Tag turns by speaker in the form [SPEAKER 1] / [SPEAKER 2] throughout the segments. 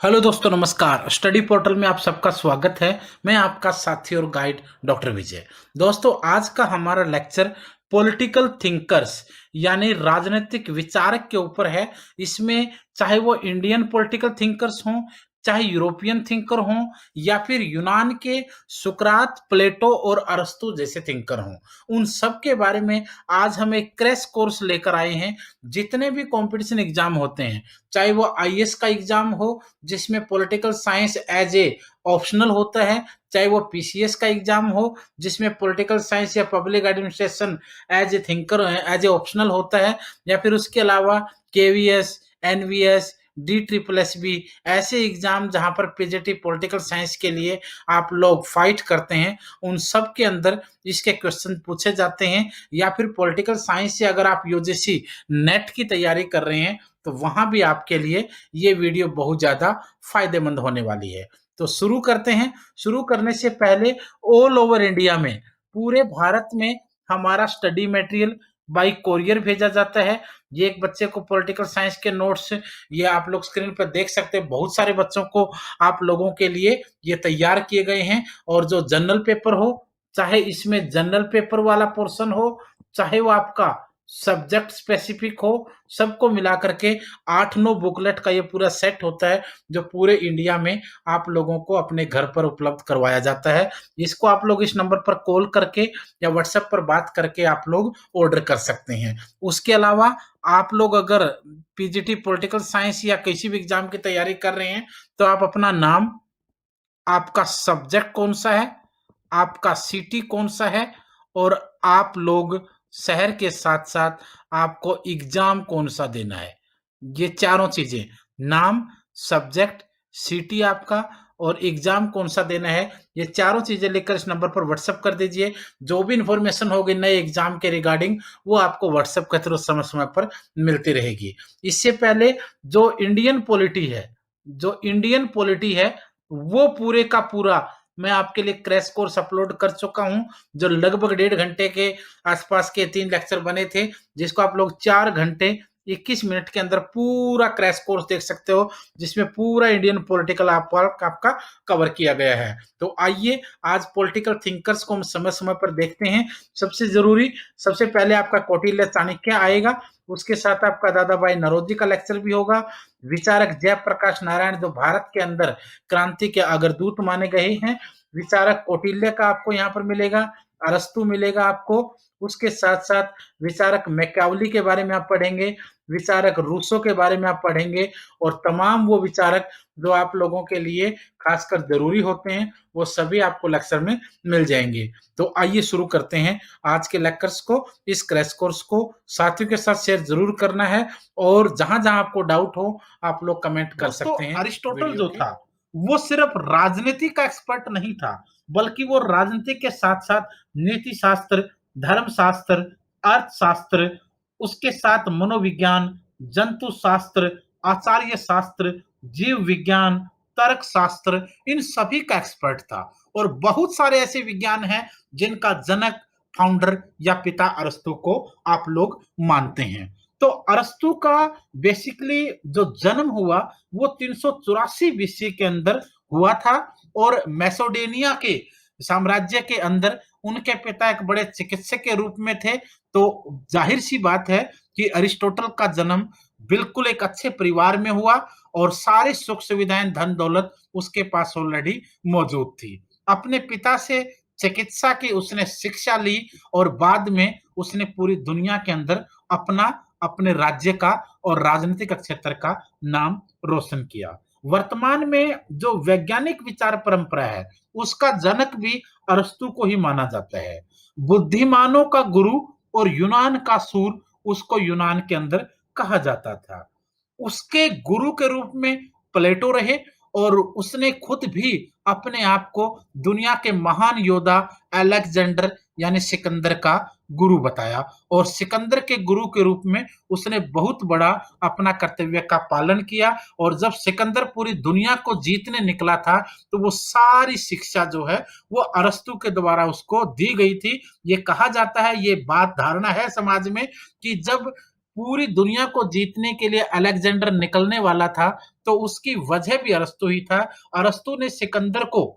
[SPEAKER 1] Hello दोस्तों, नमस्कार। Study portal में आप सबका स्वागत है। मैं आपका साथी और गाइड डॉक्टर विजय। दोस्तों, आज का हमारा लेक्चर पॉलिटिकल थिंकर्स यानी राजनीतिक विचारक के ऊपर है। इसमें चाहे वो इंडियन पॉलिटिकल थिंकर्स हों, चाहे यूरोपियन थिंकर हों, या फिर यूनान के सुकरात, प्लेटो और अरस्तु जैसे थिंकर हों, उन सब के बारे में आज हम एक क्रैश कोर्स लेकर आए हैं। जितने भी कंपटीशन एग्जाम होते हैं, चाहे वो आईएएस का एग्जाम हो जिसमें political science as a optional होता है, चाहे वो पीसीएस का एग्जाम हो जिसमें पॉलिटिकल साइंस या public administration as a thinker as a optional होता है, या फिर उसके अलावा KVS, NVS, D triple S B ऐसे एग्जाम जहां पर पीजीटी पॉलिटिकल साइंस के लिए आप लोग फाइट करते हैं, उन सब के अंदर इसके क्वेश्चन पूछे जाते हैं। या फिर पॉलिटिकल साइंस से अगर आप यूजीसी नेट की तैयारी कर रहे हैं तो वहां भी आपके लिए ये वीडियो बहुत ज्यादा फायदेमंद होने वाली है। तो शुरू करते हैं। शुरू करने से पहले ऑल ओवर इंडिया में, पूरे भारत में हमारा स्टडी मटेरियल बाई कोरियर भेजा जाता है। ये एक बच्चे को पॉलिटिकल साइंस के नोट्स, ये आप लोग स्क्रीन पर देख सकते हैं, बहुत सारे बच्चों को आप लोगों के लिए ये तैयार किए गए हैं। और जो जनरल पेपर हो, चाहे इसमें जनरल पेपर वाला पोर्शन हो, चाहे वो आपका सब्जेक्ट स्पेसिफिक हो, सबको मिला करके 8-9 बुकलेट का ये पूरा सेट होता है जो पूरे इंडिया में आप लोगों को अपने घर पर उपलब्ध करवाया जाता है। इसको आप लोग इस नंबर पर कॉल करके या व्हाट्सएप पर बात करके आप लोग ऑर्डर कर सकते हैं। उसके अलावा आप लोग अगर पीजीटी पॉलिटिकल साइंस या किसी भी एग्जाम की तैयारी कर रहे हैं तो आप अपना नाम, आपका सब्जेक्ट कौन सा है, आपका सिटी कौन सा है, और आप लोग शहर के साथ साथ आपको एग्जाम कौन सा देना है, ये चारों चीजें, नाम, सब्जेक्ट, सिटी आपका और एग्जाम कौन सा देना है, ये चारों चीजें लेकर इस नंबर पर व्हाट्सएप कर दीजिए। जो भी इंफॉर्मेशन होगी नए एग्जाम के रिगार्डिंग, वो आपको व्हाट्सएप के थ्रू समय समय पर मिलती रहेगी। इससे पहले जो इंडियन पॉलिटी है, जो इंडियन पॉलिटी है, वो पूरे का पूरा मैं आपके लिए क्रैश कोर्स अपलोड कर चुका हूं, जो लगभग 1.5 घंटे के आसपास के 3 लेक्चर बने थे, जिसको आप लोग 4 घंटे 21 मिनट के अंदर पूरा क्रैश कोर्स देख सकते हो, जिसमें पूरा इंडियन पॉलिटिकल आपका कवर किया गया है। तो आइए आज पॉलिटिकल थिंकर्स को हम समय समय पर देखते हैं। सबसे जरूरी, सबसे पहले आपका कौटिल्य चाणक्य आएगा, उसके साथ आपका दादा भाई नरोजी का लेक्चर भी होगा। विचारक जयप्रकाश नारायण जो भारत के अंदर क्रांति के अग्रदूत माने गए हैं, विचारक कौटिल्य का आपको यहाँ पर मिलेगा, अरस्तु मिलेगा आपको। उसके साथ साथ विचारक मैकियावेली के बारे में आप पढ़ेंगे, विचारक रूसो के बारे में आप पढ़ेंगे, और तमाम वो विचारक जो आप लोगों के लिए खासकर जरूरी होते हैं, वो सभी आपको लेक्चर में मिल जाएंगे। तो आइए शुरू करते हैं आज के लेक्चर्स को। इस क्रैश कोर्स को साथियों के साथ शेयर जरूर करना है, और जहां जहां आपको डाउट हो आप लोग कमेंट कर सकते हैं। अरिस्टोटल जो था वो सिर्फ राजनीति का एक्सपर्ट नहीं था, बल्कि वो राजनीति के साथ साथ नीति शास्त्र, धर्म शास्त्र, अर्थशास्त्र, उसके साथ मनोविज्ञान, जंतु शास्त्र, आचार्य शास्त्र, जीव विज्ञान, तर्क शास्त्र, इन सभी का एक्सपर्ट था। और बहुत सारे ऐसे विज्ञान हैं जिनका जनक, फाउंडर या पिता अरस्तु को आप लोग मानते हैं। तो अरस्तु का बेसिकली जो जन्म हुआ वो 384 बीसी के अंदर हुआ था, और मैसेडोनिया के साम्राज्य के अंदर उनके पिता एक बड़े चिकित्सक के रूप में थे। तो जाहिर सी बात है कि अरिस्टोटल का जन्म बिल्कुल एक अच्छे परिवार में हुआ, और सारी सुख सुविधाएं, धन दौलत उसके पास ऑलरेडी मौजूद थी। अपने पिता से चिकित्सा की उसने शिक्षा ली, और बाद में उसने पूरी दुनिया के अंदर अपना, अपने राज्य का और राजनीतिक क्षेत्र का नाम रोशन किया। वर्तमान में जो वैज्ञानिक विचार परंपरा है उसका जनक भी अरस्तु को ही माना जाता है। बुद्धिमानों का गुरु और यूनान का सूर उसको यूनान के अंदर कहा जाता था। उसके गुरु के रूप में प्लेटो रहे, और उसने खुद भी अपने आप को दुनिया के महान योद्धा अलेक्जेंडर यानी सिकंदर का गुरु बताया, और सिकंदर के गुरु के रूप में उसने बहुत बड़ा अपना कर्तव्य का पालन किया। और जब सिकंदर पूरी दुनिया को जीतने निकला था तो वो सारी शिक्षा जो है वो अरस्तु के द्वारा उसको दी गई थी। ये कहा जाता है, ये बात धारणा है समाज में कि जब पूरी दुनिया को जीतने के लिए अलेक्जेंडर निकलने वाला था, तो उसकी वजह भी अरस्तू ही था। अरस्तू ने सिकंदर को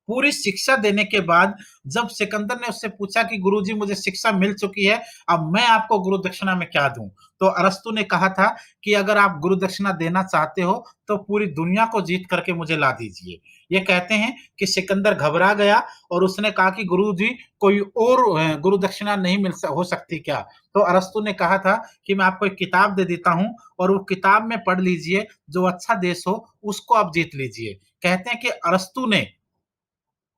[SPEAKER 1] पूरी शिक्षा देने के बाद जब सिकंदर ने उससे पूछा कि गुरुजी मुझे शिक्षा मिल चुकी है, अब मैं आपको गुरु दक्षिणा में क्या दूं? तो अरस्तु ने कहा था कि अगर आप गुरु दक्षिणा देना चाहते हो तो पूरी दुनिया को जीत करके मुझे ला दीजिए। ये कहते हैं कि सिकंदर घबरा गया और उसने कहा कि गुरुजी कोई और गुरु दक्षिणा नहीं हो सकती क्या? तो अरस्तु ने कहा था कि मैं आपको एक किताब दे देता हूं और वो किताब में पढ़ लीजिए, जो अच्छा देश हो उसको आप जीत लीजिए। कहते हैं कि अरस्तु ने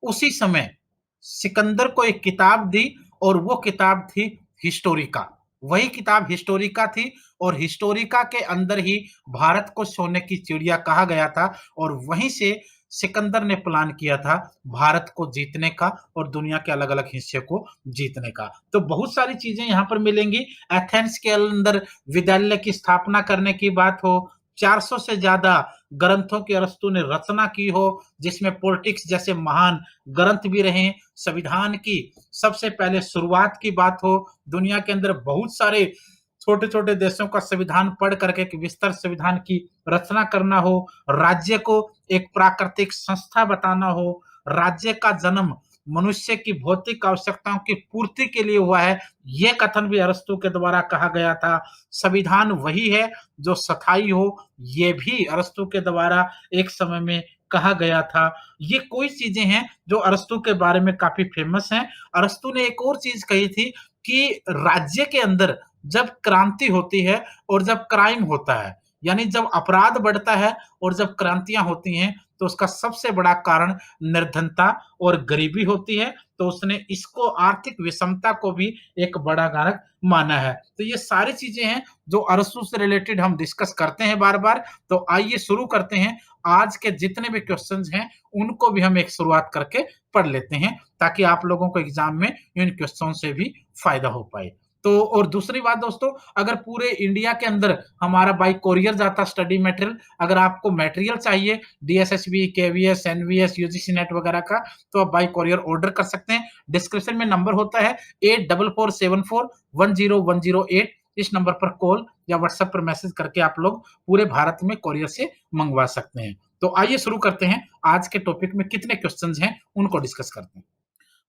[SPEAKER 1] उसी समय सिकंदर को एक किताब दी और वो किताब थी हिस्टोरिका। वही किताब हिस्टोरिका थी और हिस्टोरिका के अंदर ही भारत को सोने की चिड़िया कहा गया था और वहीं से सिकंदर ने प्लान किया था भारत को जीतने का और दुनिया के अलग-अलग हिस्से को जीतने का। तो बहुत सारी चीजें यहाँ पर मिलेंगी। एथेंस के अंदर विद्यालय की स्थापना करने की बात हो, 400 से ज्यादा ग्रंथों की अरस्तू ने रचना की हो, जिसमें पॉलिटिक्स जैसे महान ग्रंथ भी रहे, संविधान की सबसे पहले शुरुआत की बात हो, दुनिया के अंदर बहुत सारे छोटे-छोटे देशों का संविधान पढ़ करके एक विस्तृत संविधान की रचना करना हो, राज्य को एक प्राकृतिक संस्था बताना हो, राज्य का जन्म मनुष्य की भौतिक आवश्यकताओं की पूर्ति के लिए हुआ है, ये कथन भी अरस्तू के द्वारा कहा गया था। संविधान वही है जो स्थायी हो, ये भी अरस्तू के द्वारा एक समय में कहा गया था। ये कोई चीजें हैं जो अरस्तू के बारे में काफी फेमस हैं। अरस्तू ने एक और चीज कही थी कि राज्य के अंदर जब क्रांति होती है और जब क्राइम होता है, यानी जब अपराध बढ़ता है और जब क्रांतियां होती हैं, तो उसका सबसे बड़ा कारण निर्धनता और गरीबी होती है। तो उसने इसको आर्थिक विषमता को भी एक बड़ा कारक माना है। तो ये सारी चीजें हैं जो अरस्तू से रिलेटेड हम डिस्कस करते हैं बार-बार। तो आइए शुरू करते हैं। आज के जितने भी क्वेश्चंस हैं, उनको भी हम एक शुरुआत करके पढ़ लेते हैं, ताकि आप लोगों को एग्जाम में इन क्वेश्चन से भी फायदा हो पाए। तो और दूसरी बात दोस्तों, अगर पूरे इंडिया के अंदर हमारा बाय कोरियर जाता स्टडी मटेरियल, अगर आपको मटेरियल चाहिए DSSB, KVS, NVS, UGC NET वगैरह का, तो आप बाय कोरियर ऑर्डर कर सकते हैं। डिस्क्रिप्शन में नंबर होता है 8447410108। इस नंबर पर कॉल या व्हाट्सएप पर मैसेज करके आप लोग पूरे भारत में कोरियर से मंगवा सकते हैं। तो आइए शुरू करते हैं। आज के टॉपिक में कितने क्वेश्चंस हैं उनको डिस्कस करते हैं।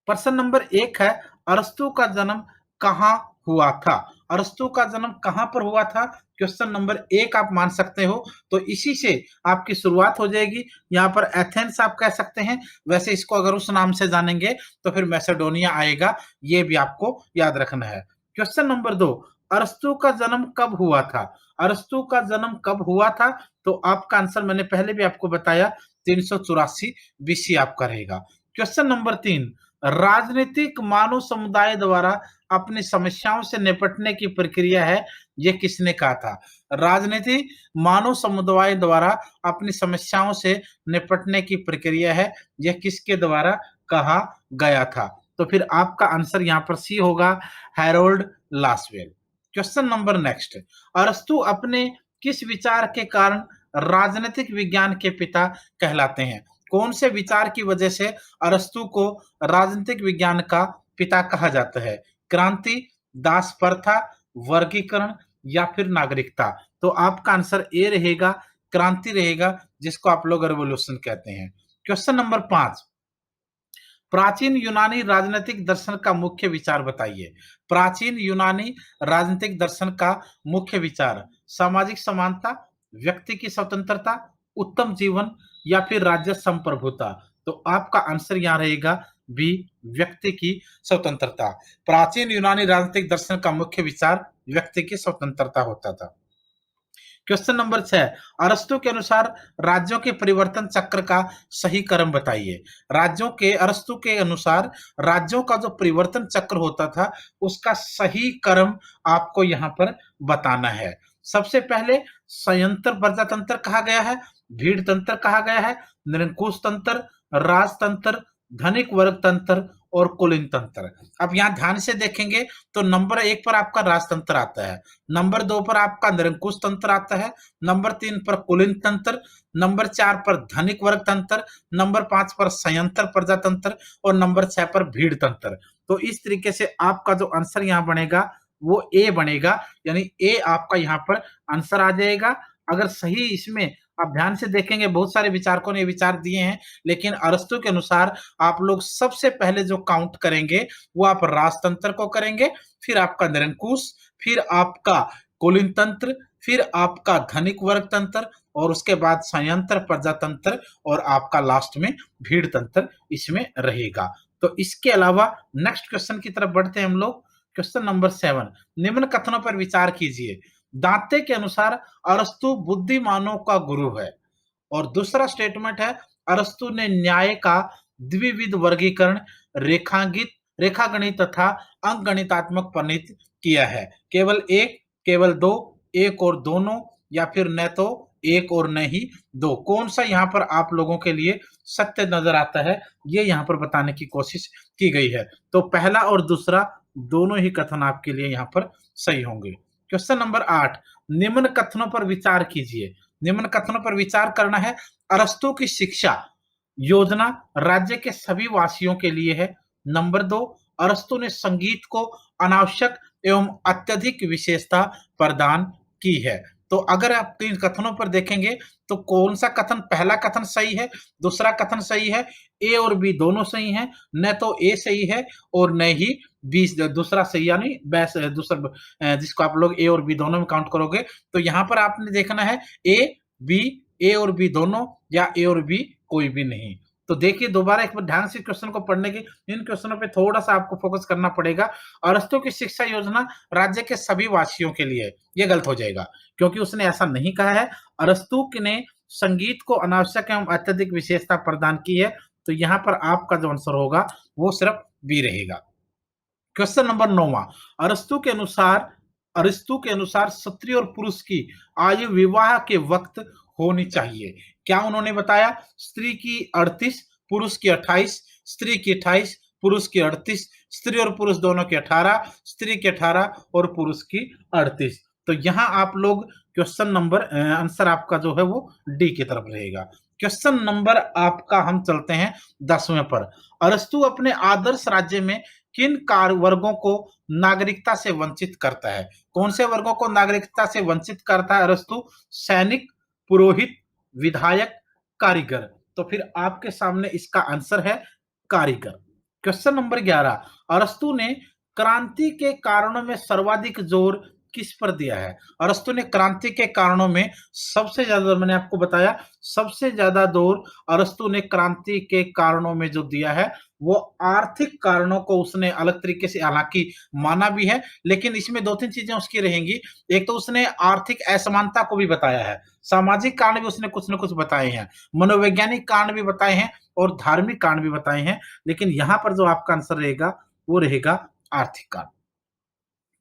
[SPEAKER 1] प्रश्न नंबर 1 है, अरस्तू का जन्म कहाँ हुआ था? अरस्तू का जन्म कहाँ पर हुआ था? क्वेश्चन नंबर 1 आप मान सकते हो। तो इसी से आपकी शुरुआत हो जाएगी। यहाँ पर एथेंस आप कह सकते हैं, वैसे इसको अगर उस नाम से जानेंगे तो फिर मैसेडोनिया आएगा, ये भी आपको याद रखना है। क्वेश्चन नंबर 2, अरस्तू का जन्म कब हुआ था? अरस्तू का जन्म कब हुआ था? तो आपका आंसर मैंने पहले भी आपको बताया, 384 बीसी आपका रहेगा। क्वेश्चन नंबर 3, राजनीतिक मानव समुदाय द्वारा अपनी समस्याओं से निपटने की प्रक्रिया है, ये किसने कहा था? राजनीति मानव समुदाय द्वारा अपनी समस्याओं से निपटने की प्रक्रिया है, यह किसके द्वारा कहा गया था? तो फिर आपका आंसर यहाँ पर सी होगा, Harold Lasswell. Question number next, अरस्तु अपने किस विचार के कारण राजनीतिक विज्ञान के पिता कहलाते हैं? कौन से विचार की वजह से अरस्तु को राजनीतिक विज्ञान का पिता कहा जाता है? क्रांति, दास प्रथा, वर्गीकरण या फिर नागरिकता? तो आपका आंसर ए रहेगा, क्रांति रहेगा, जिसको आप लोग रिवॉल्यूशन कहते हैं। क्वेश्चन नंबर 5, प्राचीन यूनानी राजनीतिक दर्शन का मुख्य विचार बताइए। प्राचीन यूनानी राजनीतिक दर्शन का मुख्य विचार, सामाजिक समानता, व्यक्ति की स्वतंत्रता, उत्तम जीवन या फिर राज्य संप्रभुता? तो आपका आंसर यहाँ रहेगा बी, व्यक्ति की स्वतंत्रता। प्राचीन यूनानी राजनीतिक दर्शन का मुख्य विचार व्यक्ति की स्वतंत्रता होता था। क्वेश्चन नंबर 6, अरस्तु के अनुसार राज्यों के परिवर्तन चक्र का सही क्रम बताइए। अरस्तु के अनुसार राज्यों का जो परिवर्तन चक्र होता था, उसका सही क्रम आपको यहाँ पर बताना है। सबसे पहले संयंत्र प्रजातंत्र कहा गया है, भीड़ तंत्र कहा गया है, निरंकुश तंत्र, राजतंत्र, धनिक वर्ग तंत्र और कुलीन तंत्र। अब यहाँ ध्यान से देखेंगे तो नंबर 1 पर आपका राजतंत्र आता है, नंबर 2 पर आपका निरंकुश तंत्र आता है, नंबर 3 पर कुलीन तंत्र, नंबर 4 पर धनिक वर्ग तंत्र, नंबर 5 पर संयंत्र प्रजातंत्र और नंबर 6 पर भीड़ तंत्र। तो इस तरीके से आपका जो आंसर यहाँ बनेगा वो ए बनेगा, यानी ए आपका यहाँ पर आंसर आ जाएगा। अगर सही इसमें आप ध्यान से देखेंगे, बहुत सारे विचारकों ने विचार दिए हैं, लेकिन अरस्तू के अनुसार आप लोग सबसे पहले जो काउंट करेंगे वो आप राजतंत्र को करेंगे, फिर आपका निरंकुश, फिर आपका कुलीन तंत्र, फिर आपका धनिक वर्ग तंत्र, और उसके बाद संयंत्र, प्रजातंत्र, और आपका लास्ट में भीड़ तंत्र इसमें रहेगा। तो इसके अलावा नेक्स्ट क्वेश्चन की तरफ बढ़ते हैं हम लोग। क्वेश्चन नंबर 7, निम्न कथनों पर विचार कीजिए। दांते के अनुसार अरस्तु बुद्धिमानों का गुरु है, और दूसरा स्टेटमेंट है अरस्तु ने न्याय का द्विविध वर्गीकरण रेखांकित रेखागणित तथा अंकगणितात्मक वर्णित किया है। केवल एक, केवल दो, एक और दोनों, या फिर न तो एक और न ही दो, कौन सा यहाँ पर आप लोगों के लिए सत्य नजर आता है, ये यहाँ पर बताने की कोशिश की गई है। तो पहला और दूसरा दोनों ही कथन आपके लिए यहाँ पर सही होंगे। क्वेश्चन नंबर 8, निम्न कथनों पर विचार कीजिए। निम्न कथनों पर विचार करना है। अरस्तु की शिक्षा योजना राज्य के सभी वासियों के लिए है। नंबर 2, अरस्तु ने संगीत को अनावश्यक एवं अत्यधिक विशेषता प्रदान की है। तो अगर आप तीन कथनों पर देखेंगे तो कौन सा कथन, पहला कथन सही है, दूसरा कथन सही है, ए और बी दोनों सही हैं, न तो ए सही है और न ही बी दूसरा सही, यानी दूसरा जिसको आप लोग ए और बी दोनों में काउंट करोगे, तो यहाँ पर आपने देखना है ए बी, ए और बी दोनों, या ए और बी कोई भी नहीं। तो देखिए दोबारा एक बार ध्यान से क्वेश्चन को पढ़ने की, इन क्वेश्चनों पे थोड़ा सा आपको फोकस करना पड़ेगा। अरस्तु की शिक्षा योजना राज्य के सभी वासियों के लिए, ये गलत हो जाएगा, क्योंकि उसने ऐसा नहीं कहा है। अरस्तु ने संगीत को अनावश्यक एवं अत्यधिक विशेषता प्रदान की है, तो यहाँ पर आपका जो आंसर होगा वो सिर्फ बी रहेगा। क्वेश्चन नंबर 9, अरस्तु के अनुसार स्त्री और पुरुष की आयु विवाह के वक्त होनी चाहिए। क्या उन्होंने बताया? स्त्री की 38, पुरुष की 28, स्त्री की 28, पुरुष की 38, स्त्री और पुरुष दोनों की 18, स्त्री की 18 और पुरुष की 38। तो यहाँ आप लोग क्वेश्चन नंबर आंसर आपका जो है वो डी की तरफ रहेगा। क्वेश्चन नंबर आपका हम चलते हैं 10वें पर। अरस्तु अपने आदर्श राज्य में किन कार्य वर्गों को नागरिकता से वंचित करता है? कौन से वर्गों को नागरिकता से वंचित करता है अरस्तु? सैनिक, पुरोहित, विधायक, कारीगर। तो फिर आपके सामने इसका आंसर है कारीगर। क्वेश्चन नंबर 11, अरस्तु ने क्रांति के कारणों में सर्वाधिक जोर किस पर दिया है? अरस्तु ने क्रांति के कारणों में सबसे ज्यादा, मैंने आपको बताया, सबसे ज्यादा जोर अरस्तु ने क्रांति के कारणों में जो दिया है वो आर्थिक कारणों को उसने अलग तरीके से हालांकि माना भी है, लेकिन इसमें दो तीन चीजें उसकी रहेंगी। एक तो उसने आर्थिक असमानता को भी बताया है, सामाजिक कारण भी उसने कुछ न कुछ बताए हैं, मनोवैज्ञानिक कारण भी बताए हैं, और धार्मिक कारण भी बताए हैं, लेकिन यहां पर जो आपका आंसर रहेगा वो रहेगा आर्थिक कारण।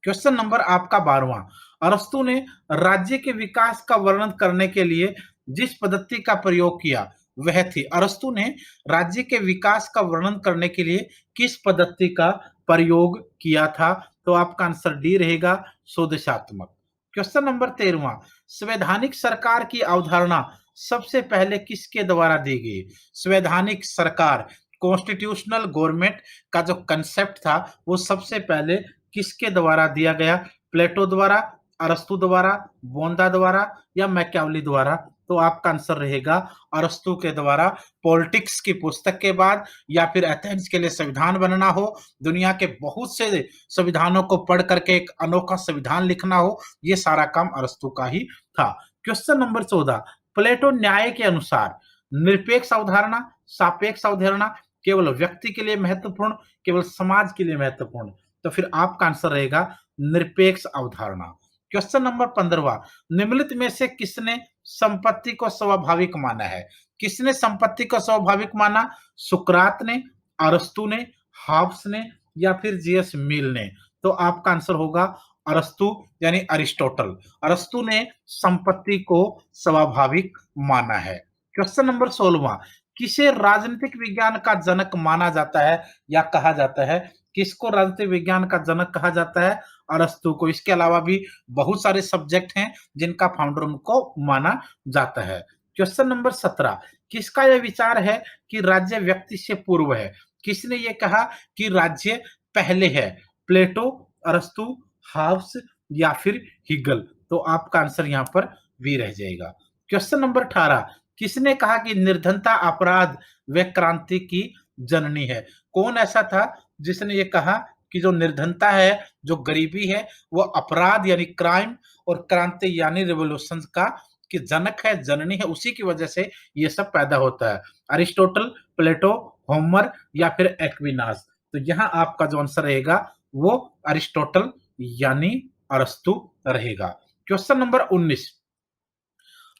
[SPEAKER 1] क्वेश्चन नंबर आपका 12वां, अरस्तु ने राज्य के विकास का वर्णन करने के लिए जिस पद्धति का प्रयोग किया वह थी। अरस्तु ने राज्य के विकास का वर्णन करने के लिए किस पद्धति का प्रयोग किया था? तो आपका आंसर डी रहेगा, स्वदेशात्मक। क्वेश्चन नंबर 13वां, संवैधानिक सरकार की अवधारणा सबसे पहले किसके द्वारा दी गई? संवैधानिक सरकार, कॉन्स्टिट्यूशनल गवर्नमेंट का जो कंसेप्ट था वो सबसे पहले किसके द्वारा दिया गया? प्लेटो द्वारा, अरस्तु द्वारा, बोंदा द्वारा, या मैकियावेली द्वारा? तो आपका आंसर रहेगा अरस्तु के द्वारा। पॉलिटिक्स की पुस्तक के बाद, या फिर एथेंस के लिए संविधान बनना हो, दुनिया के बहुत से संविधानों को पढ़ करके एक अनोखा संविधान लिखना हो, ये सारा काम अरस्तु का ही था। क्वेश्चन नंबर 14, प्लेटो न्याय के अनुसार निरपेक्ष अवधारणा, सापेक्ष अवधारणा, केवल व्यक्ति के लिए महत्वपूर्ण, केवल समाज के लिए महत्वपूर्ण? तो फिर आपका आंसर रहेगा निरपेक्ष अवधारणा। क्वेश्चन नंबर 15, निम्नलिखित में से किसने संपत्ति को स्वाभाविक माना है? किसने संपत्ति को स्वाभाविक माना? सुकरात ने, अरस्तु ने, हाब्स ने, या फिर जीएस मिल ने? तो आपका आंसर होगा अरस्तु, यानी अरिस्टोटल। अरस्तु ने संपत्ति को स्वाभाविक माना है। क्वेश्चन नंबर 16, किसे राजनीतिक विज्ञान का जनक माना जाता है या कहा जाता है? किसको राजनीतिक विज्ञान का जनक कहा जाता है? अरस्तु को। इसके अलावा भी बहुत सारे सब्जेक्ट हैं जिनका फाउंडर उनको माना जाता है। क्वेश्चन नंबर 17, किसका यह विचार है कि राज्य व्यक्ति से पूर्व है? किसने ये कहा कि राज्य पहले है? प्लेटो, अरस्तु, हाब्स या फिर हीगल। तो आपका आंसर यहाँ पर बी रह जाएगा। क्वेश्चन नंबर 18, किसने कहा कि निर्धनता अपराध व क्रांति की जननी है? कौन ऐसा था जिसने ये कहा कि जो निर्धनता है, जो गरीबी है, वो अपराध यानी क्राइम और क्रांति यानी रिवॉल्यूशन का कि जनक है, जननी है, उसी की वजह से ये सब पैदा होता है। अरिस्टोटल, प्लेटो, होमर या फिर एक्विनास। तो यहाँ आपका जो आंसर रहेगा वो अरिस्टोटल यानी अरस्तु रहेगा। क्वेश्चन नंबर 19,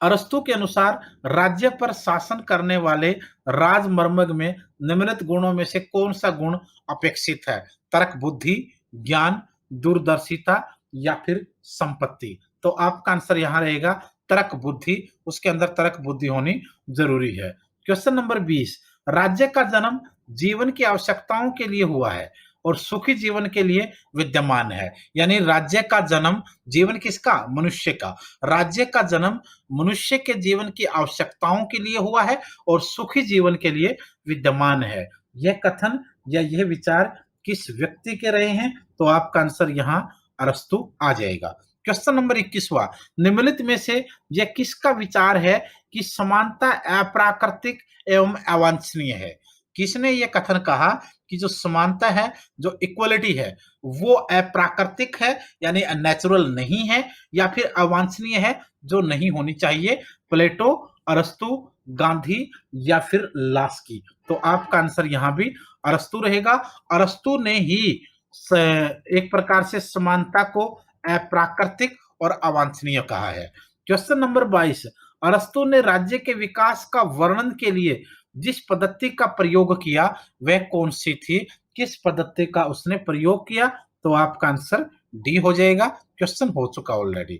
[SPEAKER 1] अरस्तु के अनुसार राज्य पर शासन करने वाले राजमर्मज्ञ में निम्नलिखित गुणों में से कौन सा गुण अपेक्षित है? तर्क बुद्धि, ज्ञान, दूरदर्शिता या फिर संपत्ति। तो आपका आंसर यहां रहेगा तर्क बुद्धि, उसके अंदर तर्क बुद्धि होनी जरूरी है। क्वेश्चन नंबर 20, राज्य का जन्म जीवन की आवश्यकताओं के लिए हुआ है और सुखी जीवन के लिए विद्यमान है। यानी राज्य का जन्म जीवन किसका? मनुष्य का। राज्य का जन्म मनुष्य के जीवन की आवश्यकताओं के लिए हुआ है और सुखी जीवन के लिए विद्यमान है। यह कथन या यह विचार किस व्यक्ति के रहे हैं? तो आपका आंसर यहां अरस्तु आ जाएगा। क्वेश्चन नंबर 21वां, निम्नलिखित में से यह किसका विचार है कि समानता अप्राकृतिक एवं अवांछनीय है? किसने यह कथन कहा कि जो समानता है, जो इक्वलिटी है, वो अप्राकृतिक है यानी नेचुरल नहीं है या फिर अवांछनीय है, जो नहीं होनी चाहिए? प्लेटो, अरस्तु, गांधी या फिर लास्की। तो आपका आंसर यहां भी अरस्तु रहेगा। अरस्तु ने ही एक प्रकार से समानता को अप्राकृतिक और अवांछनीय कहा है। क्वेश्चन नंबर 22, अरस्तु ने राज्य के विकास का वर्णन के लिए जिस पद्धति का प्रयोग किया वह कौन सी थी? किस पद्धति का उसने प्रयोग किया? तो आपका आंसर डी हो जाएगा। क्वेश्चन हो चुका ऑलरेडी।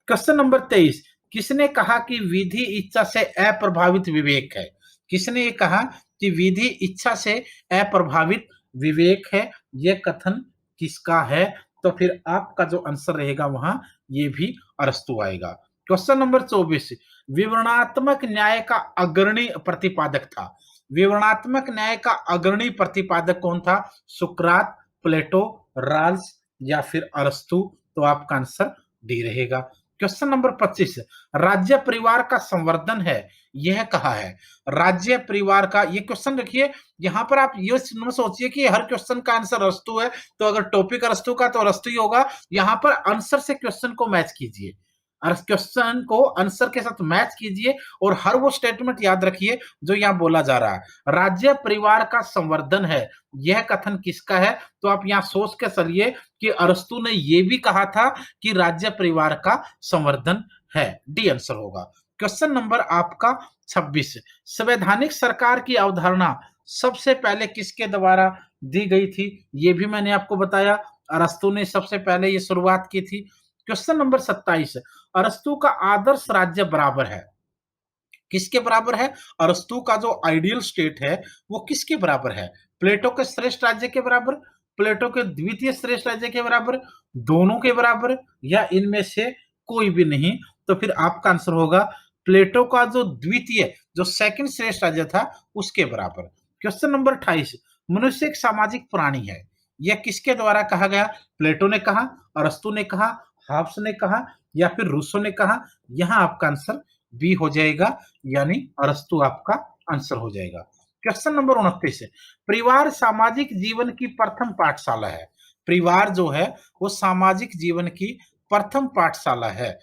[SPEAKER 1] क्वेश्चन नंबर 23, किसने कहा कि विधि इच्छा से अप्रभावित विवेक है? किसने ये कहा कि विधि इच्छा से अप्रभावित विवेक है? यह कथन किसका है? तो फिर आपका जो आंसर रहेगा वहां ये भी अरस्तु आएगा। क्वेश्चन नंबर 24, विवरणात्मक न्याय का अग्रणी प्रतिपादक था। विवरणात्मक न्याय का अग्रणी प्रतिपादक कौन था? सुकरात, प्लेटो, राल्स या फिर अरस्तु। तो आपका आंसर डी रहेगा। क्वेश्चन नंबर 25, राज्य परिवार का संवर्धन है यह कहा है? राज्य परिवार का ये क्वेश्चन रखिए, यहां पर आप ये सोचिए कि हर क्वेश्चन का आंसर अरस्तु है, तो अगर टॉपिक अरस्तु का तो अरस्तु ही होगा। यहां पर आंसर से क्वेश्चन को मैच कीजिए, क्वेश्चन को आंसर के साथ मैच कीजिए और हर वो स्टेटमेंट याद रखिए जो यहां बोला जा रहा है। राज्य परिवार का संवर्धन है यह कथन किसका है? तो आप यहां सोच के चलिए कि अरस्तु ने यह भी कहा था कि राज्य परिवार का संवर्धन है। डी आंसर होगा। क्वेश्चन नंबर आपका 26, संवैधानिक सरकार की अवधारणा सबसे पहले किसके द्वारा दी गई थी? यह भी मैंने आपको बताया, अरस्तु ने सबसे पहले ये शुरुआत की थी। क्वेश्चन नंबर 27, अरस्तु का आदर्श राज्य बराबर है किसके बराबर है? अरस्तु का जो आइडियल स्टेट है वो किसके बराबर है? प्लेटो के श्रेष्ठ राज्य के बराबर, प्लेटो के द्वितीय श्रेष्ठ राज्य के बराबर, दोनों के बराबर या इनमें से कोई भी नहीं? तो फिर आपका आंसर होगा प्लेटो का जो द्वितीय, जो सेकंड श्रेष्ठ राज्य था उसके बराबर। क्वेश्चन नंबर 28, मनुष्य एक सामाजिक प्राणी है यह किसके द्वारा कहा गया? प्लेटो ने कहा, अरस्तु ने कहा, हाब्स ने कहा या फिर रूसो ने कहा? यहां आपका आंसर बी हो जाएगा, यानी अरस्तु आपका आंसर हो जाएगा। क्वेश्चन नंबर 29 है, परिवार सामाजिक जीवन की प्रथम पाठशाला है। परिवार जो है वो सामाजिक जीवन की प्रथम पाठशाला है।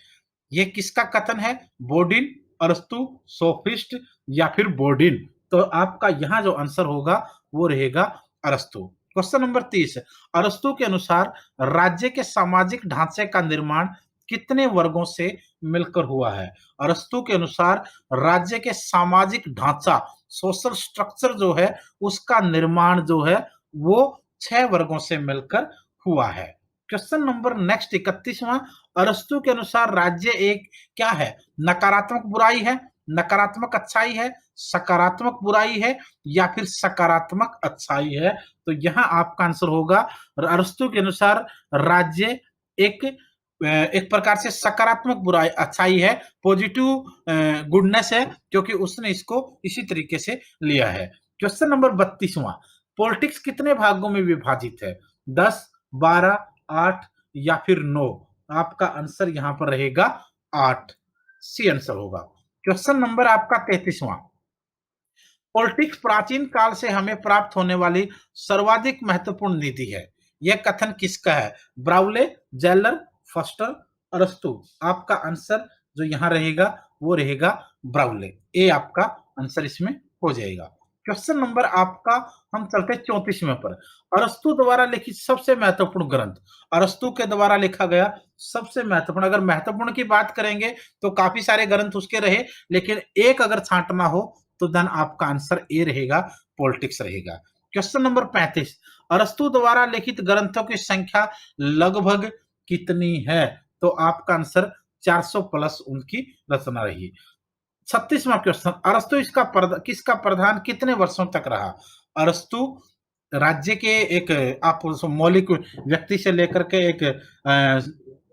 [SPEAKER 1] ये किसका कथन है? बोर्डिन, अरस्तु, सोफिस्ट या फिर बोर्डिन? तो आपका यहां जो आंसर होगा वो रहेगा अरस्तु। क्वेश्चन नंबर 30, अरस्तु के अनुसार राज्य के सामाजिक ढांचे का निर्माण कितने वर्गों से मिलकर हुआ है? अरस्तु के अनुसार राज्य के सामाजिक ढांचा, सोशल स्ट्रक्चर जो है उसका निर्माण जो है वो 6 वर्गों से मिलकर हुआ है। क्वेश्चन नंबर नेक्स्ट 31वां, अरस्तु के अनुसार राज्य एक क्या है? नकारात्मक बुराई है, नकारात्मक अच्छाई है, सकारात्मक बुराई है या फिर सकारात्मक अच्छाई है? तो यहां आपका आंसर होगा अरस्तु के अनुसार राज्य एक प्रकार से सकारात्मक बुराई अच्छाई है, पॉजिटिव गुडनेस है, क्योंकि उसने इसको इसी तरीके से लिया है। क्वेश्चन नंबर 32वां, पॉलिटिक्स कितने भागों में विभाजित है? 10, 12, 8 या फिर 9? आपका आंसर यहां पर रहेगा 8। सी आंसर होगा। क्वेश्चन नंबर आपका 33वां। पॉलिटिक्स प्राचीन काल से हमें प्राप्त होने वाली सर्वाधिक महत्वपूर्ण निधि है। यह कथन किसका है? ब्राउले, जेलर, फॉस्टर, अरस्तु। आपका आंसर जो यहां रहेगा वो रहेगा ब्राउले। ए आपका आंसर इसमें हो जाएगा। क्वेश्चन नंबर आपका, हम चलते 34वें पर। अरस्तु द्वारा लिखित सबसे महत्वपूर्ण ग्रंथ। अरस्तु के द्वारा लिखा गया सबसे महत्वपूर्ण, अगर महत्वपूर्ण की बात करेंगे तो काफी सारे ग्रंथ उसके रहे, लेकिन एक अगर छांटना हो तो देन आपका आंसर ए रहेगा, पॉलिटिक्स रहेगा। Question number 35। अरस्तु द्वारा लिखित ग्रंथों की संख्या लगभग कितनी है? तो आपका आंसर 400 प्लस उनकी रचना रही। 36वां क्वेश्चन। अरस्तु किसका प्रधान कितने वर्षों तक रहा? अरस्तु राज्य के एक, आप मौलिक व्यक्ति से लेकर के एक,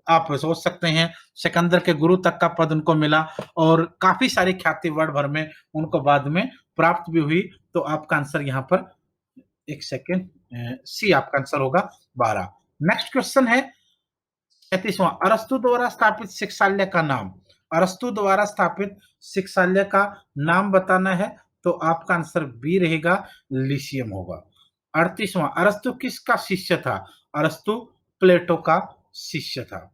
[SPEAKER 1] आप सोच सकते हैं सिकंदर के गुरु तक का पद उनको मिला, और काफी सारी ख्याति वर्ल्ड भर में उनको बाद में प्राप्त भी हुई। तो आपका आंसर यहाँ पर, एक सेकेंड, सी आपका आंसर होगा 12। नेक्स्ट क्वेश्चन है 35वां। अरस्तु द्वारा स्थापित शिक्षालय का नाम। अरस्तु द्वारा स्थापित शिक्षालय का नाम बताना है, तो आपका आंसर बी रहेगा, लिशियम होगा। 38वां। अरस्तु किसका शिष्य था? अरस्तु प्लेटो का शिष्य था।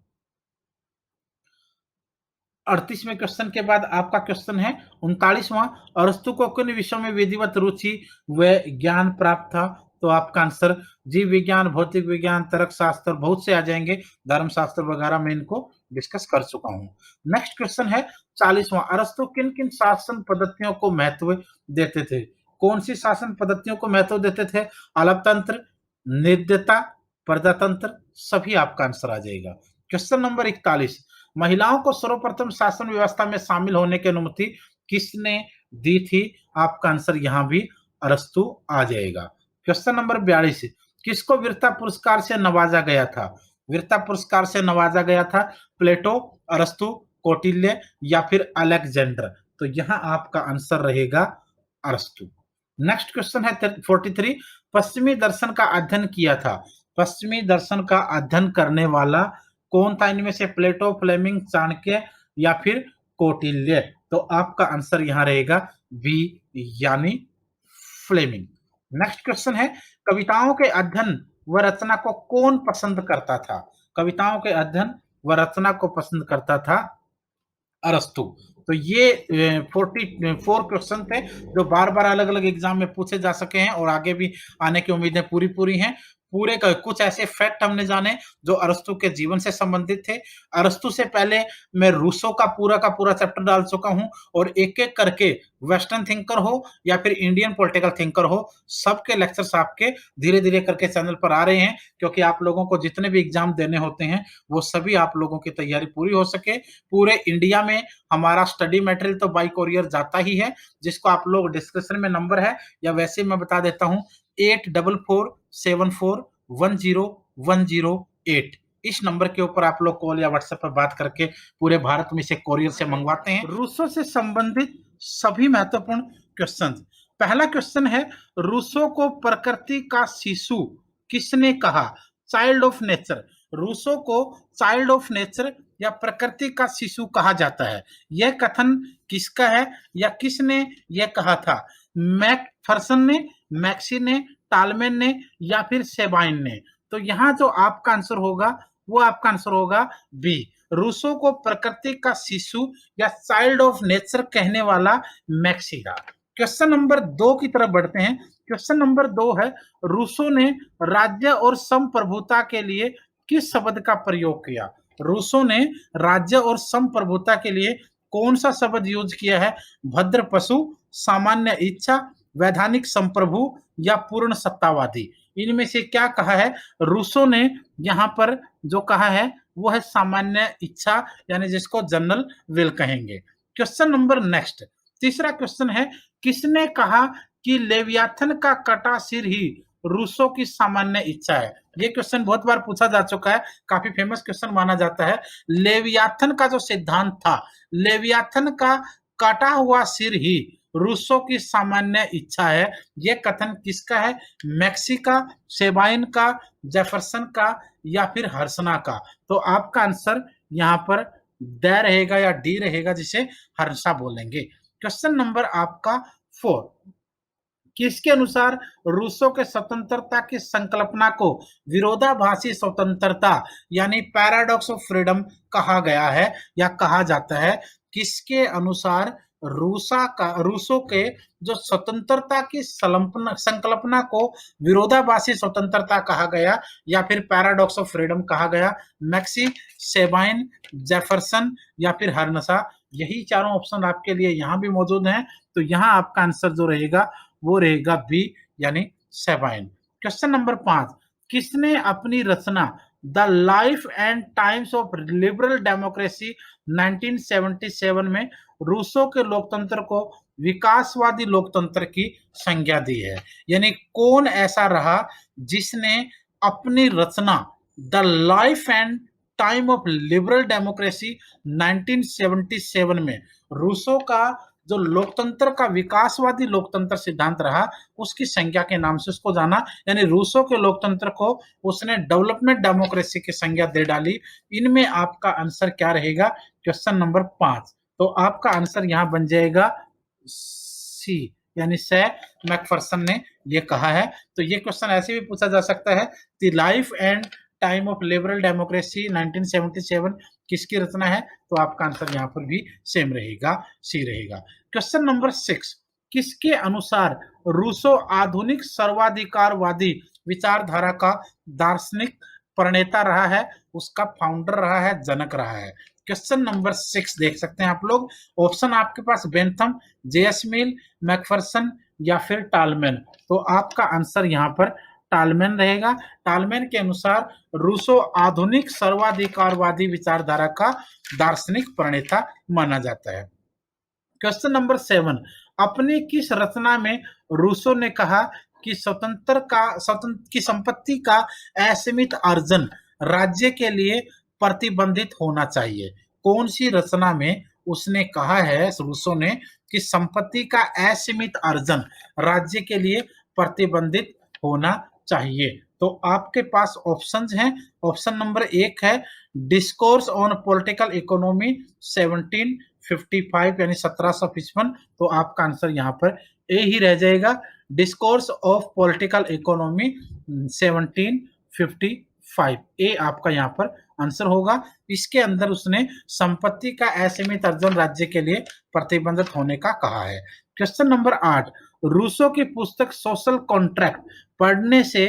[SPEAKER 1] 38वें क्वेश्चन के बाद आपका क्वेश्चन है 39वां। अरस्तु को किन विषयों में विधिवत रुचि व ज्ञान प्राप्त था? तो आपका आंसर जीव विज्ञान, भौतिक विज्ञान, तर्क शास्त्र, बहुत से आ जाएंगे, धर्मशास्त्र वगैरह में इनको डिस्कस कर चुका हूं। नेक्स्ट क्वेश्चन है 40वां। अरस्तु किन किन शासन पद्धतियों को महत्व देते थे? कौन सी शासन पद्धतियों को महत्व देते थे? अलपतंत्र, नित्यता, प्रजातंत्र, सभी आपका आंसर आ जाएगा। Question number 41। महिलाओं को सर्वप्रथम शासन व्यवस्था में शामिल होने की अनुमति किसने दी थी? आपका आंसर यहां भी अरस्तु आ जाएगा। Question number 42। किसको वीरता पुरस्कार से नवाजा गया था? वीरता पुरस्कार से नवाजा गया था प्लेटो, अरस्तु, कौटिल्य या फिर अलेक्जेंडर। तो यहां आपका आंसर रहेगा अरस्तु। नेक्स्ट क्वेश्चन है 43। पश्चिमी दर्शन का अध्ययन किया था। पश्चिमी दर्शन का अध्ययन करने वाला कौन था इनमें से? प्लेटो, फ्लेमिंग, चाणक्य या फिर कौटिल्य। तो आपका आंसर यहां रहेगा बी, यानी फ्लेमिंग। नेक्स्ट क्वेश्चन है, कविताओं के अध्ययन व रचना को कौन पसंद करता था? कविताओं के अध्ययन व रचना को पसंद करता था अरस्तु। तो ये 44 क्वेश्चन थे जो बार बार अलग अलग एग्जाम में पूछे जा सके हैं, और आगे भी आने की उम्मीदें पूरी पूरी हैं। पूरे का कुछ ऐसे फैक्ट हमने जाने जो अरस्तु के जीवन से संबंधित थे। अरस्तु से पहले मैं रूसो का पूरा चैप्टर डाल चुका हूं, और एक एक करके वेस्टर्न थिंकर हो या फिर इंडियन पॉलिटिकल थिंकर हो, सबके लेक्चर्स आपके धीरे धीरे करके चैनल पर आ रहे हैं, क्योंकि आप लोगों को जितने भी एग्जाम देने होते हैं वो सभी आप लोगों की तैयारी पूरी हो सके। पूरे इंडिया में हमारा स्टडी मटेरियल तो बाई कोरियर जाता ही है, जिसको आप लोग डिस्क्रिप्शन में नंबर है, या वैसे मैं बता देता हूं 8447410108। इस नंबर के ऊपर आप लोग कॉल या व्हाट्सएप पर बात करके पूरे भारत में से कोरियर से मंगवाते हैं। रूसो से संबंधित सभी महत्वपूर्ण क्वेश्चन। पहला क्वेश्चन है, रूसो को प्रकृति का शिशु किसने कहा? Child of nature. रूसो को चाइल्ड ऑफ नेचर या प्रकृति का शिशु कहा जाता है। यह कथन किसका है या किसने यह कहा था? मैकफर्सन ने, मैक्सी ने, टालमेन ने या फिर सेबाइन ने। तो यहां जो आपका आंसर होगा वो आपका आंसर होगा बी। रूसो को प्रकृति का शिशु या चाइल्ड ऑफ नेचर कहने वाला मैक्सी था। क्वेश्चन नंबर 2 की तरफ बढ़ते हैं। क्वेश्चन नंबर 2 है, रूसो ने राज्य और संप्रभुता के लिए किस शब्द का प्रयोग किया? रूसो ने राज्य और संप्रभुता के लिए कौन सा शब्द यूज किया है? भद्र पशु, सामान्य इच्छा, वैधानिक संप्रभु या पूर्ण सत्तावादी। इनमें से क्या कहा है? रूसो ने यहां पर जो कहा है वो है सामान्य इच्छा, यानी जिसको जनरल विल कहेंगे। क्वेश्चन नंबर नेक्स्ट, तीसरा क्वेश्चन है, किसने कहा कि लेवियाथन का कटा सिर ही रूसो की सामान्य इच्छा है? ये क्वेश्चन बहुत बार पूछा जा चुका है, काफी फेमस क्वेश्चन माना जाता है। लेवियाथन का जो सिद्धांत था, लेवियाथन का कटा हुआ सिर ही रूसो की सामान्य इच्छा है, यह कथन किसका है? मैक्सी का, सेबाइन का, जेफरसन का या फिर हर्सना का? तो आपका आंसर यहाँ पर द रहेगा या डी रहेगा, जिसे हर्षा बोलेंगे। क्वेश्चन नंबर आपका 4, किसके अनुसार रूसों के स्वतंत्रता की संकल्पना को विरोधाभासी स्वतंत्रता यानी पैराडॉक्स ऑफ फ्रीडम कहा गया है या कहा जाता है? किसके अनुसार रूसों के जो स्वतंत्रता की संकल्पना को विरोधाभासी स्वतंत्रता कहा गया या फिर पैराडॉक्स ऑफ फ्रीडम कहा गया? मैक्सी, सेबाइन, जेफरसन या फिर हर्नसा? यही चारों ऑप्शन आपके लिए यहाँ भी मौजूद हैं। तो यहाँ आपका आंसर जो रहेगा वो रहेगा बी यानी सेबाइन। क्वेश्चन नंबर 5, किसने अपनी रचना the life and times of liberal democracy 1977 में रूसो के लोकतंत्र को विकासवादी लोकतंत्र की संज्ञा दी है? यानी कौन ऐसा रहा जिसने अपनी रचना the life and time of liberal democracy 1977 में रूसो का जो लोकतंत्र का विकासवादी लोकतंत्र सिद्धांत रहा उसकी संज्ञा के नाम से उसको जाना? यानी रूसो के लोकतंत्र को उसने डेवलपमेंट डेमोक्रेसी की संज्ञा दे डाली। इनमें आपका आंसर क्या रहेगा? Question number 5। तो आपका आंसर यहां बन जाएगा सी यानी से मैकफरसन ने ये कहा है। तो ये क्वेश्चन ऐसे भी पूछा जा सकता है, the life and time of liberal democracy 1977 किसकी रचना है? तो आपका आंसर यहाँ पर भी सेम रहेगा, सी रहेगा। क्वेश्चन नंबर 6, किसके अनुसार रूसो आधुनिक सर्वाधिकारवादी विचारधारा का दार्शनिक प्रणेता रहा है, उसका फाउंडर रहा है, जनक रहा है? क्वेश्चन नंबर 6 देख सकते हैं आप लोग। ऑप्शन आपके पास बेंथम, जेएस मिल, मैकफरसन या फिर टालमैन। तो आपका आंसर यहाँ पर टालमैन रहेगा। टालमैन के अनुसार रूसो आधुनिक सर्वाधिकारवादी विचारधारा का दार्शनिक प्रणेता माना जाता है। क्वेश्चन नंबर 7, अपनी किस रचना में रूसो ने कहा कि स्वतंत्र की संपत्ति का असीमित अर्जन राज्य के लिए प्रतिबंधित होना चाहिए? कौन सी रचना में उसने कहा है रूसो ने कि संपत्ति का असीमित अर्जन राज्य के लिए प्रतिबंधित होना चाहिए? तो आपके पास ऑप्शंस हैं। ऑप्शन नंबर 1 है डिस्कोर्स ऑन पॉलिटिकल इकोनॉमी 1755 यानी 1755। तो आपका आंसर यहाँ पर ए ही रह जाएगा, डिस्कोर्स ऑफ पॉलिटिकल इकोनॉमी 1755। ए आपका यहाँ पर आंसर होगा। इसके अंदर उसने संपत्ति का असीमित अर्जन राज्य के लिए प्रतिबंधित होने का कहा है। क्वेश्चन नंबर 8, रूसो की पुस्तक सोशल कॉन्ट्रैक्ट पढ़ने से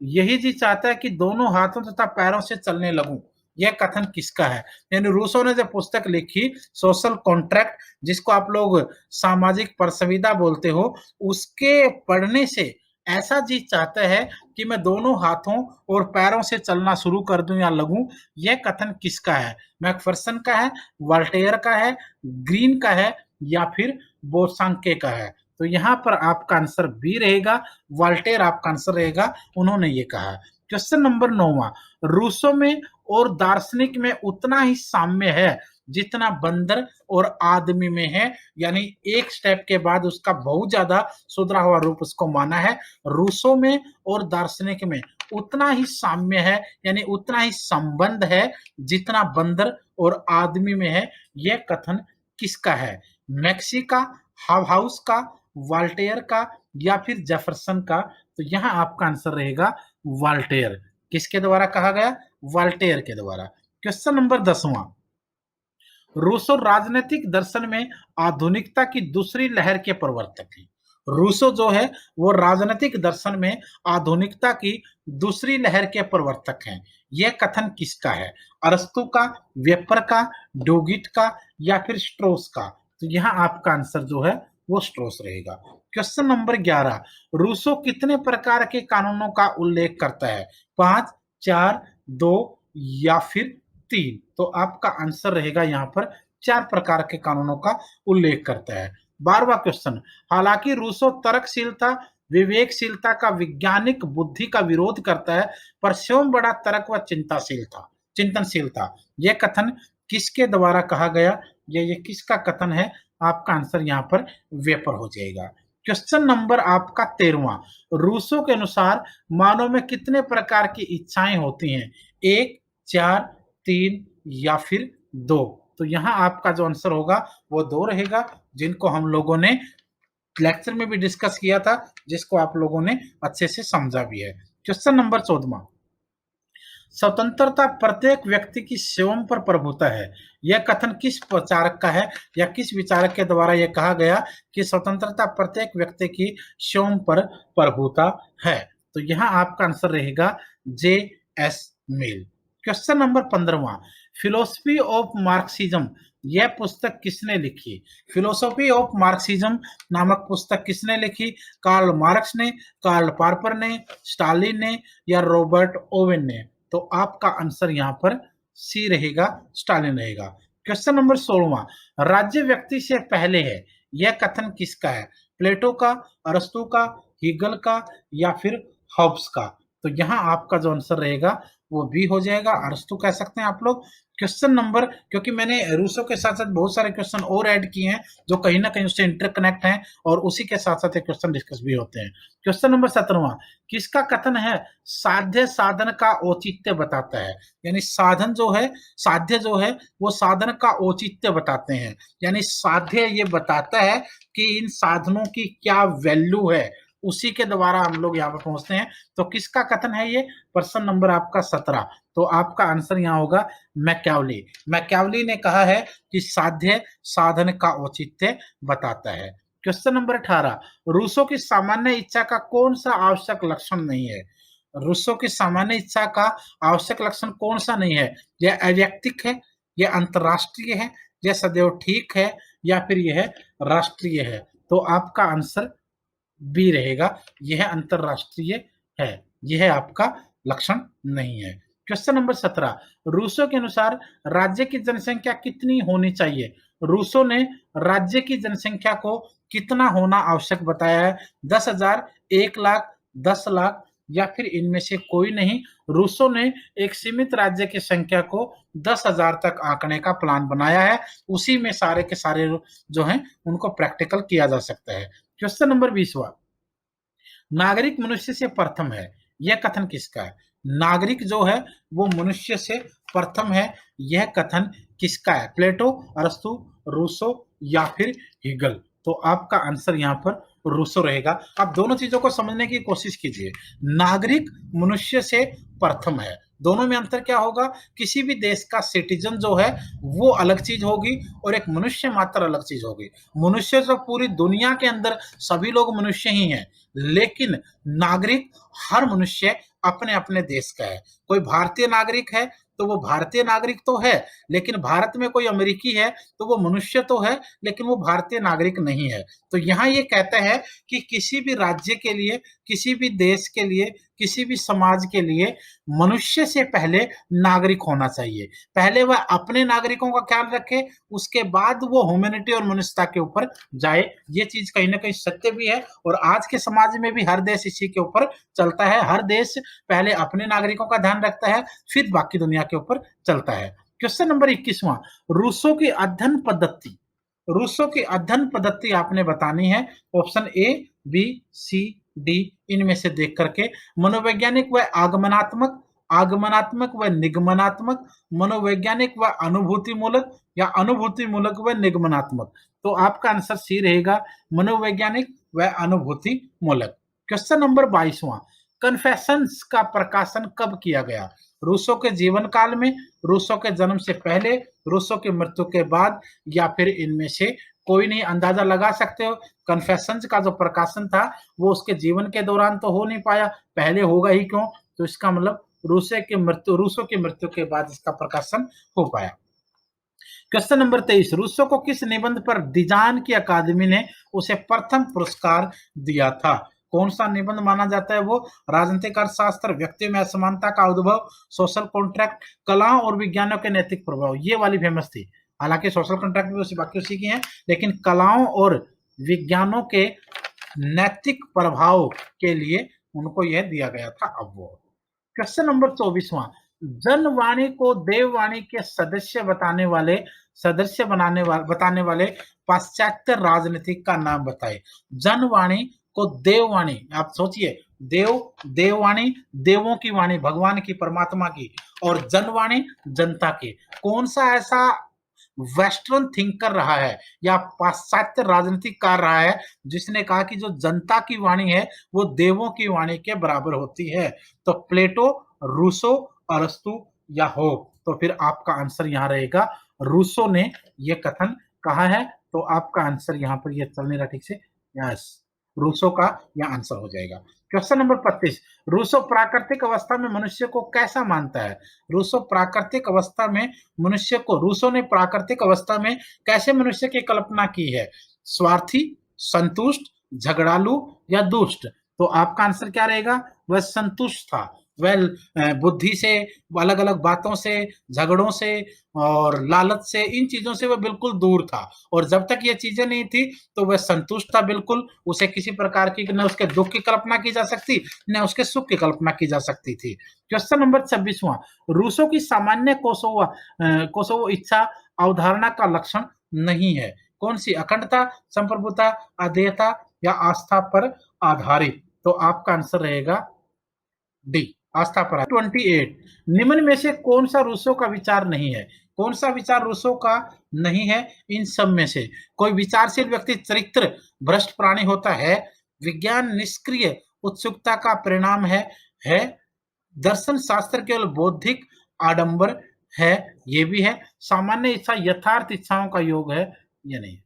[SPEAKER 1] यही जी चाहता है कि दोनों हाथों तथा पैरों से चलने लगूं, यह कथन किसका है? यानी रूसो ने जो पुस्तक लिखी सोशल कॉन्ट्रैक्ट, जिसको आप लोग सामाजिक परसंविदा बोलते हो, उसके पढ़ने से ऐसा जी चाहता है कि मैं दोनों हाथों और पैरों से चलना शुरू कर दूं या लगूं, यह कथन किसका है? मैकफरसन का है, वॉल्टेयर का है, ग्रीन का है या फिर बोसांके का है? तो यहाँ पर आपका आंसर बी रहेगा, वॉल्टेयर आपका आंसर रहेगा, उन्होंने ये कहा। क्वेश्चन नंबर 9, रूसो में और दार्शनिक में उतना ही साम्य है जितना बंदर और आदमी में है, यानी एक स्टेप के बाद उसका बहुत ज्यादा सुधरा हुआ रूप उसको माना है। रूसो में और दार्शनिक में उतना ही साम्य है यानी उतना ही संबंध है जितना बंदर और आदमी में है, यह कथन किसका है? मैक्सी का, हाउस का, वॉल्टेयर का या फिर जेफरसन का? तो यहाँ आपका आंसर रहेगा वॉल्टेयर। किसके द्वारा कहा गया? वॉल्टेयर के द्वारा। क्वेश्चन नंबर 10, रूसो राजनीतिक दर्शन में आधुनिकता की दूसरी लहर के प्रवर्तक हैं। रूसो जो है वो राजनीतिक दर्शन में आधुनिकता की दूसरी लहर के प्रवर्तक हैं, यह कथन किसका है? अरस्तु का, वेपर का, डोगिट का या फिर स्ट्रोस का? तो यहाँ आपका आंसर जो है वो स्ट्रोस रहेगा। क्वेश्चन नंबर 11, रूसो कितने प्रकार के कानूनों का उल्लेख करता है? 5, 4, 2 या फिर 3? तो आपका आंसर रहेगा यहाँ पर 4 प्रकार के कानूनों का उल्लेख करता है। 12वां क्वेश्चन, हालांकि रूसो तर्कशीलता, विवेकशीलता का वैज्ञानिक बुद्धि का विरोध करता है, पर स्वयं बड़ा तर्क व चिंतनशील था। यह कथन किसके द्वारा कहा गया? ये किसका कथन है? आपका आंसर यहाँ पर वेपर हो जाएगा। क्वेश्चन नंबर आपका 13वां, रूसो के अनुसार मानव में कितने प्रकार की इच्छाएं होती हैं? 1, 4, 3 या फिर 2? तो यहाँ आपका जो आंसर होगा वो 2 रहेगा, जिनको हम लोगों ने लेक्चर में भी डिस्कस किया था, जिसको आप लोगों ने अच्छे से समझा भी है। क्वेश्चन नंबर 14, स्वतंत्रता प्रत्येक व्यक्ति की स्वयं पर प्रभुता है, यह कथन किस प्रचारक का है या किस विचारक के द्वारा यह कहा गया कि स्वतंत्रता प्रत्येक व्यक्ति की स्वयं पर प्रभुता है? तो यहाँ आपका आंसर रहेगा J S Mill. Question number 15वां, फिलोसफी ऑफ मार्क्सिज्म यह पुस्तक किसने लिखी? फिलोसफी ऑफ मार्क्सिज्म नामक पुस्तक किसने लिखी? कार्ल मार्क्स ने, कार्ल पार्पर ने, स्टालिन ने या रॉबर्ट ओवेन ने? तो आपका आंसर यहाँ पर सी रहेगा, स्टालिन रहेगा। क्वेश्चन नंबर 16वां, राज्य व्यक्ति से पहले है, यह कथन किसका है? प्लेटो का, अरस्तु का, हीगल का या फिर हॉब्स का? तो यहाँ आपका जो आंसर रहेगा वो बी हो जाएगा, अरस्तु कह सकते हैं आप लोग। क्वेश्चन नंबर, क्योंकि मैंने रूसो के साथ साथ बहुत सारे क्वेश्चन और ऐड किए हैं जो कहीं ना कहीं उससे इंटरकनेक्ट हैं और उसी के साथ साथ क्वेश्चन डिस्कस भी होते हैं। क्वेश्चन नंबर 17वां, किसका कथन है साध्य साधन का औचित्य बताता है? यानी साधन जो है, साध्य जो है वो साधन का औचित्य बताते हैं, यानी साध्य ये बताता है कि इन साधनों की क्या वैल्यू है, उसी के द्वारा हम लोग यहाँ पर पहुंचते हैं। तो किसका कथन है ये? प्रश्न नंबर आपका 17। तो आपका आंसर यहाँ होगा मैकियावेली। मैकियावेली ने कहा है कि साध्य साधन का औचित्य बताता है। क्वेश्चन नंबर 18, रूसो की सामान्य इच्छा का कौन सा आवश्यक लक्षण नहीं है? रूसो की सामान्य इच्छा का आवश्यक लक्षण कौन सा नहीं है? यह अवैयक्तिक है, यह अंतरराष्ट्रीय है, यह सदैव ठीक है या फिर यह राष्ट्रीय है? तो आपका आंसर बी रहेगा, यह अंतरराष्ट्रीय है, यह आपका लक्षण नहीं है। क्वेश्चन नंबर 17, रूसो के अनुसार राज्य की जनसंख्या कितनी होनी चाहिए? रूसो ने राज्य की जनसंख्या को कितना होना आवश्यक बताया है? 10,000, 1,00,000, 10,00,000 या फिर इनमें से कोई नहीं। रूसो ने एक सीमित राज्य की संख्या को 10,000 तक आंकने का प्लान बनाया है, उसी में सारे के सारे जो हैं उनको प्रैक्टिकल किया जा सकता है। क्वेश्चन नंबर 20वां, नागरिक मनुष्य से प्रथम है, यह कथन किसका है? नागरिक जो है वो मनुष्य से प्रथम है, यह कथन किसका है? प्लेटो, अरस्तु, रूसो या फिर हीगल? तो आपका आंसर यहाँ पर रूसो रहेगा। आप दोनों चीजों को समझने की कोशिश कीजिए। नागरिक मनुष्य से प्रथम है, दोनों में अंतर क्या होगा? किसी भी देश का सिटीजन जो है वो अलग चीज होगी और एक मनुष्य मात्र अलग चीज होगी। मनुष्य जो पूरी दुनिया के अंदर सभी लोग मनुष्य ही हैं, लेकिन नागरिक हर मनुष्य अपने अपने देश का है। कोई भारतीय नागरिक है तो वो भारतीय नागरिक तो है, लेकिन भारत में कोई अमेरिकी है तो वो मनुष्य तो है, लेकिन वो भारतीय नागरिक नहीं है। तो यहाँ ये कहता है कि किसी भी राज्य के लिए, किसी भी देश के लिए, किसी भी समाज के लिए मनुष्य से पहले नागरिक होना चाहिए। पहले वह अपने नागरिकों का ख्याल रखे, उसके बाद वो ह्यूमैनिटी और मनुष्यता के ऊपर जाए। ये चीज कहीं ना कहीं सत्य भी है और आज के समाज में भी हर देश इसी के ऊपर चलता है। हर देश पहले अपने नागरिकों का ध्यान रखता है, फिर बाकी दुनिया के ऊपर चलता है। क्वेश्चन नंबर 21वां, रूसो की अध्ययन पद्धति, रूसो की अध्ययन पद्धति आपने बतानी है। Option A, B, C, D इनमें से देख करके। मनोवैज्ञानिक व आगमनात्मक, आगमनात्मक व निगमनात्मक, मनोवैज्ञानिक व अनुभूति मूलक या अनुभूति मूलक व निगमनात्मक? तो आपका आंसर सी रहेगा, मनोवैज्ञानिक व अनुभूति मूलक। क्वेश्चन नंबर 22वां, कन्फेशंस का प्रकाशन कब किया गया? रूसो के जीवन काल में, रूसो के जन्म से पहले, रूसो की मृत्यु के बाद या फिर इनमें से कोई नहीं? अंदाजा लगा सकते हो। कन्फेशंस का जो प्रकाशन था वो उसके जीवन के दौरान तो हो नहीं पाया, पहले होगा ही क्यों? तो इसका मतलब रूसो की मृत्यु के बाद इसका प्रकाशन हो पाया। क्वेश्चन नंबर 23, रूसो को किस निबंध पर डिजान की अकादमी ने उसे प्रथम पुरस्कार दिया था? कौन सा निबंध माना जाता है वो? राजनीतिक अर्थशास्त्र, व्यक्ति में असमानता का उद्भव, सोशल कॉन्ट्रैक्ट, कलाओं और विज्ञानों के नैतिक प्रभाव। ये वाली फेमस थी। हालांकि सोशल कॉन्ट्रैक्ट भी बाकी उसी की है, लेकिन कलाओं और विज्ञानों के नैतिक प्रभाव के लिए उनको यह दिया गया था। अब वो क्वेश्चन नंबर 24वां, जनवाणी को देववाणी के बताने वाले पाश्चात्य राजनीतिक का नाम बताए। जनवाणी को देववाणी, आप सोचिए, देववाणी देवों की वाणी, भगवान की, परमात्मा की, और जनवाणी जनता की। कौन सा ऐसा वेस्टर्न थिंकर रहा है या पाश्चात्य राजनीतिकार रहा है जिसने कहा कि जो जनता की वाणी है वो देवों की वाणी के बराबर होती है? तो प्लेटो, रूसो, अरस्तु या होब। तो फिर आपका आंसर यहां रहेगा रूसो ने यह कथन कहा है। तो आपका आंसर यहां पर यह चल नहीं रहा ठीक से, यस, रूसो का यह आंसर हो जाएगा। क्वेश्चन नंबर 25, रूसो प्राकृतिक अवस्था में मनुष्य को कैसा मानता है? रूसो प्राकृतिक अवस्था में मनुष्य को, रूसो ने प्राकृतिक अवस्था में कैसे मनुष्य की कल्पना की है? स्वार्थी, संतुष्ट, झगड़ालू या दुष्ट? तो आपका आंसर क्या रहेगा? वह संतुष्ट था। वेल, बुद्धि से, अलग अलग बातों से, झगड़ों से और लालच से, इन चीजों से वह बिल्कुल दूर था। और जब तक ये चीजें नहीं थी तो वह संतुष्ट था बिल्कुल। उसे किसी प्रकार की न उसके दुख की कल्पना की जा सकती, न उसके सुख की कल्पना की जा सकती थी। क्वेश्चन नंबर 26वां, रूसो की सामान्य कोसोवो इच्छा अवधारणा का लक्षण नहीं है। कौन सी? अखंडता, संप्रभुता, अधेयता या आस्था पर आधारित? तो आपका आंसर रहेगा डी, आस्था पर। 28, निम्न में से कौन सा रूसो का विचार नहीं है? कौन सा विचार रूसो का नहीं है इन सब में से? कोई विचारशील व्यक्ति चरित्र भ्रष्ट प्राणी होता है, विज्ञान निष्क्रिय उत्सुकता का परिणाम है दर्शन शास्त्र केवल बौद्धिक आडंबर है, ये भी है, सामान्य इच्छा यथार्थ इच्छाओं का योग है, ये नहीं।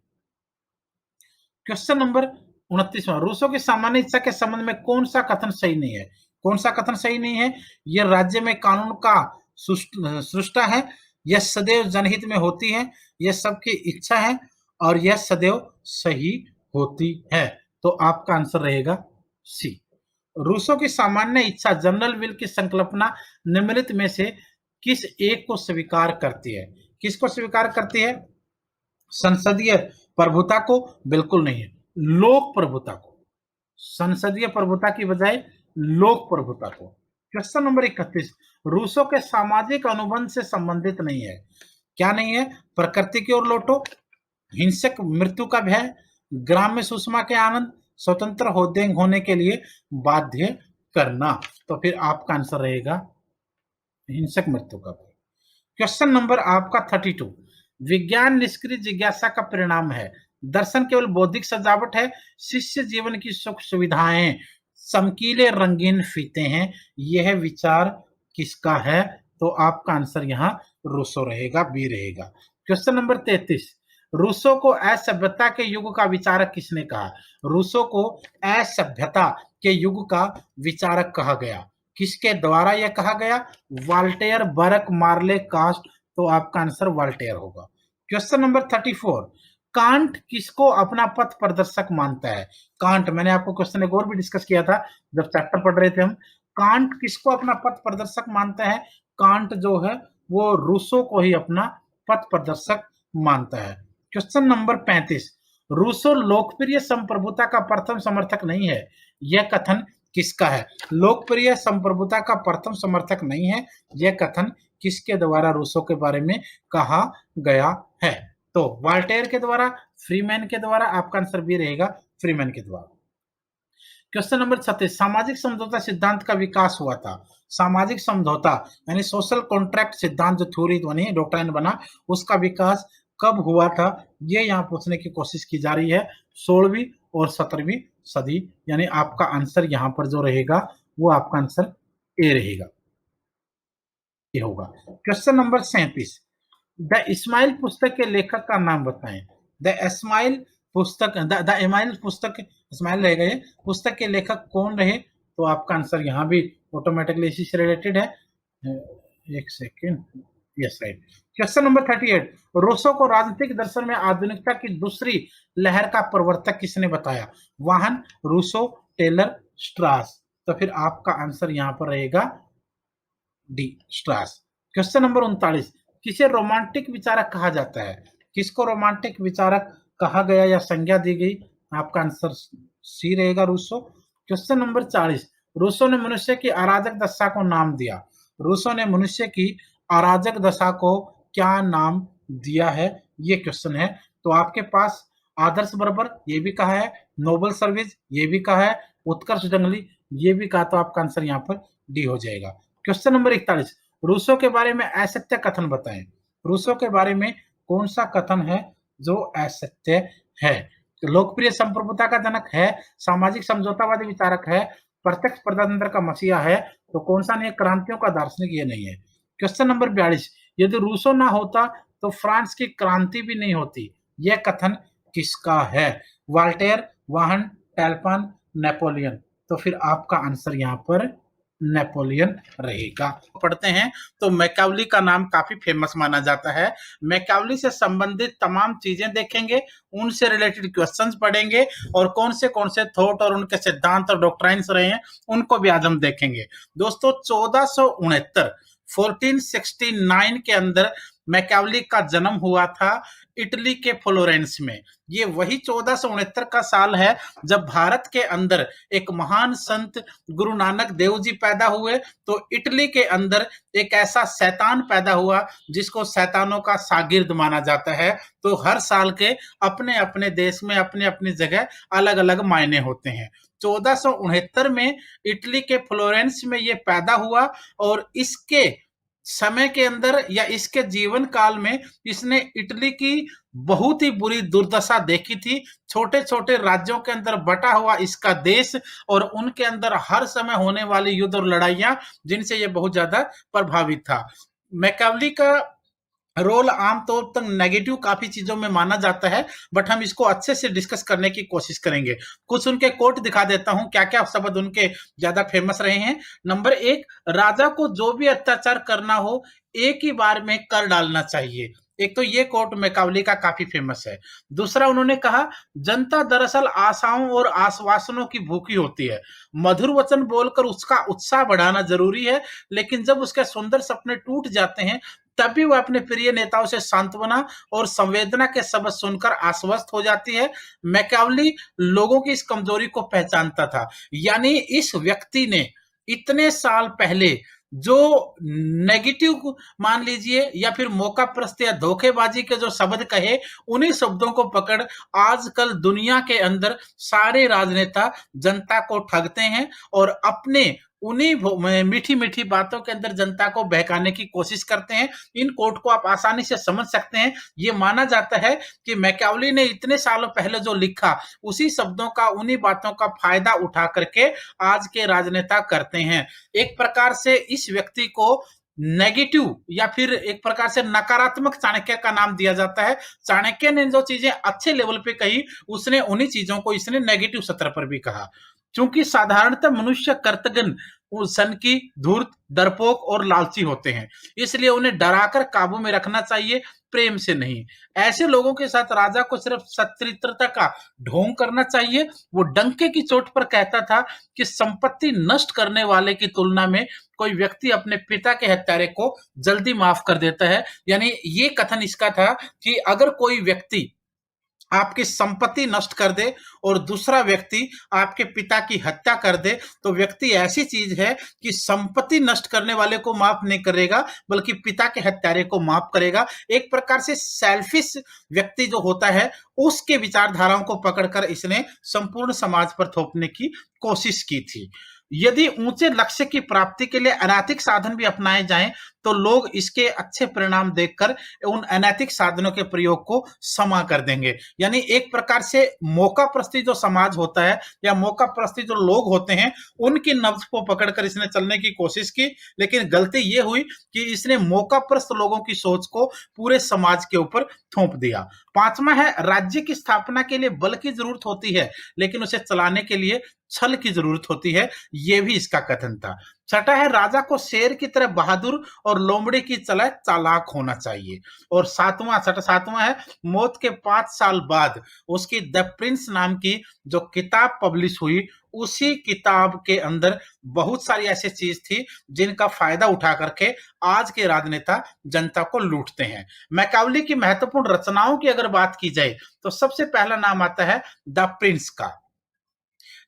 [SPEAKER 1] क्वेश्चन नंबर 29वां, रूसो की सामान्य इच्छा के संबंध में कौन सा कथन सही नहीं है? कौन सा कथन सही नहीं है? यह राज्य में कानून का सृष्टा है, यह सदैव जनहित में होती है, यह सबकी इच्छा है और यह सदैव सही होती है। तो आपका आंसर रहेगा सी। रूसो की सामान्य इच्छा, जनरल विल की संकल्पना निम्नलिखित में से किस एक को स्वीकार करती है? किसको स्वीकार करती है? संसदीय प्रभुता को? बिल्कुल नहीं है, लोक प्रभुता को। संसदीय प्रभुता की बजाय लोक प्रभुता को। क्वेश्चन नंबर 31, रूसो के सामाजिक अनुबंध से संबंधित नहीं है। क्या नहीं है? प्रकृति की ओर लौटो, हिंसक मृत्यु का भय, ग्राम में सुषमा के आनंद, स्वतंत्र होने के लिए बाध्य करना। तो फिर आपका आंसर रहेगा हिंसक मृत्यु का भय। क्वेश्चन नंबर आपका 32, विज्ञान निष्क्रिय जिज्ञासा का परिणाम है, दर्शन केवल बौद्धिक सजावट है, शिष्य जीवन की सुख सुविधाएं चमकीले रंगीन फीते हैं, यह विचार किसका है? तो आपका आंसर यहाँ रूसो रहेगा, बी रहेगा। क्वेश्चन नंबर 33, रूसो को असभ्यता के युग का विचारक किसने कहा? रूसो को असभ्यता के युग का विचारक कहा गया, किसके द्वारा यह कहा गया? वाल्टेयर, बरक, मार्ले, कास्ट। तो आपका आंसर वाल्टेयर होगा। क्वेश्चन नंबर 34, कांट किसको अपना पथ प्रदर्शक मानता है? कांट, मैंने आपको क्वेश्चन एक और भी डिस्कस किया था जब चैप्टर पढ़ रहे थे हम। कांट किसको अपना पथ प्रदर्शक मानता है? कांट जो है वो रूसो को ही अपना पथ प्रदर्शक मानता है। क्वेश्चन नंबर 35, रूसो लोकप्रिय संप्रभुता का प्रथम समर्थक नहीं है, यह कथन किसका है? लोकप्रिय संप्रभुता का प्रथम समर्थक नहीं है, यह कथन किसके द्वारा रूसो के बारे में कहा गया है? तो वाल्टेयर के द्वारा, फ्रीमैन के द्वारा। आपका आंसर भी रहेगा फ्रीमैन के द्वारा। क्वेश्चन नंबर 36, सामाजिक समझौता सिद्धांत का विकास हुआ था। सामाजिक समझौता यानी सोशल कॉन्ट्रैक्ट सिद्धांत जो थ्योरी बनी, डॉक्ट्राइन बना, उसका विकास कब हुआ था? ये यहाँ पूछने की कोशिश की जा रही है, 16वीं और 17वीं सदी। यानी आपका आंसर यहाँ पर जो रहेगा वो आपका आंसर ए रहेगा, ये होगा। क्वेश्चन नंबर 37, द इस्माइल पुस्तक के लेखक का नाम बताएं। द इस्माइल पुस्तक, द इस्माइल पुस्तक, इस्माइल रहेगा ये, पुस्तक के लेखक कौन रहे? तो आपका आंसर यहाँ भी ऑटोमेटिकली इसी से रिलेटेड है। एक second, yes right. Question number 38, Rousseau को राजनीतिक दर्शन में आधुनिकता की दूसरी लहर का प्रवर्तक किसने बताया? वाहन, रूसो, टेलर, स्ट्रास। तो फिर आपका आंसर यहाँ पर रहेगा डी, स्ट्रास। क्वेश्चन नंबर 39, किसे रोमांटिक विचारक कहा जाता है? किसको रोमांटिक विचारक कहा गया या संज्ञा दी गई? आपका आंसर सी रहेगा, रूसो। क्वेश्चन नंबर 40, रूसो ने मनुष्य की अराजक दशा को नाम दिया। रूसो ने मनुष्य की अराजक दशा को क्या नाम दिया है? ये क्वेश्चन है। तो आपके पास आदर्श बर्बर ये भी कहा है, नोबल सर्विस ये भी कहा है, उत्कर्ष जंगली ये भी कहा, तो आपका आंसर यहाँ पर डी हो जाएगा। क्वेश्चन नंबर 41, रूसो के बारे में असत्य कथन बताएं। रूसो के बारे में कौन सा कथन है जो असत्य है? तो लोकप्रिय संप्रभुता का जनक है, सामाजिक समझौतावादी विचारक है, प्रत्यक्ष प्रजातंत्र का मसीहा है, तो कौन सा नहीं है? क्रांतियों का दार्शनिक ये नहीं है। क्वेश्चन नंबर 42, यदि रूसो ना होता तो फ्रांस की क्रांति भी नहीं होती, यह कथन किसका है? वाल्टेयर, वाहन, टैल्पन, नेपोलियन। तो फिर आपका आंसर यहाँ पर नेपोलियन रहेगा। पढ़ते हैं तो मैकावली का नाम काफी फेमस माना जाता है। मैकावली से संबंधित तमाम चीजें देखेंगे, उनसे रिलेटेड क्वेश्चंस पढ़ेंगे और कौन से थॉट और उनके सिद्धांत और डॉक्ट्राइन्स रहे हैं उनको भी आज हम देखेंगे। दोस्तों 1469 1469 के अंदर मैकावली का जन्म हुआ था इटली के फ्लोरेंस में। ये वही 1469 का साल है जब भारत के अंदर एक महान संत गुरु नानक देव जी पैदा हुए। तो इटली के अंदर एक ऐसा शैतान पैदा हुआ जिसको शैतानों का शागिर्द माना जाता है। तो हर साल के अपने अपने देश में अपने अपनी जगह अलग अलग मायने होते हैं। 1469 में इटली के फ्लोरेंस में ये पैदा हुआ और इसके समय के अंदर या इसके जीवन काल में इसने इटली की बहुत ही बुरी दुर्दशा देखी थी। छोटे छोटे राज्यों के अंदर बटा हुआ इसका देश और उनके अंदर हर समय होने वाली युद्ध और लड़ाइयां जिनसे ये बहुत ज्यादा प्रभावित था। मैकावली का रोल आमतौर पर नेगेटिव काफी चीजों में माना जाता है, बट हम इसको अच्छे से डिस्कस करने की कोशिश करेंगे। कुछ उनके कोट दिखा देता हूं, क्या क्या शब्द उनके ज्यादा फेमस रहे हैं। नंबर 1, राजा को जो भी अत्याचार करना हो एक ही बार में कर डालना चाहिए। एक तो ये कोट मैकावली का काफी फेमस है। दूसरा उन्होंने कहा, जनता दरअसल आशाओं और आश्वासनों की भूखी होती है, मधुर वचन बोलकर उसका उत्साह बढ़ाना जरूरी है, लेकिन जब उसके सुंदर सपने टूट जाते हैं तभी वह अपने प्रिय नेताओं से सांत्वना और संवेदना के शब्द सुनकर आश्वस्त हो जाती है। मैकावली लोगों की इस कमजोरी को पहचानता था, यानी इस व्यक्ति ने इतने साल पहले जो नेगेटिव मान लीजिए या फिर मौका प्रस्त या धोखेबाजी के जो शब्द कहे, उन्हीं शब्दों को पकड़ आजकल दुनिया के अंदर सारे राजनेता जनता को ठगते हैं और अपने उन्हीं मीठी मीठी बातों के अंदर जनता को बहकाने की कोशिश करते हैं। इन कोट को आप आसानी से समझ सकते हैं। ये माना जाता है कि मैकावली ने इतने सालों पहले जो लिखा उसी शब्दों का उन्हीं बातों का फायदा उठा करके आज के राजनेता करते हैं। एक प्रकार से इस व्यक्ति को नेगेटिव या फिर एक प्रकार से नकारात्मक चाणक्य का नाम दिया जाता है। चाणक्य ने जो चीजें अच्छे लेवल पे कही उसने उन्हीं चीजों को इसने नेगेटिव सत्र पर भी कहा। क्योंकि साधारणतः मनुष्य कर्तज्ञ, सनकी, धूर्त, डरपोक और लालची होते हैं, इसलिए उन्हें डराकर काबू में रखना चाहिए, प्रेम से नहीं। ऐसे लोगों के साथ राजा को सिर्फ सच्चरित्रता का ढोंग करना चाहिए। वो डंके की चोट पर कहता था कि संपत्ति नष्ट करने वाले की तुलना में कोई व्यक्ति अपने पिता के हत्यारे को जल्दी माफ कर देता है। यानी ये कथन इसका था कि अगर कोई व्यक्ति आपकी संपत्ति नष्ट कर दे और दूसरा व्यक्ति आपके पिता की हत्या कर दे तो व्यक्ति ऐसी चीज है कि संपत्ति नष्ट करने वाले को माफ नहीं करेगा बल्कि पिता के हत्यारे को माफ करेगा। एक प्रकार से सेल्फिश व्यक्ति जो होता है उसके विचारधाराओं को पकड़कर इसने संपूर्ण समाज पर थोपने की कोशिश की थी। यदि ऊंचे लक्ष्य की प्राप्ति के लिए अनैतिक साधन भी अपनाए जाएं तो लोग इसके अच्छे परिणाम देखकर उन अनैतिक साधनों के प्रयोग को क्षमा कर देंगे। यानी एक प्रकार से मौका प्रस्ती जो समाज होता है या मौका प्रस्ती जो लोग होते हैं उनकी नब्ज को पकड़कर इसने चलने की कोशिश की, लेकिन गलती ये हुई कि इसने मौका प्रस्त लोगों की सोच को पूरे समाज के ऊपर थोप दिया। पांचवा है, राज्य की स्थापना के लिए बल की जरूरत होती है लेकिन उसे चलाने के लिए छल की जरूरत होती है, यह भी इसका कथन था। छठा है, राजा को शेर की तरह बहादुर और लोमड़ी की तरह चालाक होना चाहिए। और सातवां है, मौत के 5 साल बाद उसकी द प्रिंस नाम की जो किताब पब्लिश हुई उसी किताब के अंदर बहुत सारी ऐसी चीज थी जिनका फायदा उठा करके आज के राजनेता जनता को लूटते हैं। मैकावली की महत्वपूर्ण रचनाओं की अगर बात की जाए तो सबसे पहला नाम आता है द प्रिंस का।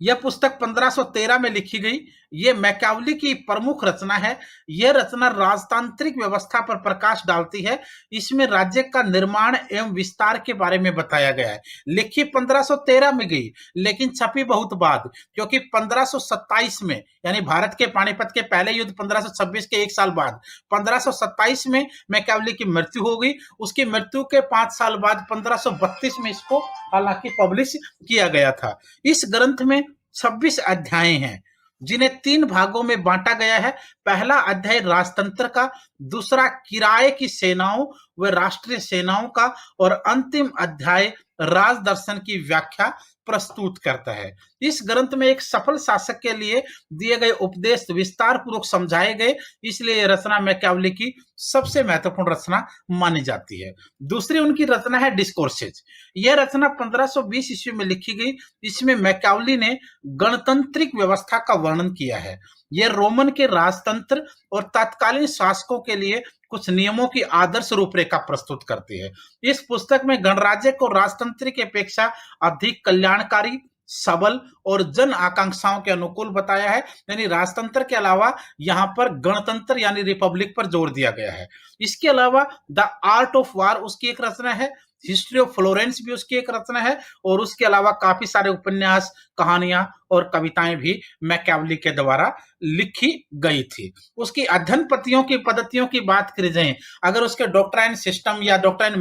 [SPEAKER 1] यह पुस्तक 1513 में लिखी गई। ये मैकियावेली की प्रमुख रचना है। यह रचना राजतांत्रिक व्यवस्था पर प्रकाश डालती है। इसमें राज्य का निर्माण एवं विस्तार के बारे में बताया गया है। लिखी 1513 में गई, लेकिन छपी बहुत बाद, क्योंकि 1527 में, यानी भारत के पानीपत के पहले युद्ध 1526 के एक साल बाद 1527 में मैकियावेली की मृत्यु हो गई। उसकी मृत्यु के 5 साल बाद 1532 में इसको हालांकि पब्लिश किया गया था। इस ग्रंथ में 26 अध्याय हैं, जिन्हें 3 भागों में बांटा गया है। पहला अध्याय राजतंत्र का, दूसरा किराए की सेनाओं व राष्ट्रीय सेनाओं का, और अंतिम अध्याय राजदर्शन की व्याख्या प्रस्तुत करता है। इस ग्रंथ में एक सफल शासक के लिए दिए गए उपदेश विस्तार पूर्वक समझाए गए, इसलिए यह रचना मैकियावेली की सबसे महत्वपूर्ण रचना मानी जाती है। दूसरी उनकी रचना है डिस्कोर्सेज। यह रचना 1520 ईस्वी में लिखी गई। इसमें मैकियावेली ने गणतांत्रिक व्यवस्था का वर्णन किया है। यह रोमन के राजतंत्र और तत्कालीन शासकों के लिए कुछ नियमों की आदर्श रूपरेखा प्रस्तुत करती है। इस पुस्तक में गणराज्य को राजतंत्र की अपेक्षा अधिक कल्याणकारी, सबल और जन आकांक्षाओं के अनुकूल बताया है। यानी राजतंत्र के अलावा यहाँ पर गणतंत्र यानी रिपब्लिक पर जोर दिया गया है। इसके अलावा द आर्ट ऑफ वार उसकी एक रचना है। हिस्ट्री ऑफ फ्लोरेंस भी उसकी एक रचना है, और उसके अलावा काफी सारे उपन्यास, कहानियां और कविताएं भी मैकियावेली के द्वारा लिखी गई थी। उसकी अध्ययन पद्धतियों की बात करी जाए, अगर उसके डॉक्ट्राइन सिस्टम या डॉक्ट्राइन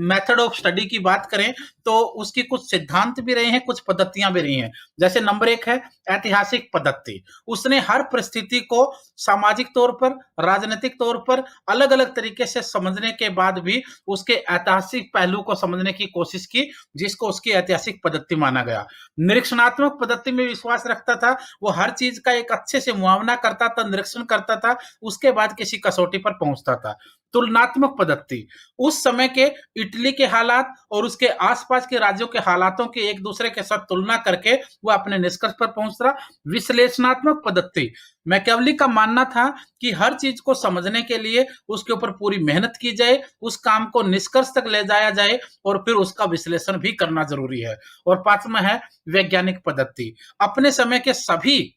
[SPEAKER 1] मेथड ऑफ स्टडी की बात करें, तो उसकी कुछ सिद्धांत भी रहे हैं, कुछ पद्धतियां भी रही हैं। जैसे नंबर 1 है ऐतिहासिक पद्धति। उसने हर परिस्थिति को सामाजिक तौर पर, राजनीतिक तौर पर अलग अलग तरीके से समझने के बाद भी उसके ऐतिहासिक पहलू को समझने की कोशिश की, जिसको उसकी ऐतिहासिक पद्धति माना गया। निरीक्षणात्मक पद्धति में विश्वास रखता था। वो हर चीज का एक अच्छे से मुआवना करता था, निरीक्षण करता था, उसके बाद किसी कसौटी पर पहुंचता था। तुलनात्मक पद्धति, उस समय के इटली के हालात और उसके आसपास के राज्यों के हालातों की एक दूसरे के साथ तुलना करके वह अपने निष्कर्ष पर पहुंच रहा। विश्लेषणात्मक पद्धति, मैकियावेली का मानना था कि हर चीज को समझने के लिए उसके ऊपर पूरी मेहनत की जाए, उस काम को निष्कर्ष तक ले जाया जाए और फिर उसका विश्लेषण भी करना जरूरी है। और 5वां है वैज्ञानिक पद्धति। अपने समय के सभी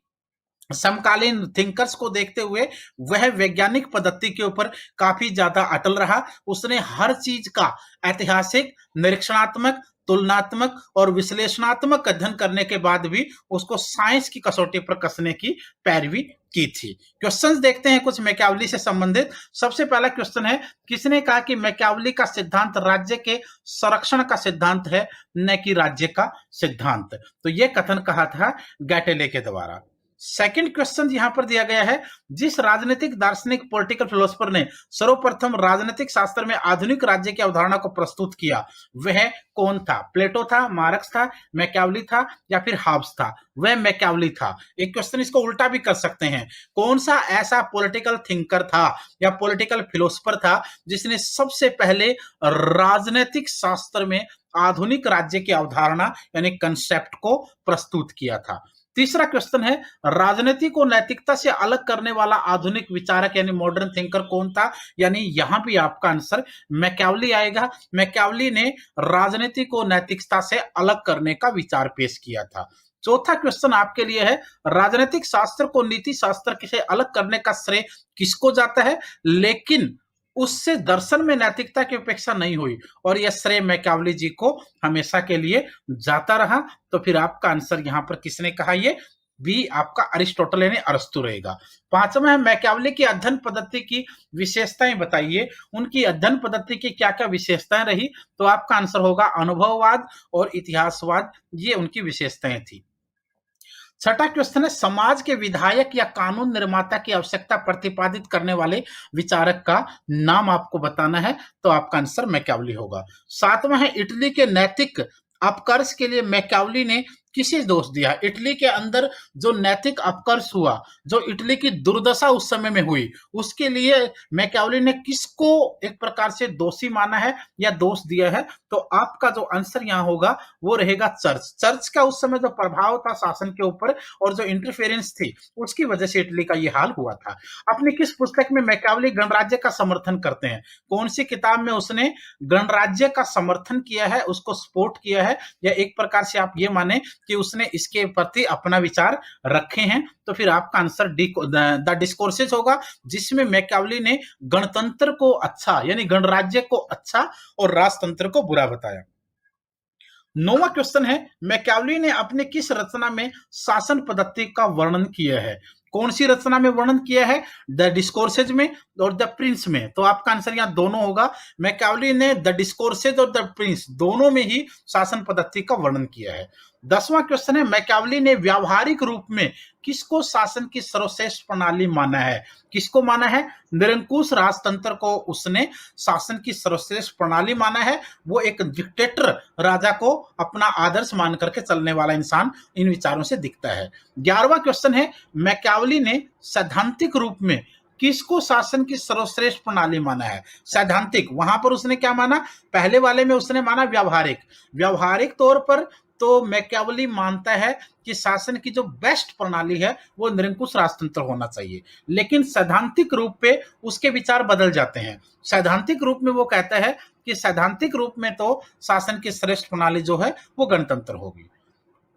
[SPEAKER 1] समकालीन थिंकर्स को देखते हुए वह वैज्ञानिक पद्धति के ऊपर काफी ज्यादा अटल रहा। उसने हर चीज का ऐतिहासिक, निरीक्षणात्मक, तुलनात्मक और विश्लेषणात्मक अध्ययन करने के बाद भी उसको साइंस की कसौटी पर कसने की पैरवी की थी। क्वेश्चंस देखते हैं कुछ मैकियावेली से संबंधित। सबसे पहला क्वेश्चन है, किसने कहा कि मैकियावेली का सिद्धांत राज्य के संरक्षण का सिद्धांत है, न कि राज्य का सिद्धांत? तो यह कथन कहा था गैटेले के द्वारा। सेकंड क्वेश्चन यहां पर दिया गया है, जिस राजनीतिक दार्शनिक पॉलिटिकल फिलोसफर ने सर्वप्रथम राजनीतिक शास्त्र में आधुनिक राज्य की अवधारणा को प्रस्तुत किया, वह कौन था? प्लेटो था, मार्क्स था, मैकियावेली था या फिर हॉब्स था? वह मैकियावेली था। एक क्वेश्चन इसको उल्टा भी कर सकते हैं, कौन सा ऐसा पॉलिटिकल थिंकर था या पॉलिटिकल फिलोसफर था जिसने सबसे पहले राजनीतिक शास्त्र में आधुनिक राज्य की अवधारणा यानी कंसेप्ट को प्रस्तुत किया था? तीसरा क्वेश्चन है, राजनीति को नैतिकता से अलग करने वाला आधुनिक विचारक यानी मॉडर्न थिंकर कौन था? यानी यहां भी आपका आंसर मैकियावेली आएगा। मैकियावेली ने राजनीति को नैतिकता से अलग करने का विचार पेश किया था। चौथा क्वेश्चन आपके लिए है, राजनीतिक शास्त्र को नीति शास्त्र से अलग करने का श्रेय किसको जाता है, लेकिन उससे दर्शन में नैतिकता की उपेक्षा नहीं हुई, और यह श्रेय मैकियावेली जी को हमेशा के लिए जाता रहा। तो फिर आपका आंसर यहां पर किसने कहा? ये भी आपका अरिस्टोटल यानी अरस्तु रहेगा। 5वां है, मैकियावेली की अध्ययन पद्धति की विशेषताएं बताइए। उनकी अध्ययन पद्धति की क्या क्या विशेषताएं रही? तो आपका आंसर होगा अनुभववाद और इतिहासवाद, ये उनकी विशेषताएं थी। छठा क्वेश्चन है, समाज के विधायक या कानून निर्माता की आवश्यकता प्रतिपादित करने वाले विचारक का नाम आपको बताना है। तो आपका आंसर मैकियावेली होगा। 7वां है, इटली के नैतिक अपकर्ष के लिए मैकियावेली ने किसे दोष दिया? इटली के अंदर जो नैतिक अपकर्ष हुआ, जो इटली की दुर्दशा उस समय में हुई, उसके लिए मैकियावेली ने किसको एक प्रकार से दोषी माना है या दोष दिया है? तो आपका जो आंसर यहाँ होगा वो रहेगा चर्च। चर्च का उस समय जो प्रभाव था शासन के ऊपर और जो इंटरफेरेंस थी उसकी वजह से इटली का ये हाल हुआ था। अपनी किस पुस्तक में मैकियावेली गणराज्य का समर्थन करते हैं? कौन सी किताब में उसने गणराज्य का समर्थन किया है, उसको सपोर्ट किया है, या एक प्रकार से आप ये माने कि उसने इसके प्रति अपना विचार रखे हैं? तो फिर आपका आंसर द डिस्कोर्सेज होगा, जिसमें मैकियावेली ने गणतंत्र को अच्छा यानी गणराज्य को अच्छा और राजतंत्र को बुरा बताया। नौवां क्वेश्चन है, मैकियावेली ने अपने किस रचना में शासन पद्धति का वर्णन किया है? कौन सी रचना में वर्णन किया है? द डिस्कोर्सेज में और द प्रिंस में। तो आपका आंसर यहाँ दोनों होगा। मैकियावेली ने द डिस्कोर्सेज और द प्रिंस दोनों में ही शासन पद्धति का वर्णन किया है। 10वां क्वेश्चन है, मैकियावेली ने व्यावहारिक रूप में किसको शासन की सर्वश्रेष्ठ प्रणाली माना है? किसको माना है? निरंकुश राजतंत्र को उसने शासन की सर्वश्रेष्ठ प्रणाली माना है। वो एक डिक्टेटर राजा को अपना आदर्श मान करके चलने वाला इंसान इन विचारों से दिखता है। 11वां क्वेश्चन है, मैकियावेली ने सैद्धांतिक रूप में किसको शासन की सर्वश्रेष्ठ प्रणाली माना है? सैद्धांतिक, वहां पर उसने क्या माना? पहले वाले में उसने माना व्यावहारिक। व्यावहारिक तौर पर तो मैकियावेली मानता है कि शासन की जो बेस्ट प्रणाली है वो निरंकुश राजतंत्र होना चाहिए, लेकिन सैद्धांतिक रूप पे उसके विचार बदल जाते हैं। सैद्धांतिक रूप में वो कहता है कि सैद्धांतिक रूप में तो शासन की श्रेष्ठ प्रणाली जो है वो गणतंत्र होगी।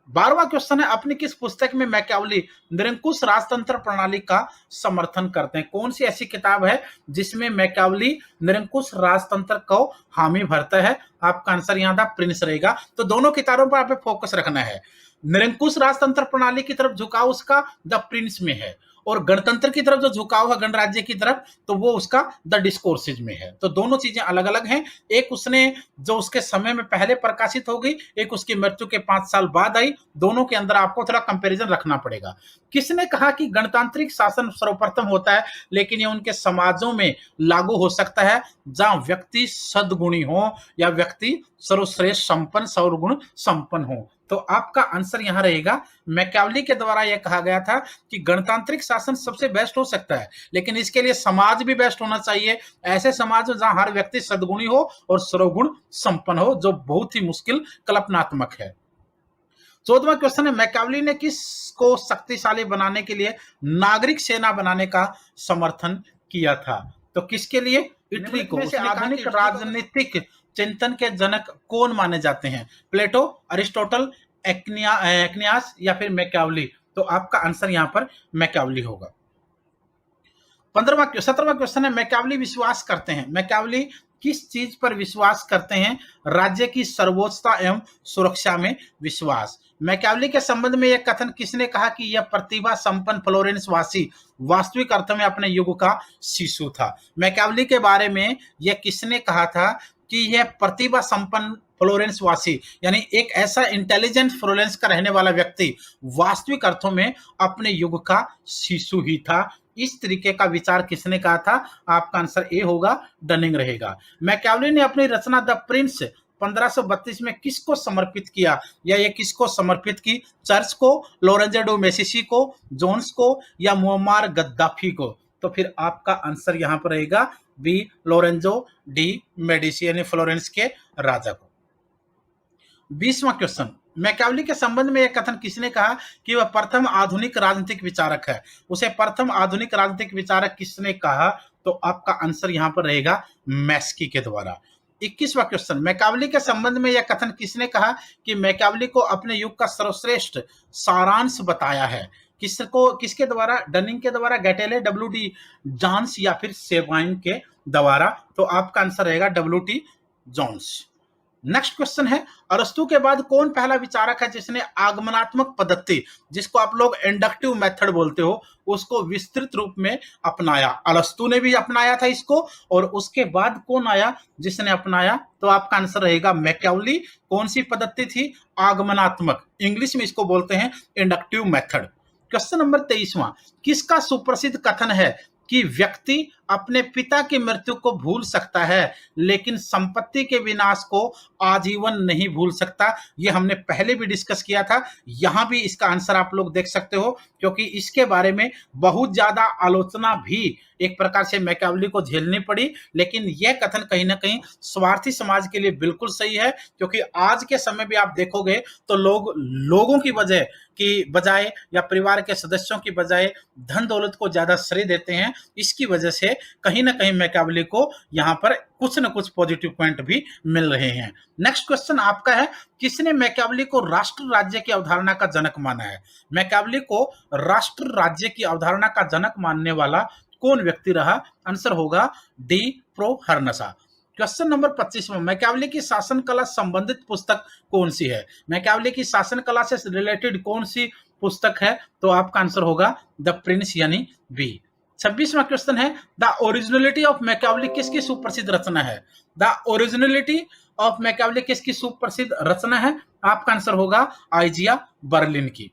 [SPEAKER 1] 12वां क्वेश्चन है, अपनी किस पुस्तक में मैकियावेली निरंकुश राजतंत्र प्रणाली का समर्थन करते हैं? कौन सी ऐसी किताब है जिसमें मैकियावेली निरंकुश राजतंत्र को हामी भरता है? आपका आंसर यहाँ द प्रिंस रहेगा। तो दोनों किताबों पर आप फोकस रखना है। निरंकुश राजतंत्र प्रणाली की तरफ झुकाव उसका द प्रिंस में है, और गणतंत्र की तरफ जो झुकाव है गणराज्य की तरफ तो वो उसका द डिस्कोर्सेज में है। तो दोनों चीजें अलग अलग हैं। एक उसने जो उसके समय में पहले प्रकाशित हो गई, एक उसकी मृत्यु के 5 साल बाद आई। दोनों के अंदर आपको थोड़ा कंपैरिजन रखना पड़ेगा। किसने कहा कि गणतांत्रिक शासन सर्वप्रथम होता है, लेकिन ये उनके समाजों में लागू हो सकता है जहां व्यक्ति सद्गुणी हो या व्यक्ति सर्वश्रेष्ठ संपन्न सर्वगुण संपन्न हो? तो आपका आंसर यहां रहेगा, मैकियावेली के द्वारा यह कहा गया था कि गणतांत्रिक शासन सबसे बेस्ट हो सकता है, लेकिन इसके लिए समाज भी बेस्ट होना चाहिए। ऐसे समाज जहां हर व्यक्ति सद्गुणी हो और सर्वगुण संपन्न हो, जो बहुत ही मुश्किल कल्पनात्मक है। 14वां क्वेश्चन है, मैकियावेली ने किसको शक्तिशाली बनाने के लिए नागरिक सेना बनाने का समर्थन किया था? तो किसके लिए? इटली को। आधुनिक राजनीतिक चिंतन के जनक कौन माने जाते हैं? प्लेटो, अरिस्टोटल, एक्नियास या फिर मैकियावेली? तो आपका आंसर यहां पर मैकियावेली होगा। 17वां क्वेश्चन है, मैकियावेली विश्वास करते हैं, मैकियावेली किस चीज पर विश्वास करते हैं? राज्य की सर्वोच्चता एवं सुरक्षा में विश्वास। मैकियावेली के संबंध में यह कथन किसने कहा कि यह प्रतिभा संपन्न फ्लोरेंस वासी वास्तविक अर्थ में अपने युग का शिशु था? मैकियावेली के बारे में यह किसने कहा था कि यह प्रतिभा संपन्न फ्लोरेंस वासी यानी एक ऐसा इंटेलिजेंट फ्लोरेंस का रहने वाला व्यक्ति वास्तविक अर्थों में अपने युग का शिशु ही था? इस तरीके का विचार किसने कहा था? आपका आंसर ए होगा, डनिंग रहेगा। मैकियावेली ने अपनी रचना द प्रिंस 1532 में किसको समर्पित किया, या ये किसको समर्पित की? चर्च को, लोरेंजो डो मेसिसी को, जोन्स को, या मुअम्मार गद्दाफी को? तो फिर आपका आंसर यहां पर रहेगा बी, लोरेंजो डी मेडिसी यानी फ्लोरेंस के राजा को। 20वां क्वेश्चन, मैकियावेली के संबंध में यह कथन किसने कहा कि वह प्रथम आधुनिक राजनीतिक विचारक है? उसे प्रथम आधुनिक राजनीतिक विचारक किसने कहा? तो आपका आंसर यहां पर रहेगा मैस्की के द्वारा। 21वां क्वेश्चन, मैकियावेली के संबंध में यह कथन किसने कहा कि मैकियावेली को अपने युग का सर्वश्रेष्ठ सारांश बताया है? किसको, किसके द्वारा? डनिंग के द्वारा, गैटेले, डब्ल्यू.टी. जॉन्स या फिर सेवाइन के द्वारा? तो आपका आंसर रहेगा डब्ल्यू.टी. जॉन्स। नेक्स्ट क्वेश्चन है, अरस्तु के बाद कौन पहला विचारक है जिसने आगमनात्मक पद्धति, जिसको आप लोग इंडक्टिव मेथड बोलते हो, उसको विस्तृत रूप में अपनाया? अरस्तु ने भी अपनाया था इसको, और उसके बाद कौन आया जिसने अपनाया? तो आपका आंसर रहेगा मैकियावेली। कौन सी पद्धति थी? आगमनात्मक, इंग्लिश में इसको बोलते हैं इंडक्टिव मेथड। क्वेश्चन नंबर 23वां, किसका सुप्रसिद्ध कथन है कि व्यक्ति अपने पिता की मृत्यु को भूल सकता है, लेकिन संपत्ति के विनाश को आजीवन नहीं भूल सकता। ये हमने पहले भी डिस्कस किया था। यहां भी इसका आंसर आप लोग देख सकते हो, क्योंकि इसके बारे में बहुत ज्यादा आलोचना भी एक प्रकार से मैकियावेली को झेलनी पड़ी, लेकिन यह कथन कहीं ना कहीं स्वार्थी समाज के लिए बिल्कुल सही है, क्योंकि आज के समय भी आप देखोगे तो लोगों की वजह की बजाय या परिवार के सदस्यों की बजाय धन दौलत को ज्यादा श्रेय देते हैं। इसकी वजह से कहीं ना कहीं मैकियावेली को यहाँ पर कुछ न कुछ पॉजिटिव पॉइंट भी मिल रहे हैं। नेक्स्ट क्वेश्चन आपका है, किसने मैकियावेली को राष्ट्र राज्य की अवधारणा का जनक माना है? मैकियावेली को राष्ट्र राज्य की अवधारणा का जनक मानने वाला कौन व्यक्ति रहा? आंसर होगा डी प्रो हर्नसा। क्वेश्चन नंबर 25 में, मैकियावेली की शासन कला संबंधित पुस्तक कौन सी है? मैकियावेली की शासन कला से रिलेटेड कौन सी पुस्तक है? तो आपका आंसर होगा द प्रिंस यानी बी। 26वां क्वेश्चन है, द ओरिजिनलिटी ऑफ मैकियावेली किसकी सुप्रसिद्ध रचना है? द ओरिजिनलिटी ऑफ मैकियावेली किसकी सुप्रसिद्ध रचना है? आपका आंसर होगा आइजिया बर्लिन की।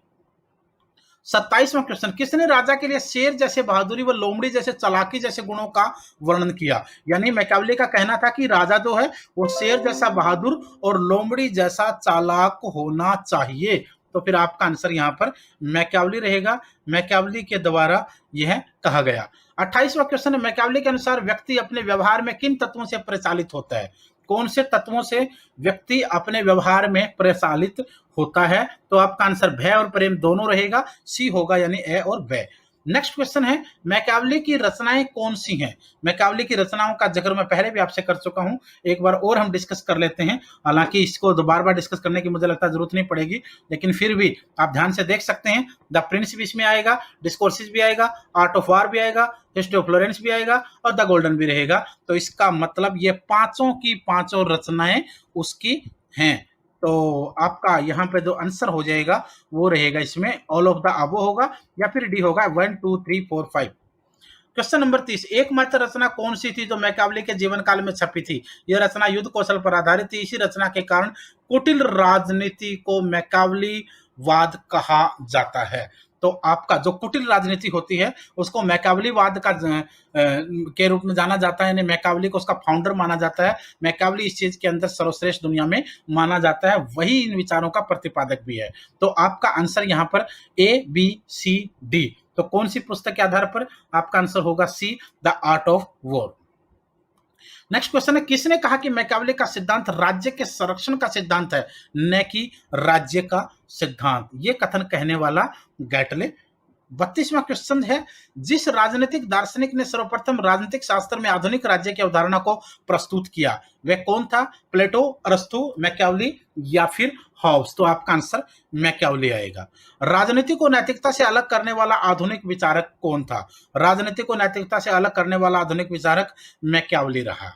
[SPEAKER 1] 27वां क्वेश्चन, किसने राजा के लिए शेर जैसे बहादुरी व लोमड़ी जैसे चालाकी जैसे गुणों का वर्णन किया? यानी मैकियावेली का कहना था कि राजा जो है वो शेर जैसा बहादुर और लोमड़ी जैसा चालाक होना चाहिए। तो फिर आपका आंसर यहाँ पर मैकियावेली रहेगा। मैकियावेली के द्वारा यह कहा गया। 28वां क्वेश्चन है, मैकियावेली के अनुसार व्यक्ति अपने व्यवहार में किन तत्वों से परिचालित होता है? कौन से तत्वों से व्यक्ति अपने व्यवहार में परिचालित होता है? तो आपका आंसर भय और प्रेम दोनों रहेगा, सी होगा यानी ए और ब। नेक्स्ट क्वेश्चन है, मैकियावेली की रचनाएं कौन सी हैं? मैकियावेली की रचनाओं का जिक्र मैं पहले भी आपसे कर चुका हूं, एक बार और हम डिस्कस कर लेते हैं। हालांकि इसको बार बार डिस्कस करने की मुझे लगता है जरूरत नहीं पड़ेगी, लेकिन फिर भी आप ध्यान से देख सकते हैं। द प्रिंस भी इसमें आएगा, डिस्कोर्सेस भी आएगा, आर्ट ऑफ वार भी आएगा, हिस्ट्री ऑफ फ्लोरेंस भी आएगा और द गोल्डन भी रहेगा। तो इसका मतलब ये पांचों की पांचों रचनाएं उसकी हैं। तो आपका यहाँ पे जो आंसर हो जाएगा वो रहेगा इसमें ऑल ऑफ द अबो होगा, या फिर डी होगा 1 2 3 4 5। क्वेश्चन नंबर 30, एकमात्र रचना कौन सी थी जो मैकियावेली के जीवन काल में छपी थी? यह रचना युद्ध कौशल पर आधारित थी। इसी रचना के कारण कुटिल राजनीति को मैकियावेली वाद कहा जाता है। तो आपका जो कुटिल राजनीति होती है उसको मैकियावेलीवाद का के रूप में जाना जाता है, यानी मैकियावेली को उसका फाउंडर माना जाता है। मैकियावेली इस चीज के अंदर सर्वश्रेष्ठ दुनिया में माना जाता है, वही इन विचारों का प्रतिपादक भी है। तो आपका आंसर यहाँ पर ए बी सी डी। तो कौन सी पुस्तक के आधार पर? आपका आंसर होगा C, the art of war. Next question है, किसने कहा कि मैकियावेली का सिद्धांत राज्य के संरक्षण का सिद्धांत है, न कि राज्य का सिद्धांत? ये कथन कहने वाला गैटले। 32वां क्वेश्चन है, जिस राजनीतिक दार्शनिक ने सर्वप्रथम राजनीतिक शास्त्र में आधुनिक राज्य की अवधारणा को प्रस्तुत किया, वह कौन था? प्लेटो, अरस्तु, मैकियावेली या फिर हॉब्स? तो आपका आंसर मैकियावेली आएगा। राजनीति को नैतिकता से अलग करने वाला आधुनिक विचारक कौन था? राजनीति को नैतिकता से अलग करने वाला आधुनिक विचारक मैकियावेली रहा।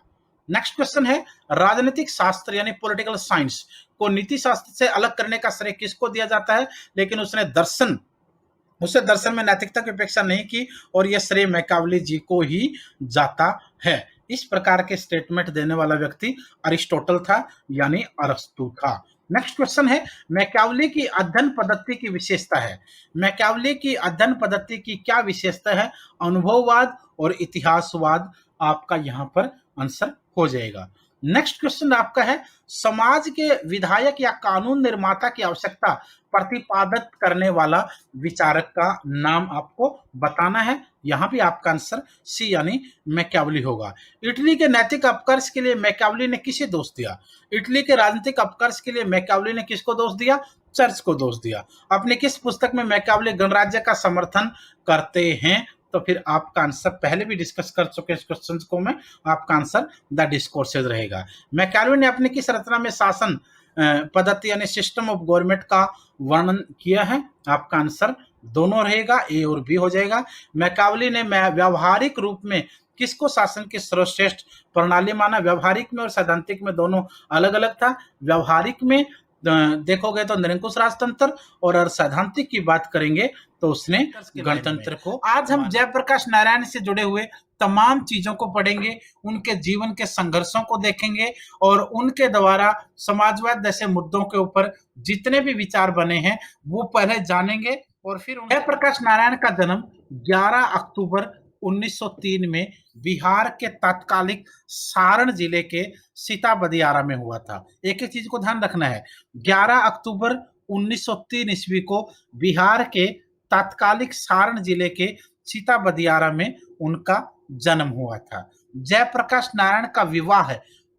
[SPEAKER 1] नेक्स्ट क्वेश्चन है, राजनीतिक शास्त्र यानी पॉलिटिकल साइंस को नीति शास्त्र से अलग करने का श्रेय किसको दिया जाता है? लेकिन उसने दर्शन में नैतिकता की अपेक्षा नहीं की, और यह श्रेय मैकियावेली जी को ही जाता है। इस प्रकार के स्टेटमेंट देने वाला व्यक्ति अरिस्टोटल था, यानी अरस्तु था। नेक्स्ट क्वेश्चन है, मैकियावेली की अध्ययन पद्धति की विशेषता है। मैकियावेली की अध्ययन पद्धति की क्या विशेषता है? अनुभववाद और इतिहासवाद आपका यहाँ पर आंसर हो जाएगा। नेक्स्ट क्वेश्चन आपका है, समाज के विधायक या कानून निर्माता की आवश्यकता प्रतिपादित करने वाला विचारक का नाम आपको बताना है। यहां भी आपका आंसर सी यानी मैकियावेली होगा। इटली के नैतिक अपकर्ष के लिए मैकियावेली ने किसे दोष दिया? इटली के राजनीतिक अपकर्ष के लिए मैकियावेली ने किसको दोष दिया? चर्च को दोष दिया। अपने किस पुस्तक में मैकियावेली गणराज्य का समर्थन करते हैं? तो फिर आपका आंसर पहले भी डिस्कस कर चुके इस क्वेश्चन को मैं, आपका आंसर द डिस्कोर्सेस रहेगा। मैकियावेली ने अपनी किस रचना में शासन पद्धति यानी सिस्टम ऑफ गवर्नमेंट का वर्णन किया है? आपका आंसर दोनों रहेगा, ए और बी हो जाएगा। मैकियावेली ने व्यावहारिक रूप में किसको शासन की सर्वश्रेष्ठ प्रणाली माना? व्यावहारिक में और सैद्धांतिक में दोनों अलग अलग था। व्यावहारिक में देखोगे तो निरंकुश राजतंत्र, और सैद्धांतिक की बात करेंगे तो उसने गणतंत्र को। आज हम जयप्रकाश नारायण से जुड़े हुए तमाम चीजों को पढ़ेंगे, उनके जीवन के संघर्षों को देखेंगे, और उनके द्वारा समाजवाद जैसे मुद्दों के ऊपर जितने भी विचार बने हैं वो पहले जानेंगे। और फिर जयप्रकाश नारायण का जन्म 11 अक्टूबर 1903 में बिहार के तत्कालिक सारण जिले के सीता बदियारा में हुआ था। एक एक चीज को ध्यान रखना है, 11 अक्टूबर 1903 ईस्वी को बिहार के तत्कालिक सारण जिले के सीता बदियारा में उनका जन्म हुआ था। जयप्रकाश नारायण का विवाह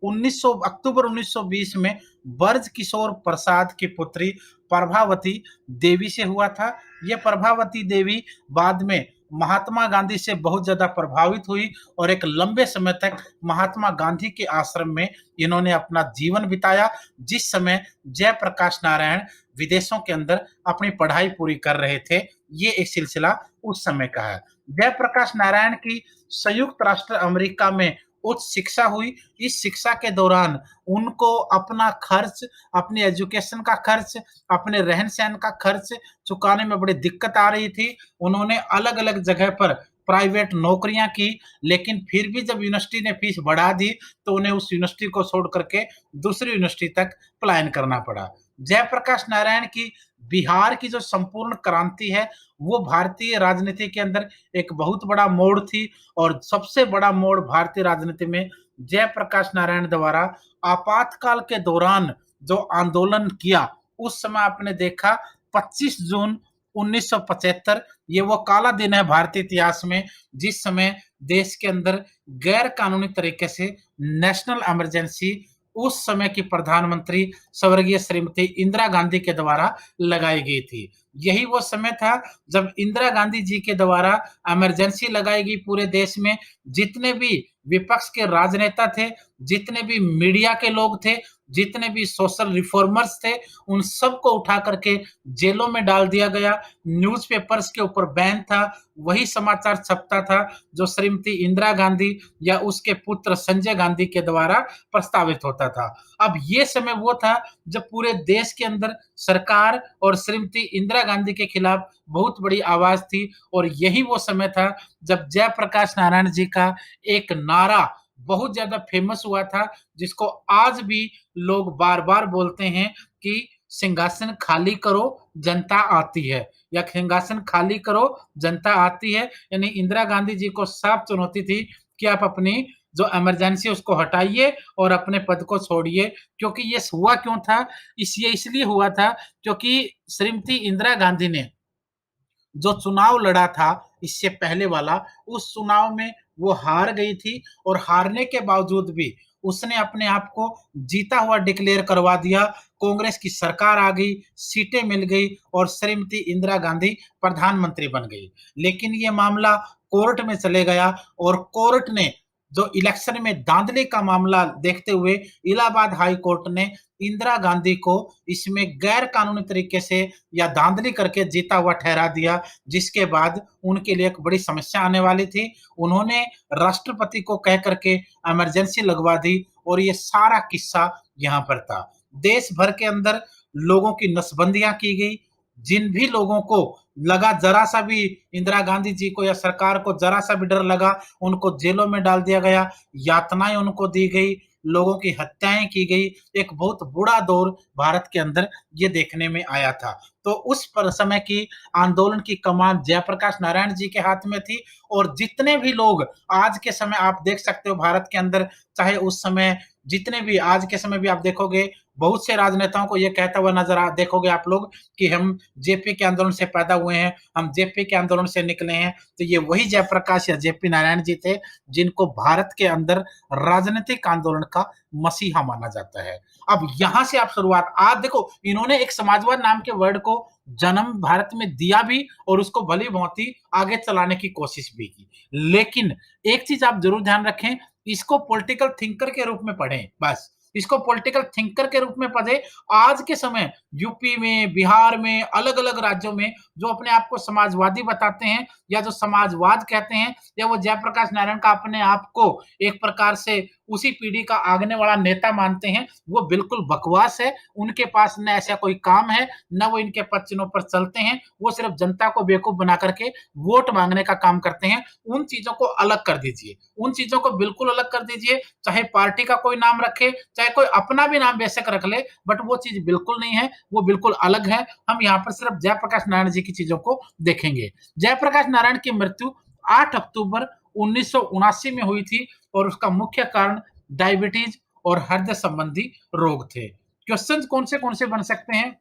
[SPEAKER 1] 1900 अक्टूबर 1920 में ब्रज किशोर प्रसाद की पुत्री प्रभावती देवी से हुआ था। यह प्रभावती देवी बाद में महात्मा गांधी से बहुत ज्यादा प्रभावित हुई और एक लंबे समय तक महात्मा गांधी के आश्रम में इन्होंने अपना जीवन बिताया, जिस समय जयप्रकाश नारायण विदेशों के अंदर अपनी पढ़ाई पूरी कर रहे थे। ये एक सिलसिला उस समय का है। जयप्रकाश नारायण की संयुक्त राष्ट्र अमेरिका में उच्च शिक्षा हुई। इस शिक्षा के दौरान उनको अपना खर्च, अपने एजुकेशन का खर्च, अपने रहन सहन का खर्च चुकाने में बड़ी दिक्कत आ रही थी। उन्होंने अलग अलग जगह पर प्राइवेट नौकरियां की, लेकिन फिर भी जब यूनिवर्सिटी ने फीस बढ़ा दी तो उन्हें उस यूनिवर्सिटी को छोड़ करके दूसरी यूनिवर्सिटी तक पलायन करना पड़ा। जयप्रकाश नारायण की बिहार की जो संपूर्ण क्रांति है वो भारतीय राजनीति के अंदर एक बहुत बड़ा मोड़ थी, और सबसे बड़ा मोड़ भारतीय राजनीति में जयप्रकाश नारायण द्वारा आपातकाल के दौरान जो आंदोलन किया, उस समय आपने देखा 25 जून 1975, ये वो काला दिन है भारतीय इतिहास में जिस समय देश के अंदर गैर कानूनी तरीके से नेशनल इमरजेंसी उस समय की प्रधानमंत्री स्वर्गीय श्रीमती इंदिरा गांधी के द्वारा लगाई गई थी। यही वो समय था जब इंदिरा गांधी जी के द्वारा इमरजेंसी लगाई गई पूरे देश में। जितने भी विपक्ष के राजनेता थे, जितने भी मीडिया के लोग थे, जितने भी सोशल रिफॉर्मर्स थे, उन सबको उठा करके जेलों में डाल दिया गया। न्यूज़पेपर्स के ऊपर बैन था। वही समाचार छपता था जो श्रीमती इंदिरा गांधी या उसके पुत्र संजय गांधी के द्वारा प्रस्तावित होता था। अब ये समय वो था जब पूरे देश के अंदर सरकार और श्रीमती इंदिरा गांधी के खिलाफ बहुत बड़ी आवाज थी, और यही वो समय था जब जयप्रकाश नारायण जी का एक नारा बहुत ज्यादा फेमस हुआ था, जिसको आज भी लोग बार-बार बोलते हैं कि सिंहासन खाली करो जनता आती है, या सिंहासन खाली करो जनता आती है। यानी इंदिरा गांधी जी को साफ चुनौती थी कि आप अपनी जो इमरजेंसी उसको हटाइए और अपने पद को छोड़िए। क्योंकि ये हुआ क्यों था? ये इसलिए हुआ था क्योंकि श्रीमती इंदिरा गांधी ने जो चुनाव लड़ा था इससे पहले वाला, उस चुनाव में वो हार गई थी, और हारने के बावजूद भी उसने अपने आप को जीता हुआ डिक्लेयर करवा दिया। कांग्रेस की सरकार आ गई, सीटें मिल गई और श्रीमती इंदिरा गांधी प्रधानमंत्री बन गई। लेकिन ये मामला कोर्ट में चले गया, और कोर्ट ने जो इलेक्शन में धांधली का मामला देखते हुए इलाहाबाद हाई कोर्ट ने इंदिरा गांधी को इसमें गैर कानूनी तरीके से या धांधली करके जीता हुआ ठहरा दिया, जिसके बाद उनके लिए एक बड़ी समस्या आने वाली थी। उन्होंने राष्ट्रपति को कह करके इमरजेंसी लगवा दी, और ये सारा किस्सा यहाँ पर था। देश भर के अंदर लोगों की नसबंदियां की गई। जिन भी लोगों को लगा जरा सा भी इंदिरा गांधी जी को या सरकार को जरा सा भी डर लगा, उनको जेलों में डाल दिया गया, यातनाएं उनको दी गई, लोगों की हत्याएं की गई। एक बहुत बुरा दौर भारत के अंदर ये देखने में आया था। तो उस पर समय की आंदोलन की कमान जयप्रकाश नारायण जी के हाथ में थी, और जितने भी लोग आज के समय आप देख सकते हो भारत के अंदर, चाहे उस समय जितने भी आज के समय भी आप देखोगे, बहुत से राजनेताओं को ये कहता हुआ नजर आ देखोगे आप लोग कि हम जेपी के आंदोलन से पैदा हुए हैं, हम जेपी के आंदोलन से निकले हैं। तो ये वही जयप्रकाश या जेपी नारायण जी थे जिनको भारत के अंदर राजनीतिक आंदोलन का मसीहा माना जाता है। अब यहां से आप शुरुआत, आज देखो इन्होंने एक समाजवाद नाम के वर्ड को जन्म भारत में दिया भी, और उसको भली भांति आगे चलाने की कोशिश भी की। लेकिन एक चीज आप जरूर ध्यान रखें, इसको पॉलिटिकल थिंकर के रूप में पढ़ें, बस इसको पॉलिटिकल थिंकर के रूप में पढ़े। आज के समय यूपी में, बिहार में, अलग अलग राज्यों में जो अपने आप को समाजवादी बताते हैं या जो समाजवाद कहते हैं, या वो जयप्रकाश नारायण का अपने आप को एक प्रकार से उसी पीढ़ी का आगने वाला नेता मानते हैं, वो बिल्कुल बकवास है। उनके पास न ऐसा कोई काम है, न वो इनके पद चिन्हों पर चलते हैं। वो सिर्फ जनता को बेवकूफ बना करके वोट मांगने का काम करते हैं। उन चीजों को अलग कर दीजिए, उन चीजों को बिल्कुल अलग कर दीजिए। चाहे पार्टी का कोई नाम रखे, चाहे कोई अपना भी नाम बेशक रख ले, बट वो चीज बिल्कुल नहीं है, वो बिल्कुल अलग है। हम यहाँ पर सिर्फ जयप्रकाश नारायण जी की चीजों को देखेंगे। जयप्रकाश नारायण की मृत्यु 8 अक्टूबर 1979 में हुई थी और उसका मुख्य कारण डायबिटीज और हृदय संबंधी रोग थे। क्वेश्चन कौन से बन सकते हैं?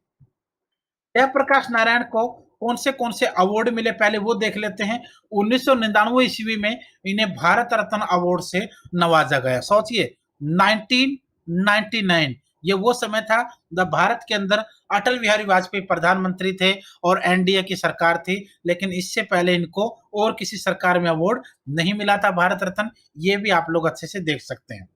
[SPEAKER 1] जयप्रकाश नारायण को कौन से अवार्ड मिले पहले वो देख लेते हैं। 1999 ईस्वी में इन्हें भारत रत्न अवार्ड से नवाजा गया। सोचिए 1999 ये वो समय था जब भारत के अंदर अटल बिहारी वाजपेयी प्रधानमंत्री थे और एनडीए की सरकार थी, लेकिन इससे पहले इनको और किसी सरकार में अवार्ड नहीं मिला था भारत रत्न। ये भी आप लोग अच्छे से देख सकते हैं।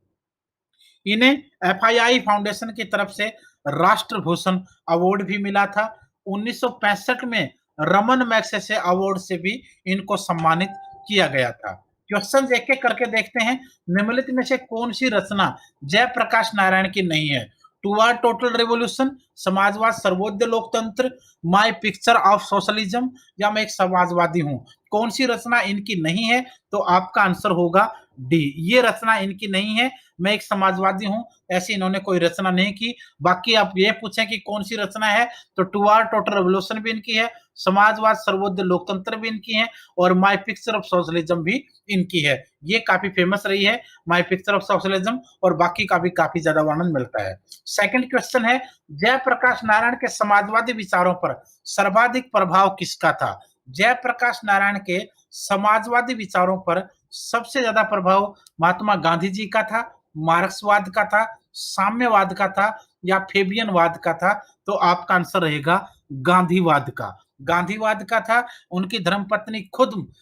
[SPEAKER 1] इन्हें एफआईआई फाउंडेशन की तरफ से राष्ट्रभूषण अवार्ड भी मिला था। 1965 में रमन मैग्सेसे अवार्ड से भी इनको सम्मानित किया गया था। क्वेश्चन एक एक करके देखते हैं। निम्नलिखित में से कौन सी रचना जयप्रकाश नारायण की नहीं है? टुवर्ड टोटल रेवोल्यूशन, समाजवाद, सर्वोदय लोकतंत्र, माय पिक्चर ऑफ सोशलिज्म, या मैं एक समाजवादी हूं। कौन सी रचना इनकी नहीं है? तो आपका आंसर होगा डी, ये रचना इनकी नहीं है। मैं एक समाजवादी हूं, ऐसी इन्होंने कोई रचना नहीं की। बाकी आप ये पूछें कि कौन सी रचना है, तो टुवर्ड टोटल रेवोल्यूशन भी इनकी है, समाजवाद, सर्वोदय लोकतंत्र भी इनकी है, और माय पिक्चर ऑफ सोशलिज्म भी इनकी है। ये काफी फेमस रही है माय पिक्चर ऑफ सोशलिज्म, और बाकी का भी काफी ज्यादा वर्णन मिलता है। सेकंड क्वेश्चन है, जयप्रकाश नारायण के समाजवादी विचारों पर सर्वाधिक प्रभाव किसका था? जयप्रकाश नारायण के समाजवादी विचारों पर सबसे ज्यादा प्रभाव महात्मा गांधी जी का था, मार्क्सवाद का था, साम्यवाद का था, या फेबियनवाद का था? तो आपका आंसर रहेगा गांधीवाद का। गांधीवाद का था। उनकी धर्मपत्नी खुद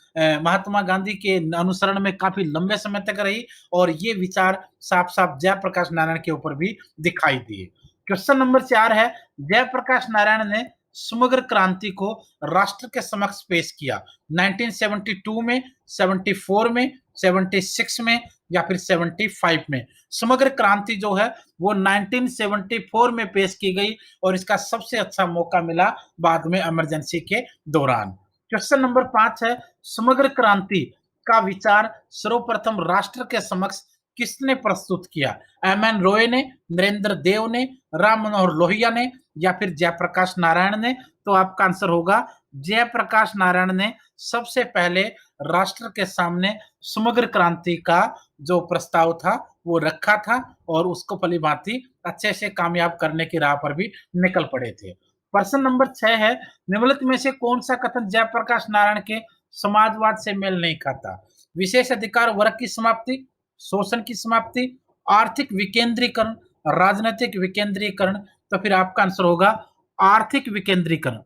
[SPEAKER 1] महात्मा गांधी के अनुसरण में काफी लंबे समय तक रही, और ये विचार साफ साफ जयप्रकाश नारायण के ऊपर भी दिखाई दिए। क्वेश्चन नंबर 4 है, जयप्रकाश नारायण ने समग्र क्रांति को राष्ट्र के समक्ष पेश किया 1972 में, 74 में, 76 में, या फिर 75 में? समग्र क्रांति जो है वो 1974 में पेश की गई, और इसका सबसे अच्छा मौका मिला बाद में इमरजेंसी के दौरान। क्वेश्चन नंबर 5 है, समग्र क्रांति का विचार सर्वप्रथम राष्ट्र के समक्ष किसने प्रस्तुत किया? एम.एन. रॉय ने, नरेंद्र देव ने, राम मनोहर लोहिया ने, या फिर जयप्रकाश नारायण ने? तो आपका आंसर होगा जयप्रकाश नारायण ने सबसे पहले राष्ट्र के सामने समग्र क्रांति का जो प्रस्ताव था वो रखा था, और उसको भली-भांति अच्छे से कामयाब करने की राह पर भी निकल पड़े थे। प्रश्न नंबर 6 है, निम्नलिखित में से कौन सा कथन जयप्रकाश नारायण के समाजवाद से मेल नहीं खाता? विशेष अधिकार वर्ग की समाप्ति, शोषण की समाप्ति, आर्थिक विकेंद्रीकरण, राजनीतिक विकेंद्रीकरण? तो फिर आपका आंसर होगा आर्थिक विकेंद्रीकरण।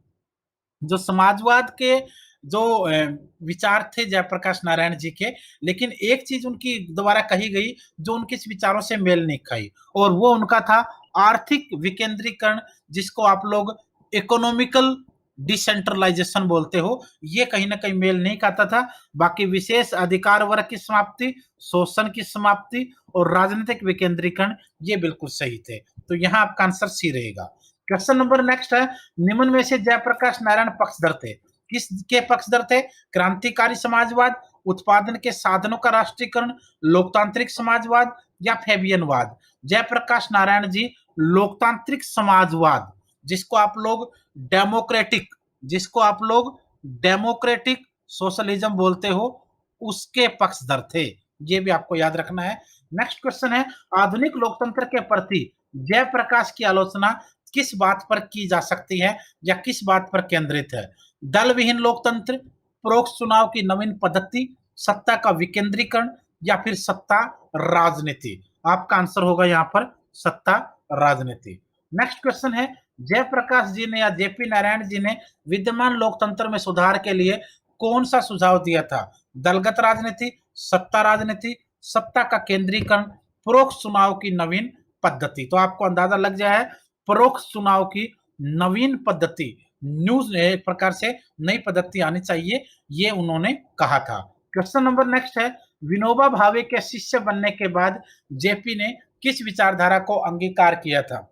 [SPEAKER 1] जो समाजवाद के जो विचार थे जयप्रकाश नारायण जी के, लेकिन एक चीज उनकी द्वारा कही गई जो उनके विचारों से मेल नहीं खाई, और वो उनका था आर्थिक विकेंद्रीकरण, जिसको आप लोग इकोनॉमिकल डिसेंट्रलाइजेशन बोलते हो। ये कहीं ना कहीं मेल नहीं खाता था। बाकी विशेष अधिकार वर्ग की समाप्ति, शोषण की समाप्ति, और राजनीतिक विकेंद्रीकरण, ये बिल्कुल सही थे। तो यहाँ आपका आंसर सी रहेगा। क्वेश्चन नंबर नेक्स्ट है, निम्न में से जयप्रकाश नारायण पक्षधर थे? किसके पक्षधर थे? क्रांतिकारी समाजवाद, उत्पादन के साधनों का राष्ट्रीयकरण, लोकतांत्रिक समाजवाद, या फेबियनवाद? जयप्रकाश नारायण जी लोकतांत्रिक समाजवाद, जिसको आप लोग डेमोक्रेटिक जिसको आप लोग डेमोक्रेटिक सोशलिज्म बोलते हो, उसके पक्षधर थे। ये भी आपको याद रखना है। नेक्स्ट क्वेश्चन है, आधुनिक लोकतंत्र के प्रति जयप्रकाश की आलोचना किस बात पर की जा सकती है, या किस बात पर केंद्रित है? दल विहीन लोकतंत्र, परोक्ष चुनाव की नवीन पद्धति, सत्ता का विकेंद्रीकरण, या फिर सत्ता राजनीति? आपका आंसर होगा यहाँ पर सत्ता राजनीति। नेक्स्ट क्वेश्चन है, जयप्रकाश जी ने या जेपी नारायण जी ने विद्यमान लोकतंत्र में सुधार के लिए कौन सा सुझाव दिया था? दलगत राजनीति, सत्ता राजनीति, सत्ता का केंद्रीकरण, परोक्ष चुनाव की नवीन पद्धति? तो आपको अंदाजा लग जाए, परोक्ष चुनाव की नवीन पद्धति, न्यूज एक प्रकार से नई पद्धति आनी चाहिए, ये उन्होंने कहा था। क्वेश्चन नंबर नेक्स्ट है, विनोबा भावे के शिष्य बनने के बाद जेपी ने किस विचारधारा को अंगीकार किया था?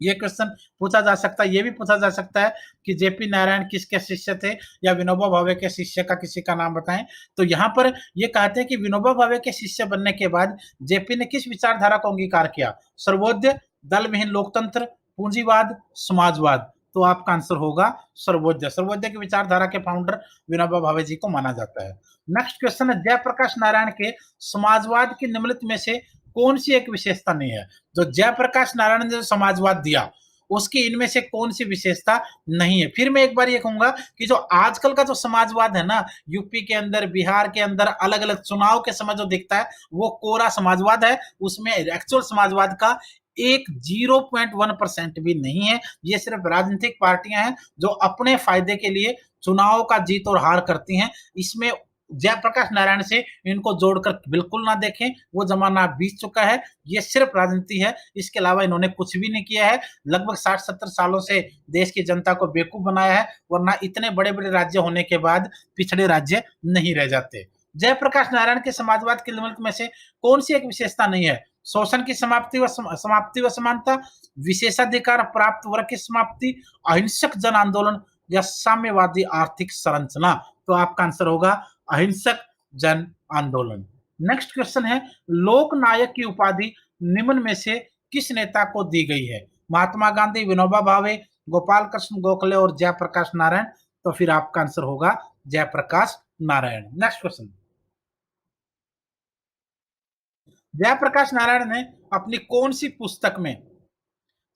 [SPEAKER 1] ये क्वेश्चन पूछा जा सकता है। ये भी पूछा जा सकता है कि जेपी नारायण किसके शिष्य थे, या विनोबा भावे के शिष्य का किसी का नाम बताएं। तो यहाँ पर ये कहते हैं कि विनोबा भावे के शिष्य बनने के बाद जेपी ने किस विचारधारा को अंगीकार किया? सर्वोदय, दल विहीन लोकतंत्र, पूंजीवाद, समाजवाद? तो तो आपका आंसर होगा सर्वोदय। सर्वोदय की विचारधारा के फाउंडर विनोबा भावे जी को माना जाता है। नेक्स्ट क्वेश्चन है, जयप्रकाश नारायण के समाजवाद की निम्नलिखित में से कौन सी एक विशेषता नहीं है? जो जयप्रकाश नारायण ने जो समाजवाद दिया उसकी इनमें से कौन सी विशेषता नहीं है? फिर मैं एक बार ये कहूंगा कि जो आजकल का जो समाजवाद है ना, यूपी के अंदर, बिहार के अंदर अलग अलग चुनाव के समय जो दिखता है वो कोरा समाजवाद है। उसमें एक्चुअल समाजवाद का एक 0.1% भी नहीं है। ये सिर्फ राजनीतिक पार्टियां हैं जो अपने फायदे के लिए चुनाव का जीत और हार करती हैं। इसमें जयप्रकाश नारायण से इनको जोड़कर बिल्कुल ना देखें, वो जमाना बीत चुका है। ये सिर्फ राजनीति है, इसके अलावा इन्होंने कुछ भी नहीं किया है। लगभग 60-70 सालों से देश की जनता को बेवकूफ बनाया है, वरना इतने बड़े बड़े राज्य होने के बाद पिछड़े राज्य नहीं रह जाते। जयप्रकाश नारायण के समाजवाद के निम्नलिखित में से कौन सी एक विशेषता नहीं है? शोषण की समाप्ति व समानता, विशेषाधिकार प्राप्त वर्ग की समाप्ति, अहिंसक जन आंदोलन या साम्यवादी आर्थिक संरचना। तो आपका आंसर होगा अहिंसक जन आंदोलन। नेक्स्ट क्वेश्चन है, लोकनायक की उपाधि निम्न में से किस नेता को दी गई है? महात्मा गांधी, विनोबा भावे, गोपाल कृष्ण गोखले और जयप्रकाश नारायण। तो फिर आपका आंसर होगा जयप्रकाश नारायण। नेक्स्ट क्वेश्चन, जयप्रकाश नारायण ने अपनी कौन सी पुस्तक में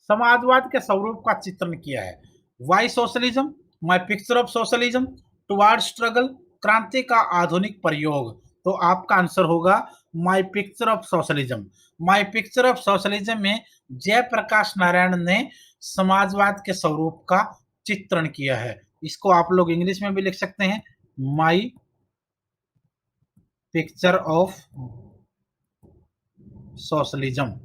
[SPEAKER 1] समाजवाद के स्वरूप का चित्रण किया है? Why socialism, my picture of socialism, toward struggle, क्रांति का आधुनिक प्रयोग। तो आपका आंसर होगा my picture of socialism. My picture of socialism में जयप्रकाश नारायण ने समाजवाद के स्वरूप का चित्रण किया है। इसको आप लोग इंग्लिश में भी लिख सकते हैं, माई picture of socialism.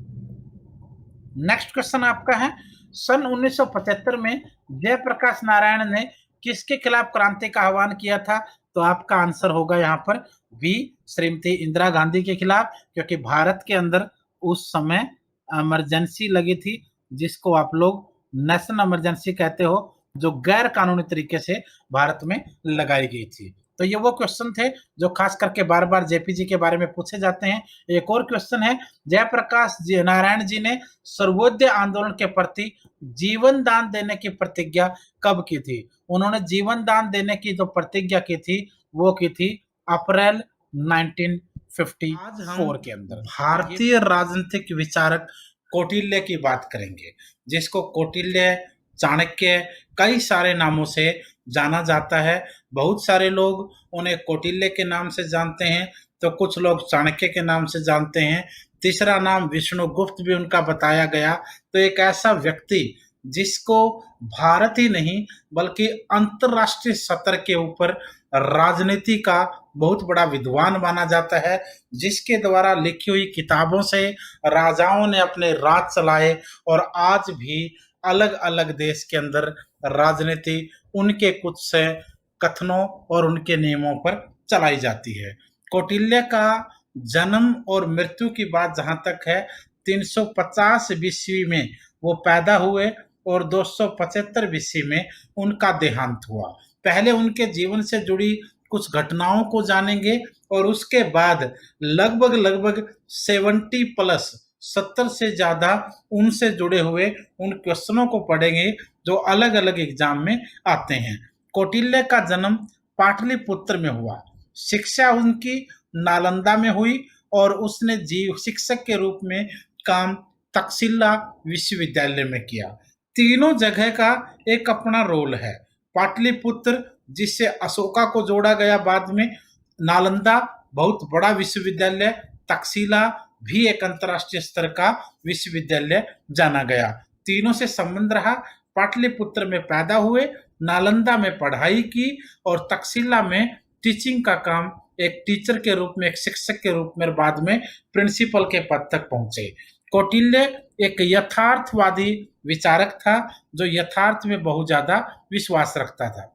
[SPEAKER 1] Next question आपका है, सन 1975 में जयप्रकाश नारायण ने किसके खिलाफ क्रांति का आह्वान किया था? तो आपका आंसर होगा यहाँ पर बी, श्रीमती इंदिरा गांधी के खिलाफ, क्योंकि भारत के अंदर उस समय इमरजेंसी लगी थी, जिसको आप लोग नेशनल इमरजेंसी कहते हो, जो गैर कानूनी तरीके से भारत में लगाई गई थी। तो ये वो क्वेश्चन थे जो खास करके बार बार जेपी जी के बारे में पूछे जाते हैं। एक और क्वेश्चन है, जयप्रकाश नारायण जी ने सर्वोदय आंदोलन के प्रति जीवन दान देने की प्रतिज्ञा कब की थी? उन्होंने जीवन दान देने की जो प्रतिज्ञा की थी वो की थी अप्रैल 1954 के अंदर। भारतीय राजनीतिक विचारक कौटिल्य की बात करेंगे, जिसको कौटिल्य, चाणक्य, कई सारे नामों से जाना जाता है। बहुत सारे लोग उन्हें कौटिल्य के नाम से जानते हैं, तो कुछ लोग चाणक्य के नाम से जानते हैं। तीसरा नाम विष्णुगुप्त भी उनका बताया गया। तो एक ऐसा व्यक्ति जिसको भारत ही नहीं बल्कि अंतरराष्ट्रीय स्तर के ऊपर राजनीति का बहुत बड़ा विद्वान माना जाता है, जिसके द्वारा लिखी हुई किताबों से राजाओं ने अपने राज चलाए, और आज भी अलग अलग देश के अंदर राजनीति उनके कुछ से कथनों और उनके नियमों पर चलाई जाती है। कौटिल्य का जन्म और मृत्यु की बात जहां तक है, 350 बीसी में वो पैदा हुए और 275 बीसी में उनका देहांत हुआ। पहले उनके जीवन से जुड़ी कुछ घटनाओं को जानेंगे और उसके बाद लगभग 70 से ज्यादा उनसे जुड़े हुए उन क्वेश्चनों को पढ़ेंगे जो अलग अलग एग्जाम में आते हैं। कौटिल्य का जन्म पाटलिपुत्र में हुआ, शिक्षा उनकी नालंदा में हुई और उसने जीव शिक्षक के रूप में काम तक्षशिला विश्वविद्यालय में किया। तीनों जगह का एक अपना रोल है। पाटलिपुत्र जिससे अशोका को जोड़ा गया बाद में, नालंदा बहुत बड़ा विश्वविद्यालय, तक्षशिला भी एक अंतरराष्ट्रीय स्तर का विश्वविद्यालय जाना गया। तीनों से संबंध रहा। पाटलिपुत्र में पैदा हुए, नालंदा में पढ़ाई की और तक्षशिला में टीचिंग का काम, एक टीचर के रूप में, एक शिक्षक के रूप में, बाद में प्रिंसिपल के पद तक पहुंचे। कौटिल्य एक यथार्थवादी विचारक था जो यथार्थ में बहुत ज्यादा विश्वास रखता था।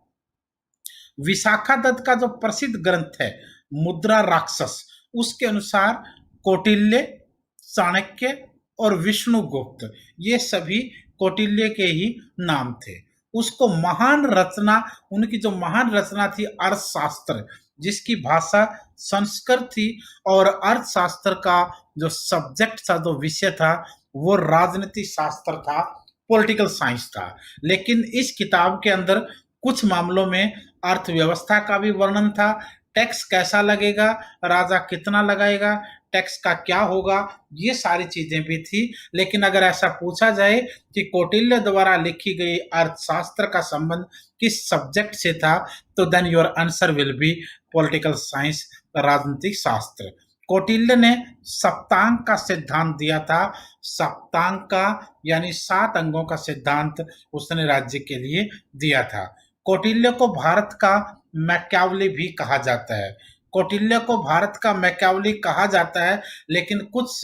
[SPEAKER 1] विशाखा दत्त का जो प्रसिद्ध ग्रंथ है मुद्रा राक्षस, उसके अनुसार कौटिल्य, चाणक्य और विष्णुगुप्त ये सभी कौटिल्य के ही नाम थे। उसको महान रचना, उनकी जो महान रचना थी अर्थशास्त्र, जिसकी भाषा संस्कृत थी, और अर्थशास्त्र का जो सब्जेक्ट था, जो विषय था, वो राजनीति शास्त्र था। पॉलिटिकल साइंस था। लेकिन इस किताब के अंदर कुछ मामलों में अर्थव्यवस्था का भी वर्णन था, टैक्स कैसा लगेगा, राजा कितना लगाएगा, टैक्स का क्या होगा, ये सारी चीजें भी थी। लेकिन अगर ऐसा पूछा जाए कि कौटिल्य द्वारा लिखी गई अर्थशास्त्र का संबंध किस सब्जेक्ट से था, तो then your answer will be political science, राजनीतिक शास्त्र। कौटिल्य ने सप्तांग का सिद्धांत दिया था। सप्तांग का यानी 7 अंगों का सिद्धांत उसने राज्य के लिए दिया था। कौटिल्य को भारत का मैकियावेली भी कहा जाता है। कौटिल्य को भारत का मैकियावेली कहा जाता है, लेकिन कुछ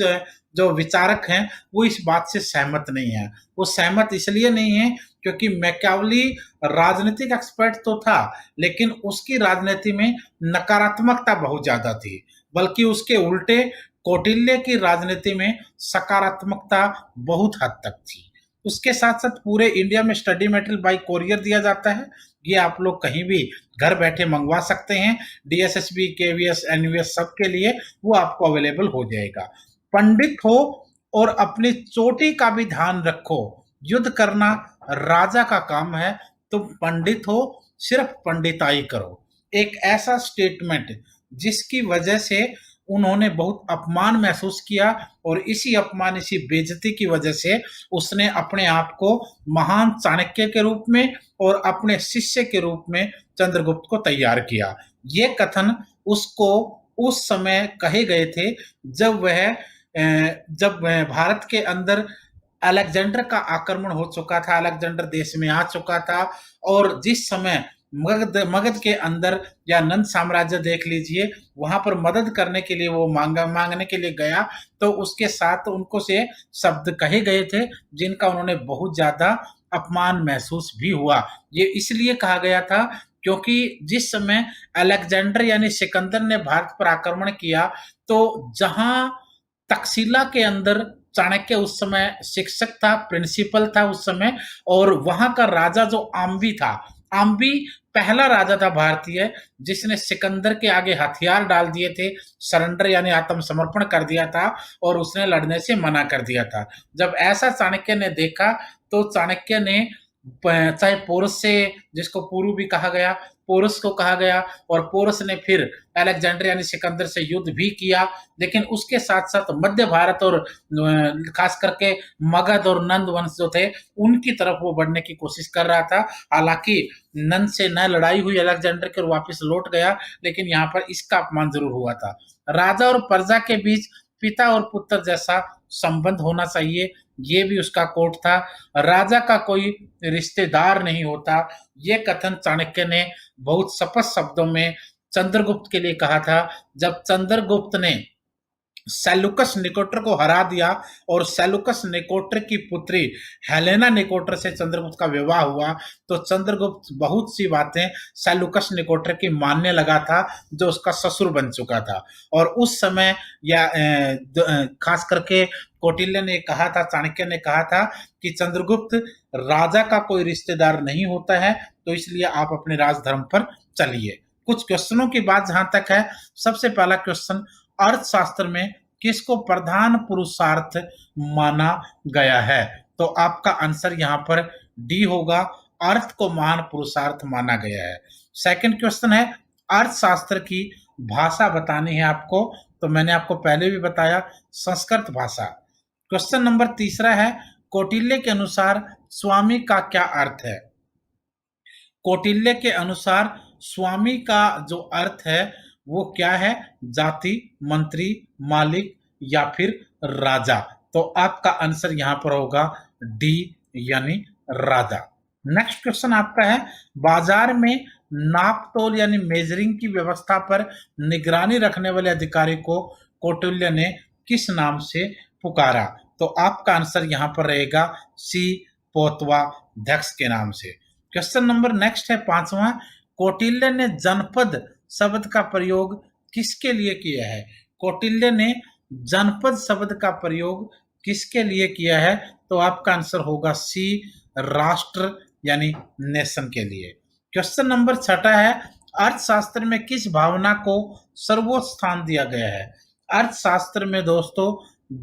[SPEAKER 1] जो विचारक हैं वो इस बात से सहमत नहीं है। वो सहमत इसलिए नहीं है क्योंकि मैकियावेली राजनीतिक एक्सपर्ट तो था, लेकिन उसकी राजनीति में नकारात्मकता बहुत ज्यादा थी, बल्कि उसके उल्टे कौटिल्य की राजनीति में सकारात्मकता बहुत हद तक थी। उसके साथ साथ पूरे इंडिया में स्टडी मटेरियल बाय कोरियर दिया जाता है। ये आप लोग कहीं भी घर बैठे मंगवा सकते हैं। डीएसएसबी, केवीएस, एनवीएस सब के लिए वो आपको अवेलेबल हो जाएगा। पंडित हो और अपनी चोटी का भी ध्यान रखो, युद्ध करना राजा का काम है, तुम पंडित हो, सिर्फ पंडिताई करो। एक ऐसा स्टेटमेंट जिसकी वजह से उन्होंने बहुत अपमान महसूस किया, और इसी अपमान, इसी बेइज्जती की वजह से उसने अपने आप को महान चाणक्य के रूप में और अपने शिष्य के रूप में चंद्रगुप्त को तैयार किया। ये कथन उसको उस समय कहे गए थे जब भारत के अंदर अलेक्जेंडर का आक्रमण हो चुका था, अलेक्जेंडर देश में आ चुका था, और जिस समय मगध के अंदर या नंद साम्राज्य देख लीजिए, वहां पर मदद करने के लिए वो मांगने के लिए गया, तो उसके साथ उनको से शब्द कहे गए थे जिनका उन्होंने बहुत ज्यादा अपमान महसूस भी हुआ। ये इसलिए कहा गया था क्योंकि जिस समय अलेक्जेंडर यानी सिकंदर ने भारत पर आक्रमण किया, तो जहां तक्षशिला के अंदर चाणक्य उस समय शिक्षक था, प्रिंसिपल था उस समय, और वहां का राजा जो आम्बी था, आम्बी पहला राजा था भारतीय जिसने सिकंदर के आगे हथियार डाल दिए थे, सरेंडर यानी आत्मसमर्पण कर दिया था, और उसने लड़ने से मना कर दिया था। जब ऐसा चाणक्य ने देखा, तो चाणक्य ने चाहे पोरस से, जिसको पुरु भी कहा गया, पोरस को कहा गया, और पोरस ने फिर अलेक्जेंडर यानी सिकंदर से युद्ध भी किया। लेकिन उसके साथ साथ मध्य भारत और खास करके मगध और नंद वंश जो थे, उनकी तरफ वो बढ़ने की कोशिश कर रहा था। हालांकि नंद से न लड़ाई हुई अलेक्जेंडर के, और वापस लौट गया, लेकिन यहाँ पर इसका अपमान जरूर हुआ था। राजा और प्रजा के बीच पिता और पुत्र जैसा संबंध होना चाहिए, ये भी उसका कोट था। राजा का कोई रिश्तेदार नहीं होता, ये कथन चाणक्य ने बहुत स्पष्ट शब्दों में चंद्रगुप्त के लिए कहा था। जब चंद्रगुप्त ने सेल्यूकस निकोटर को हरा दिया, और सेल्यूकस निकोटर की पुत्री हेलेना निकोटर से चंद्रगुप्त का विवाह हुआ, तो चंद्रगुप्त बहुत सी बातें सेल्यूकस निकोटर की मानने लगा था, जो उसका ससुर बन चुका था। और उस समय या खास करके कौटिल्य ने कहा था, चाणक्य ने कहा था कि चंद्रगुप्त राजा का कोई रिश्तेदार नहीं होता है, तो इसलिए आप अपने राजधर्म पर चलिए। कुछ क्वेश्चनों की बात जहां तक है, सबसे पहला क्वेश्चन, अर्थशास्त्र में किसको प्रधान पुरुषार्थ माना गया है? तो आपका आंसर यहां पर डी होगा, अर्थ को महान पुरुषार्थ माना गया है। सेकंड क्वेश्चन है, अर्थशास्त्र की भाषा बतानी है आपको, तो मैंने आपको पहले भी बताया, संस्कृत भाषा। क्वेश्चन नंबर तीसरा है, कौटिल्य के अनुसार स्वामी का क्या अर्थ है? कौटिल्य के अनुसार स्वामी का जो अर्थ है वो क्या है? जाति, मंत्री, मालिक या फिर राजा। तो आपका आंसर यहां पर होगा डी यानी राजा। नेक्स्ट क्वेश्चन आपका है, बाजार में नाप तोल यानी मेजरिंग की व्यवस्था पर निगरानी रखने वाले अधिकारी को कौटिल्य ने किस नाम से पुकारा? तो आपका आंसर यहां पर रहेगा सी, पोतवाध्यक्ष के नाम से। क्वेश्चन नंबर नेक्स्ट है पांचवा, कौटिल्य ने जनपद शब्द का प्रयोग किसके लिए किया है? कौटिल्य ने जनपद शब्द का प्रयोग किसके लिए किया है? तो आपका आंसर होगा सी, राष्ट्र यानी नेशन के लिए। क्वेश्चन नंबर छठा है, अर्थशास्त्र में किस भावना को सर्वोच्च स्थान दिया गया है? अर्थशास्त्र में दोस्तों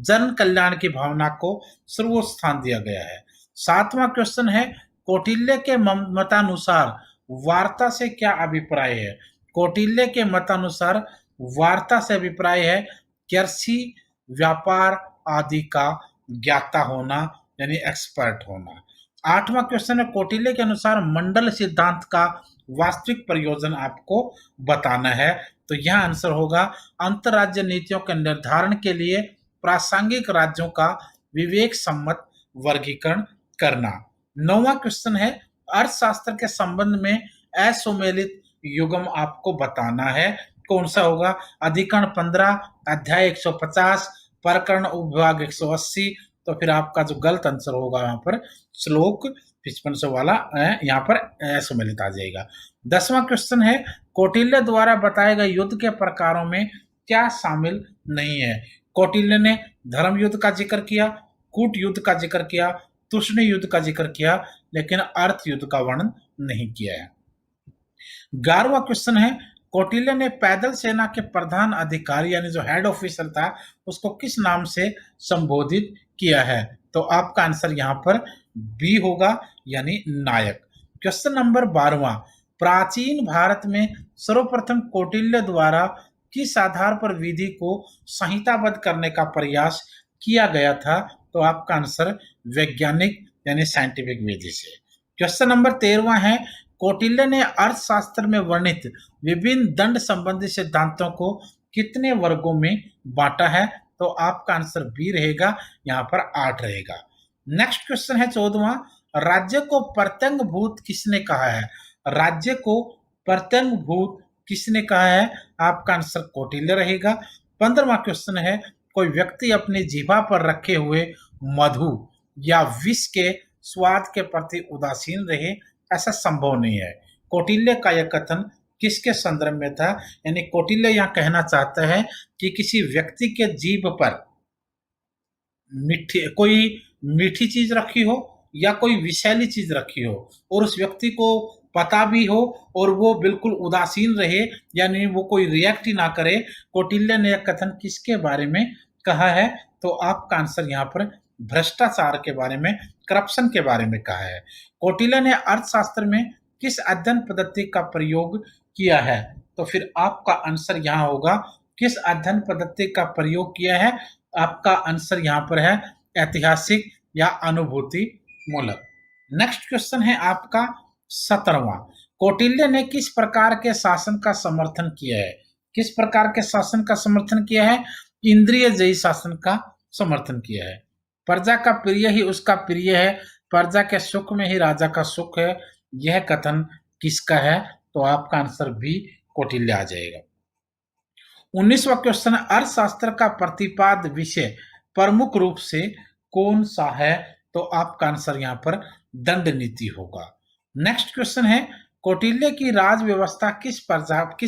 [SPEAKER 1] जन कल्याण की भावना को सर्वोच्च स्थान दिया गया है। 7वां क्वेश्चन है कौटिल्य के मतानुसार वार्ता से क्या अभिप्राय है? कौटिल्य के मतानुसार वार्ता से अभिप्राय है कृषि, व्यापार आदि का ज्ञाता होना, यानी एक्सपर्ट होना। 8वां क्वेश्चन है कौटिल्य के अनुसार मंडल सिद्धांत का वास्तविक प्रयोजन आपको बताना है। तो यह आंसर होगा अंतरराज्य नीतियों के निर्धारण के लिए प्रासंगिक राज्यों का विवेक सम्मत वर्गीकरण करना। 9वां क्वेश्चन है अर्थशास्त्र के संबंध में असुमेलित युग्म आपको बताना है। कौन सा होगा? अधिकरण 15, अध्याय 150, प्रकरण उपविभाग 180। तो फिर आपका जो गलत आंसर होगा यहाँ पर श्लोक 55 वाला यहाँ पर असुमेलित आ जाएगा। 10वां क्वेश्चन है कौटिल्य द्वारा बताए गए युद्ध के प्रकारों में क्या शामिल नहीं है? कौटिल्य ने धर्म युद्ध का जिक्र किया, कूट युद्ध का जिक्र किया, तुष्ण युद्ध का जिक्र किया, लेकिन अर्थ युद्ध का वर्णन नहीं किया है। 11वां क्वेश्चन है कौटिल्य ने पैदल सेना के प्रधान अधिकारी यानी जो हेड ऑफिसर था उसको किस नाम से संबोधित किया है? तो आपका आंसर यहाँ पर बी होगा, यानी नायक। क्वेश्चन नंबर 12वां प्राचीन भारत में सर्वप्रथम कौटिल्य द्वारा किस आधार पर विधि को संहिताबद्ध करने का प्रयास किया गया था? तो आपका आंसर वैज्ञानिक यानी साइंटिफिक विधि से। क्वेश्चन नंबर 13वां है कौटिल्य ने अर्थशास्त्र में वर्णित विभिन्न दंड संबंधी सिद्धांतों को कितने वर्गों में बांटा है? तो आपका आंसर बी रहेगा, यहाँ पर 8 रहेगा। नेक्स्ट क्वेश्चन है 14वां राज्य को प्रत्यंग भूत किसने कहा है? राज्य को प्रत्यंग भूत किसने कहा है? आपका आंसर कौटिल्य रहेगा। 15वां क्वेश्चन है कोई व्यक्ति अपनी जीभा पर रखे हुए मधु या विष के स्वाद के प्रति उदासीन रहे, ऐसा संभव नहीं है। कौटिल्य का यह कथन किसके संदर्भ में था? यानी कौटिल्य यहां कहना चाहता है कि किसी व्यक्ति के जीभ पर कोई मीठी चीज रखी हो या कोई विषैली चीज रखी हो और उस व्यक्ति को पता भी हो और वो बिल्कुल उदासीन रहे, यानी वो कोई रिएक्ट ही ना करे। कौटिल्य ने यह कथन किसके बारे में कहा है? तो आपका आंसर यहाँ पर भ्रष्टाचार के बारे में, करप्शन के बारे में कहा है। कौटिल्य ने अर्थशास्त्र में किस अध्ययन पद्धति का प्रयोग किया है? तो फिर आपका आंसर यहाँ होगा किस अध्ययन पद्धति का प्रयोग किया है? आपका आंसर यहाँ पर है ऐतिहासिक या अनुभूति मूलक। नेक्स्ट क्वेश्चन है आपका 17वां कौटिल्य ने किस प्रकार के शासन का समर्थन किया है? किस प्रकार के शासन का समर्थन किया है? इंद्रिय जयी शासन का समर्थन किया है। प्रजा का प्रिय ही उसका प्रिय है, प्रजा के सुख में ही राजा का सुख है, यह कथन किसका है? तो आपका आंसर भी कौटिल्य आ जाएगा। 19वां क्वेश्चन अर्थशास्त्र का प्रतिपाद्य विषय प्रमुख रूप से कौन सा है? तो आपका आंसर यहाँ पर दंड नीति होगा। नेक्स्ट क्वेश्चन है कौटिल्य की राज व्यवस्था किस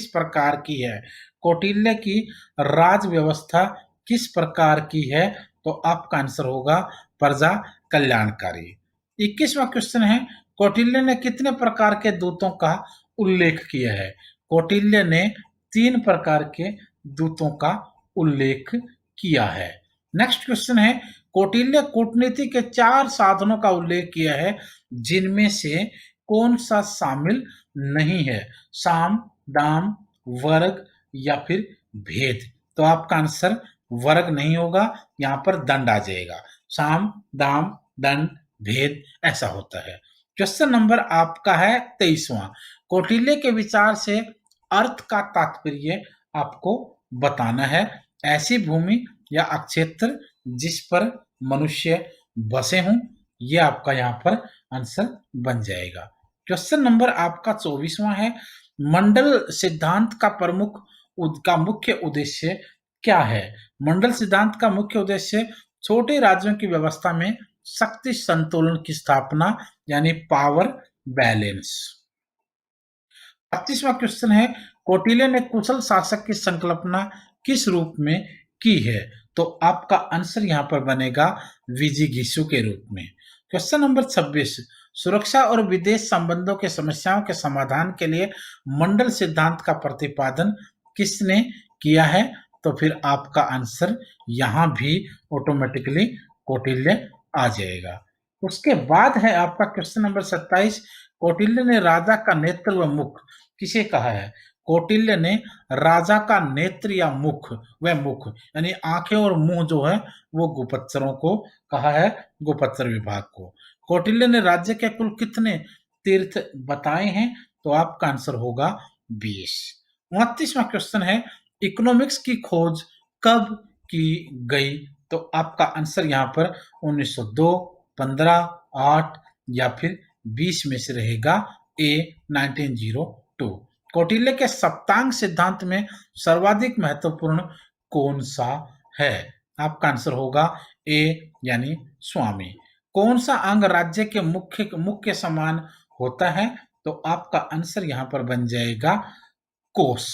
[SPEAKER 1] प्रकार की है? कौटिल्य की राज व्यवस्था किस प्रकार की है? तो आपका आंसर होगा प्रजा कल्याणकारी। 21वां क्वेश्चन है कौटिल्य ने कितने प्रकार के दूतों का उल्लेख किया है? कौटिल्य ने 3 प्रकार के दूतों का उल्लेख किया है। नेक्स्ट क्वेश्चन है कौटिल्य कूटनीति के 4 साधनों का उल्लेख किया है, जिनमें से कौन सा शामिल नहीं है? साम, दाम, वर्ग या फिर भेद? तो आपका आंसर वर्ग नहीं होगा, यहाँ पर दंड आ जाएगा। साम, दाम, दंड, भेद ऐसा होता है। क्वेश्चन नंबर आपका है 23वां कौटिल्य के विचार से अर्थ का तात्पर्य आपको बताना है। ऐसी भूमि या अक्षेत्र जिस पर मनुष्य बसे हों, यह आपका यहाँ पर आंसर बन जाएगा। क्वेश्चन नंबर आपका 24वां है मंडल सिद्धांत का मुख्य उद्देश्य क्या है? मंडल सिद्धांत का मुख्य उद्देश्य छोटे राज्यों की व्यवस्था में शक्ति संतुलन की स्थापना यानी पावर बैलेंस। 25वां क्वेश्चन है कौटिल्य ने कुशल शासक की संकल्पना किस रूप में की है? तो आपका आंसर यहाँ पर बनेगा विजिगीषु के रूप में। क्वेश्चन नंबर 26 सुरक्षा और विदेश संबंधों के समस्याओं के समाधान के लिए मंडल सिद्धांत का प्रतिपादन किसने किया है? तो फिर आपका आंसर यहाँ भी ऑटोमेटिकली कौटिल्य आ जाएगा। उसके बाद है आपका क्वेश्चन नंबर 27। कौटिल्य ने राजा का नेत्र व मुख किसे कहा है? कौटिल्य ने राजा का नेत्र या मुख व मुख यानी आंखें और मुंह जो है वो गुप्तचरों को कहा है, गुप्तचर विभाग को। कौटिल्य ने राज्य के कुल कितने तीर्थ बताए हैं? तो आपका आंसर होगा 20। 29वां क्वेश्चन है इकोनॉमिक्स की खोज कब की गई? तो आपका आंसर यहाँ पर 1902, 15, 8 या फिर 20 में से रहेगा ए 1902। कौटिल्य के सप्तांग सिद्धांत में सर्वाधिक महत्वपूर्ण कौन सा है? आपका आंसर होगा ए यानी स्वामी। कौन सा अंग राज्य के मुख्य मुख्य समान होता है? तो आपका आंसर यहां पर बन जाएगा कोष।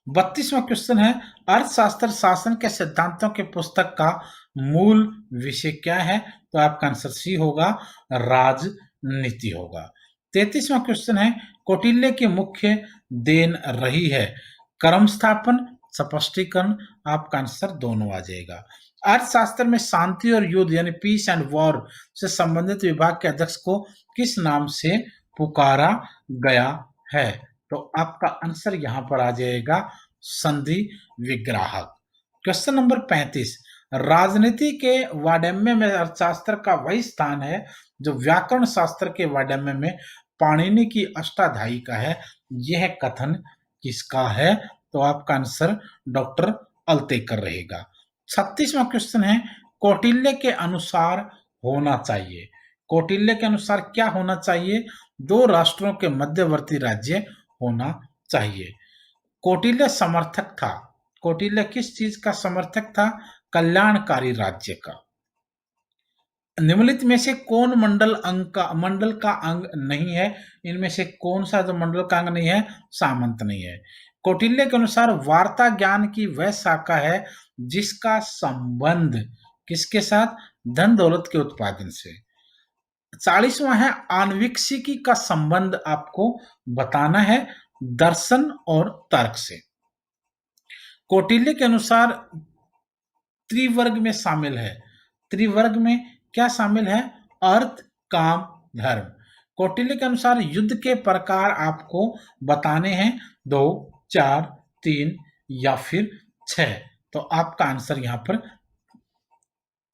[SPEAKER 1] 32वां क्वेश्चन है अर्थशास्त्र शासन के सिद्धांतों के पुस्तक का मूल विषय क्या है? तो आपका आंसर सी होगा राजनीति होगा। 33वां क्वेश्चन है कौटिल्य की मुख्य देन रही है कर्म स्थापन स्पष्टीकरण? आपका आंसर दोनों आ जाएगा। अर्थशास्त्र में शांति और युद्ध यानी पीस एंड वॉर से संबंधित विभाग के अध्यक्ष को किस नाम से पुकारा गया है? तो आपका आंसर यहां पर आ जाएगा संधि विग्राहक। क्वेश्चन नंबर 35 राजनीति के वाड्यम्य में अर्थशास्त्र का वही स्थान है जो व्याकरण शास्त्र के वाड्यम्य में पाणिनि की अष्टाध्यायी का है। यह कथन किसका है? तो आपका आंसर डॉक्टर अल्तेकर रहेगा। 36वां क्वेश्चन है कौटिल्य के अनुसार होना चाहिए। कौटिल्य के अनुसार क्या होना चाहिए? दो राष्ट्रों के मध्यवर्ती राज्य होना चाहिए। कौटिल्य समर्थक था। कौटिल्य किस चीज का समर्थक था? कल्याणकारी राज्य का। निम्नलिखित में से कौन मंडल का अंग नहीं है? इनमें से कौन सा जो मंडल का अंग नहीं है? सामंत नहीं है। कौटिल्य के अनुसार वार्ता ज्ञान की वह शाखा है जिसका संबंध किसके साथ? धन दौलत के उत्पादन से। 40वां है आन्वीक्षिकी का संबंध आपको बताना है दर्शन और तर्क से। कौटिल्य के अनुसार त्रिवर्ग में शामिल है। त्रिवर्ग में क्या शामिल है? अर्थ काम धर्म। कौटिल्य के अनुसार युद्ध के प्रकार आपको बताने हैं 2, 4, 3 या फिर 6। तो आपका आंसर यहां पर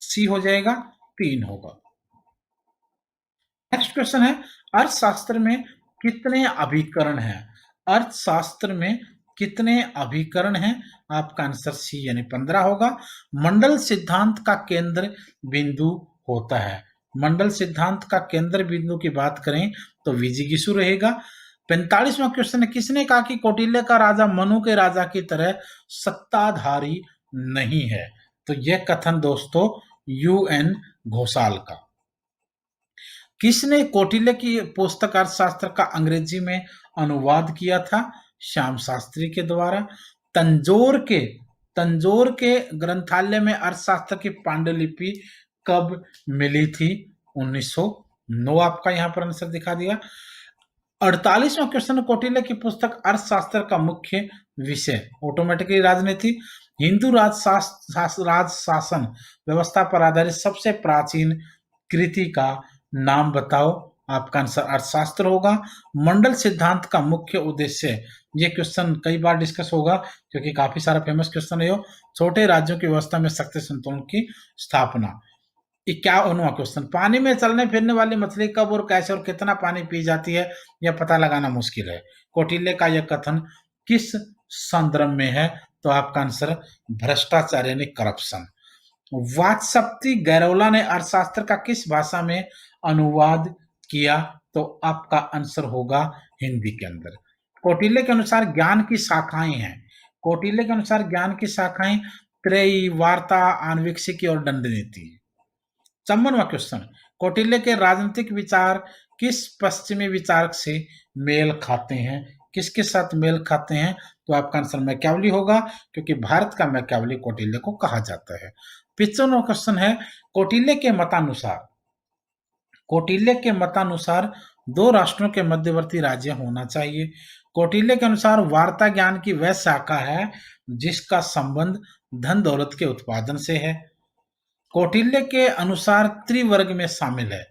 [SPEAKER 1] सी हो जाएगा, 3 होगा। नेक्स्ट क्वेश्चन है अर्थशास्त्र में कितने अभिकरण हैं? अर्थशास्त्र में कितने अभिकरण हैं? आपका आंसर सी यानी 15 होगा। मंडल सिद्धांत का केंद्र बिंदु होता है। मंडल सिद्धांत का केंद्र बिंदु की बात करें तो विजिगीषु रहेगा। 45वां क्वेश्चन है किसने कहा कि कौटिल्य का राजा मनु के राजा की तरह सत्ताधारी नहीं है? तो यह कथन दोस्तों UN घोषाल का। किसने कौटिल्य की पुस्तक अर्थशास्त्र का अंग्रेजी में अनुवाद किया था? श्याम शास्त्री के द्वारा। तंजौर के ग्रंथालय में अर्थशास्त्र की पांडुलिपि कब मिली थी? 1909 आपका यहां पर आंसर दिखा दिया। 48वां क्वेश्चन कौटिल्य की पुस्तक अर्थशास्त्र का मुख्य विषय ऑटोमेटिकली राजनीति। हिंदू राज शासन व्यवस्था पर आधारित सबसे प्राचीन कृति का नाम बताओ। आपका आंसर अर्थशास्त्र होगा। मंडल सिद्धांत का मुख्य उद्देश्य, ये क्वेश्चन कई बार डिस्कस होगा क्योंकि काफी सारा फेमस क्वेश्चन है। छोटे राज्यों की व्यवस्था में शक्ति संतुलन की स्थापना। 51वां क्वेश्चन पानी में चलने फिरने वाली मछली कब और कैसे और कितना पानी पी जाती है यह पता लगाना मुश्किल है। कौटिल्य का यह कथन किस संदर्भ में है? तो आपका आंसर भ्रष्टाचार यानी करप्शन। वाचस्पति गैरोला ने अर्थशास्त्र का किस भाषा में अनुवाद किया? तो आपका आंसर होगा हिंदी के अंदर। कौटिल्य के अनुसार ज्ञान की शाखाएं हैं। कौटिल्य के अनुसार ज्ञान की शाखाएं त्रयी, वार्ता, आन्वीक्षिकी और दंड नीति। 54वां क्वेश्चन कौटिल्य के राजनीतिक विचार किस पश्चिमी विचारक से मेल खाते हैं? किसके साथ मेल खाते हैं? तो आपका आंसर मैकियावली होगा क्योंकि भारत का मैकियावली कौटिल्य को कहा जाता है। 55वां क्वेश्चन है कौटिल्य के मतानुसार दो राष्ट्रों के मध्यवर्ती राज्य होना चाहिए। कौटिल्य के अनुसार वार्ता ज्ञान की वह शाखा है जिसका संबंध धन दौलत के उत्पादन से है। कौटिल्य के अनुसार त्रिवर्ग में शामिल है।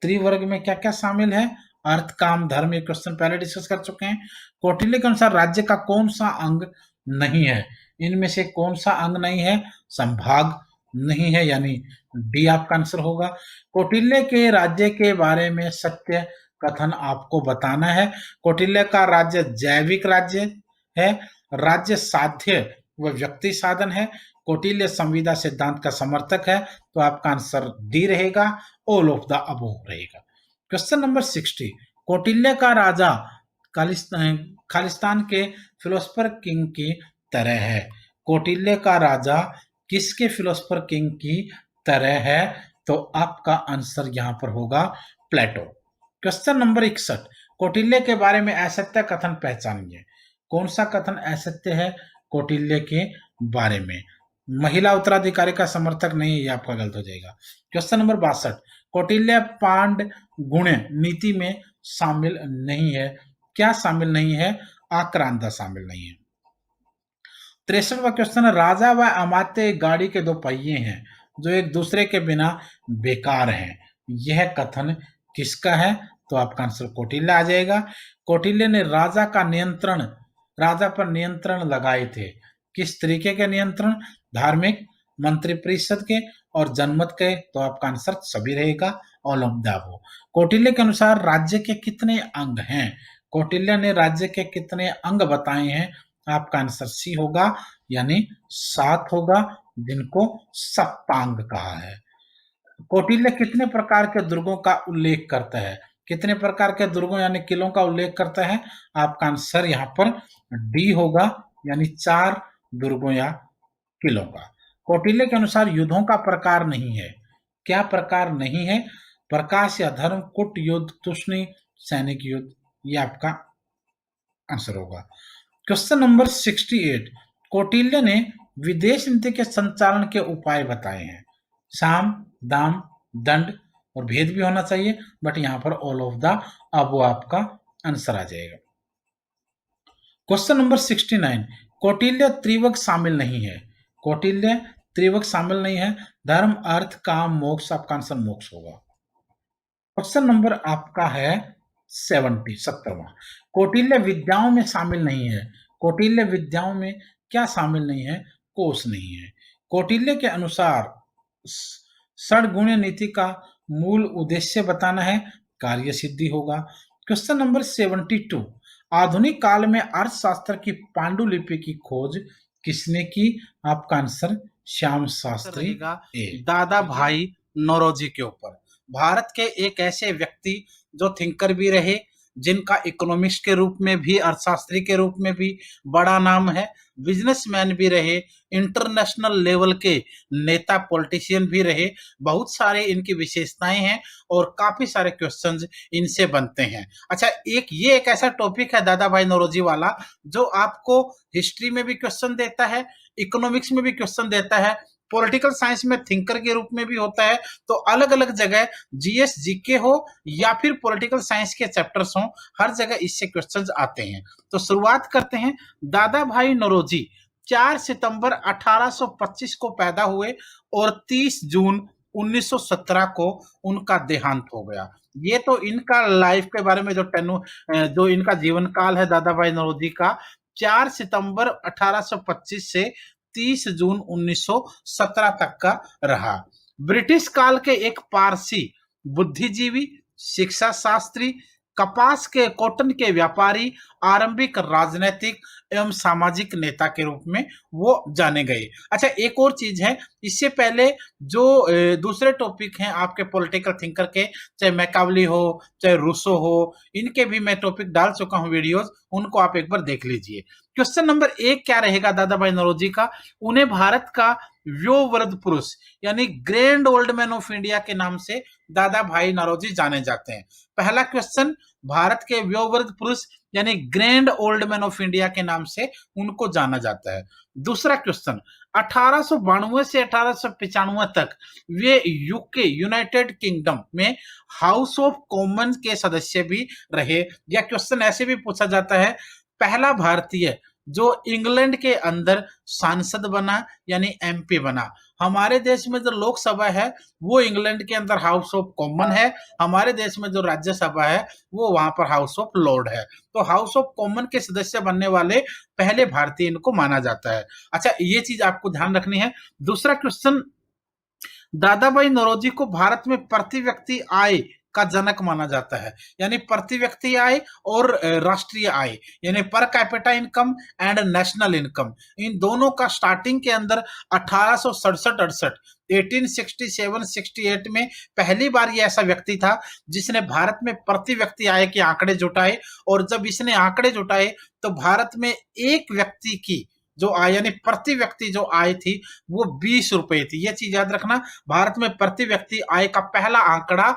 [SPEAKER 1] त्रिवर्ग में क्या क्या शामिल है? अर्थ, काम, धर्म। ये क्वेश्चन पहले डिस्कस कर चुके हैं। कौटिल्य के अनुसार राज्य का कौन सा अंग नहीं है? इनमें से कौन सा अंग नहीं है? संभाग नहीं है, यानी डी आपका आंसर होगा। कौटिल्य के राज्य के बारे में सत्य कथन आपको बताना है। कौटिल्य का राज्य जैविक राज्य है, राज्य साध्य व व्यक्ति साधन है, कौटिल्य संविदा सिद्धांत का समर्थक है। तो आपका आंसर डी रहेगा, ऑल ऑफ द अबोव रहेगा। क्वेश्चन नंबर 60, कौटिल्य का राजा खालिस्तान के फिलोसफर किंग की तरह है। कौटिल्य का राजा किसके फिलोसफर किंग की तरह है? तो आपका आंसर यहां पर होगा प्लेटो। क्वेश्चन नंबर 61, कौटिल्य के बारे में असत्य कथन पहचानिए। कौन सा कथन असत्य है कौटिल्य के बारे में? महिला उत्तराधिकारी का समर्थक नहीं है, ये आपका गलत हो जाएगा। क्वेश्चन नंबर 62, कौटिल्य पांड गुण नीति में शामिल नहीं है। क्या शामिल नहीं है? आक्रांता शामिल नहीं है। 63वां क्वेश्चन है, राजा व अमात्य गाड़ी के दो पहिए हैं जो एक दूसरे के बिना बेकार हैं। यह कथन किसका है? तो आपका आंसर कौटिल्य आ जाएगा। कौटिल्य ने राजा पर नियंत्रण लगाए थे। किस तरीके के नियंत्रण? धार्मिक, मंत्रिपरिषद के और जनमत के। तो आपका आंसर सभी रहेगा, all of the above. Kautilya के अनुसार राज्य के कितने अंग हैं? कौटिल्य ने राज्य के कितने अंग बताए हैं? आपका आंसर सी होगा, यानी 7 होगा, जिनको सप्तांग कहा है। कौटिल्य कितने प्रकार के दुर्गों का उल्लेख करता है? कितने प्रकार के दुर्गों यानी किलों का उल्लेख करता है? आपका आंसर यहाँ पर डी होगा, यानी 4 दुर्गों या किलों का। कौटिल्य के अनुसार युद्धों का प्रकार नहीं है। क्या प्रकार नहीं है? प्रकाश या धर्म, कुट युद्ध, तुष्णि, सैनिक युद्ध। ये आपका आंसर होगा। क्वेश्चन नंबर 68, कौटिल्य ने विदेश नीति के संचालन के उपाय बताए हैं। साम, दाम, दंड और भेद भी होना चाहिए, बट यहां पर ऑल ऑफ द अबव आपका आंसर आ जाएगा। क्वेश्चन नंबर 69, कौटिल्य त्रिवर्ग शामिल नहीं है। कौटिल्य त्रिवर्ग शामिल नहीं है। धर्म, अर्थ, काम, मोक्ष। आपका आंसर मोक्ष होगा। क्वेश्चन नंबर आपका है 70वां, कौटिल्य विद्याओं में शामिल नहीं है। कौटिल्य विद्याओं में क्या शामिल नहीं है? कोश नहीं है। कौटिल्य के अनुसार षड्गुण्य नीति का मूल उद्देश्य बताना है, कार्य सिद्धि होगा। क्वेश्चन नंबर 72, आधुनिक काल में अर्थशास्त्र की पांडुलिपि की खोज किसने की? आपका आंसर श्याम शास्त्री दादा भाई नौरोजी के ऊपर। भारत के एक ऐसे व्यक्ति जो थिंकर भी रहे, जिनका इकोनॉमिक्स के रूप में भी, अर्थशास्त्री के रूप में भी बड़ा नाम है, बिजनेसमैन भी रहे, इंटरनेशनल लेवल के नेता पॉलिटिशियन भी रहे। बहुत सारे इनकी विशेषताएं हैं और काफी सारे क्वेश्चंस इनसे बनते हैं। अच्छा, ये एक ऐसा टॉपिक है दादा भाई नौरोजी वाला, जो आपको हिस्ट्री में भी क्वेश्चन देता है, इकोनॉमिक्स में भी क्वेश्चन देता है, पॉलिटिकल साइंस में थिंकर के रूप में भी होता है। तो अलग अलग जगह जीएस जीके हो या फिर पॉलिटिकल साइंस के चैप्टर्स हो, हर जगह इससे क्वेश्चंस आते हैं। तो शुरुआत करते हैं। दादा भाई नौरोजी 4 सितंबर 1825 को पैदा हुए और 30 जून 1917 को उनका देहांत हो गया। ये तो इनका लाइफ के बारे में जो इनका जीवन काल है दादा भाई नौरोजी का, 4 सितंबर 1825 से 30 जून 1917 तक का रहा। ब्रिटिश काल के एक पारसी बुद्धिजीवी, शिक्षा शास्त्री, कपास के कॉटन के व्यापारी, आरंभिक राजनीतिक एवं सामाजिक नेता के रूप में वो जाने गए। अच्छा, एक और चीज है, इससे पहले जो दूसरे टॉपिक हैं आपके पॉलिटिकल थिंकर के, चाहे मैकावली हो चाहे रूसो हो, इनके भी मैं टॉपिक डाल चुका हूं वीडियोस, उनको आप एक बार देख लीजिए। क्वेश्चन नंबर 1 क्या रहेगा दादा भाई नौरोजी का? उन्हें भारत का व्योवृद्ध पुरुष यानी grand old man of India के नाम से दादा भाई नौरोजी जाने जाते हैं। पहला क्वेश्चन, भारत के व्योवृद्ध पुरुष यानी grand old man of India के नाम से उनको जाना जाता है। दूसरा क्वेश्चन, 1892 से 1895 तक वे यूके यूनाइटेड किंगडम में हाउस ऑफ कॉमन्स के सदस्य भी रहे। यह क्वेश्चन ऐसे भी पूछा जाता है, पहला भारतीय जो इंग्लैंड के अंदर सांसद बना यानी एमपी बना। हमारे देश में जो लोकसभा है वो इंग्लैंड के अंदर हाउस ऑफ कॉमन है, हमारे देश में जो राज्यसभा है वो वहां पर हाउस ऑफ लॉर्ड है। तो हाउस ऑफ कॉमन के सदस्य बनने वाले पहले भारतीय इनको माना जाता है। अच्छा, ये चीज आपको ध्यान रखनी है। दूसरा क्वेश्चन, दादा भाई नौरोजी को भारत में प्रति व्यक्ति आय का जनक माना जाता है। यानी प्रति व्यक्ति आय और राष्ट्रीय आय यानी per capita income and national income, इन दोनों का स्टार्टिंग के अंदर 1867-68 1867-68 में पहली बार ये ऐसा व्यक्ति था जिसने भारत में प्रति व्यक्ति आय के आंकड़े जुटाए। और जब इसने आंकड़े जुटाए तो भारत में एक व्यक्ति की जो आय यानी प्रति व्यक्ति जो आय थी वो 20 रुपए थी। ये चीज याद रखना, भारत में प्रति व्यक्ति आय का पहला आंकड़ा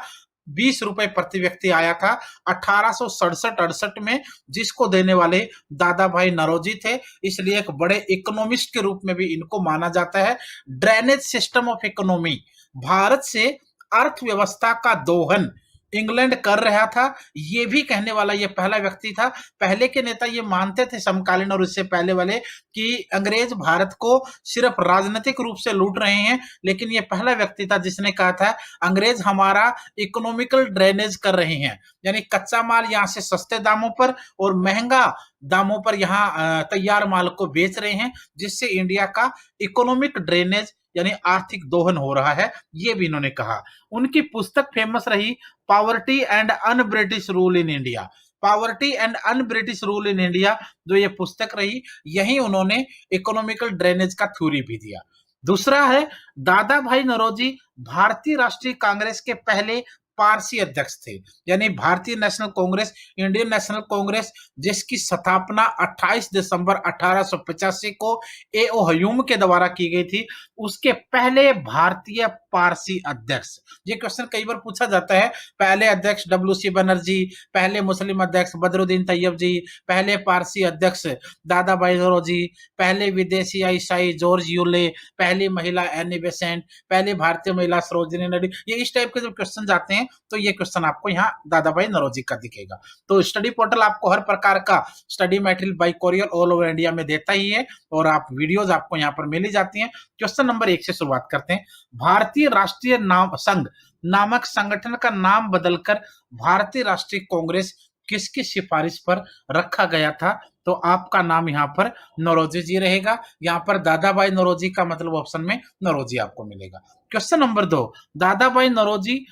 [SPEAKER 1] 20 रुपए प्रति व्यक्ति आया था 1867-68 में, जिसको देने वाले दादा भाई नौरोजी थे। इसलिए एक बड़े इकोनॉमिस्ट के रूप में भी इनको माना जाता है। Drainage system of economy, Bharat से अर्थव्यवस्था का दोहन इंग्लैंड कर रहा था, ये भी कहने वाला ये पहला व्यक्ति था। पहले के नेता ये मानते थे समकालीन और इससे पहले वाले कि अंग्रेज भारत को सिर्फ राजनीतिक रूप से लूट रहे हैं, लेकिन ये पहला व्यक्ति था जिसने कहा था अंग्रेज हमारा इकोनॉमिकल ड्रेनेज कर रहे हैं, यानी कच्चा माल यहाँ से सस्ते दामों पर और महंगा दामों पर यहाँ तैयार माल को बेच रहे हैं, जिससे इंडिया का इकोनॉमिक ड्रेनेज यानी आर्थिक दोहन हो रहा है, ये भी इन्होंने कहा। उनकी पुस्तक फेमस रही poverty and un British rule in India. Poverty and un British rule in India जो ये पुस्तक रही, यही उन्होंने इकोनॉमिकल ड्रेनेज का थ्योरी भी दिया। दूसरा है, दादा भाई नौरोजी भारतीय राष्ट्रीय कांग्रेस के पहले पारसी अध्यक्ष थे। यानी भारतीय national Congress, Indian national Congress, जिसकी स्थापना 28 दिसंबर 1885 को ए.ओ. ह्यूम के द्वारा की गई थी, उसके पहले भारतीय पारसी अध्यक्ष। ये क्वेश्चन कई बार पूछा जाता है, पहले अध्यक्ष डब्ल्यू.सी. बनर्जी, पहले मुस्लिम अध्यक्ष बदरुद्दीन तैयब जी, पहले पारसी अध्यक्ष दादा भाई नौरोजी, पहले विदेशी ईसाई जॉर्ज यूले, पहली महिला एनी बेसेंट, पहली भारतीय महिला सरोजिनी नायडू। ये इस टाइप के जो क्वेश्चन आते हैं तो ये क्वेश्चन आपको यहाँ दादा भाई नौरोजी का दिखेगा। तो स्टडी पोर्टल आपको हर प्रकार का study material by courier all over India में देता ही है और आप वीडियोस आपको यहाँ पर मिल जाती हैं। क्वेश्चन नंबर 1 से शुरुआत करते हैं। भारतीय राष्ट्रीय नाम संघ नामक संगठन का नाम बदलकर भारतीय राष्ट्रीय कांग्रेस किसकी सिफारिश पर रखा गया था? तो आपका नाम यहाँ पर नौरोजी जी रहेगा। यहाँ पर दादा भाई नौरोजी का मतलब ऑप्शन में नौरोजी आपको मिलेगा। क्वेश्चन नंबर 2, दादा भाई नौरोजी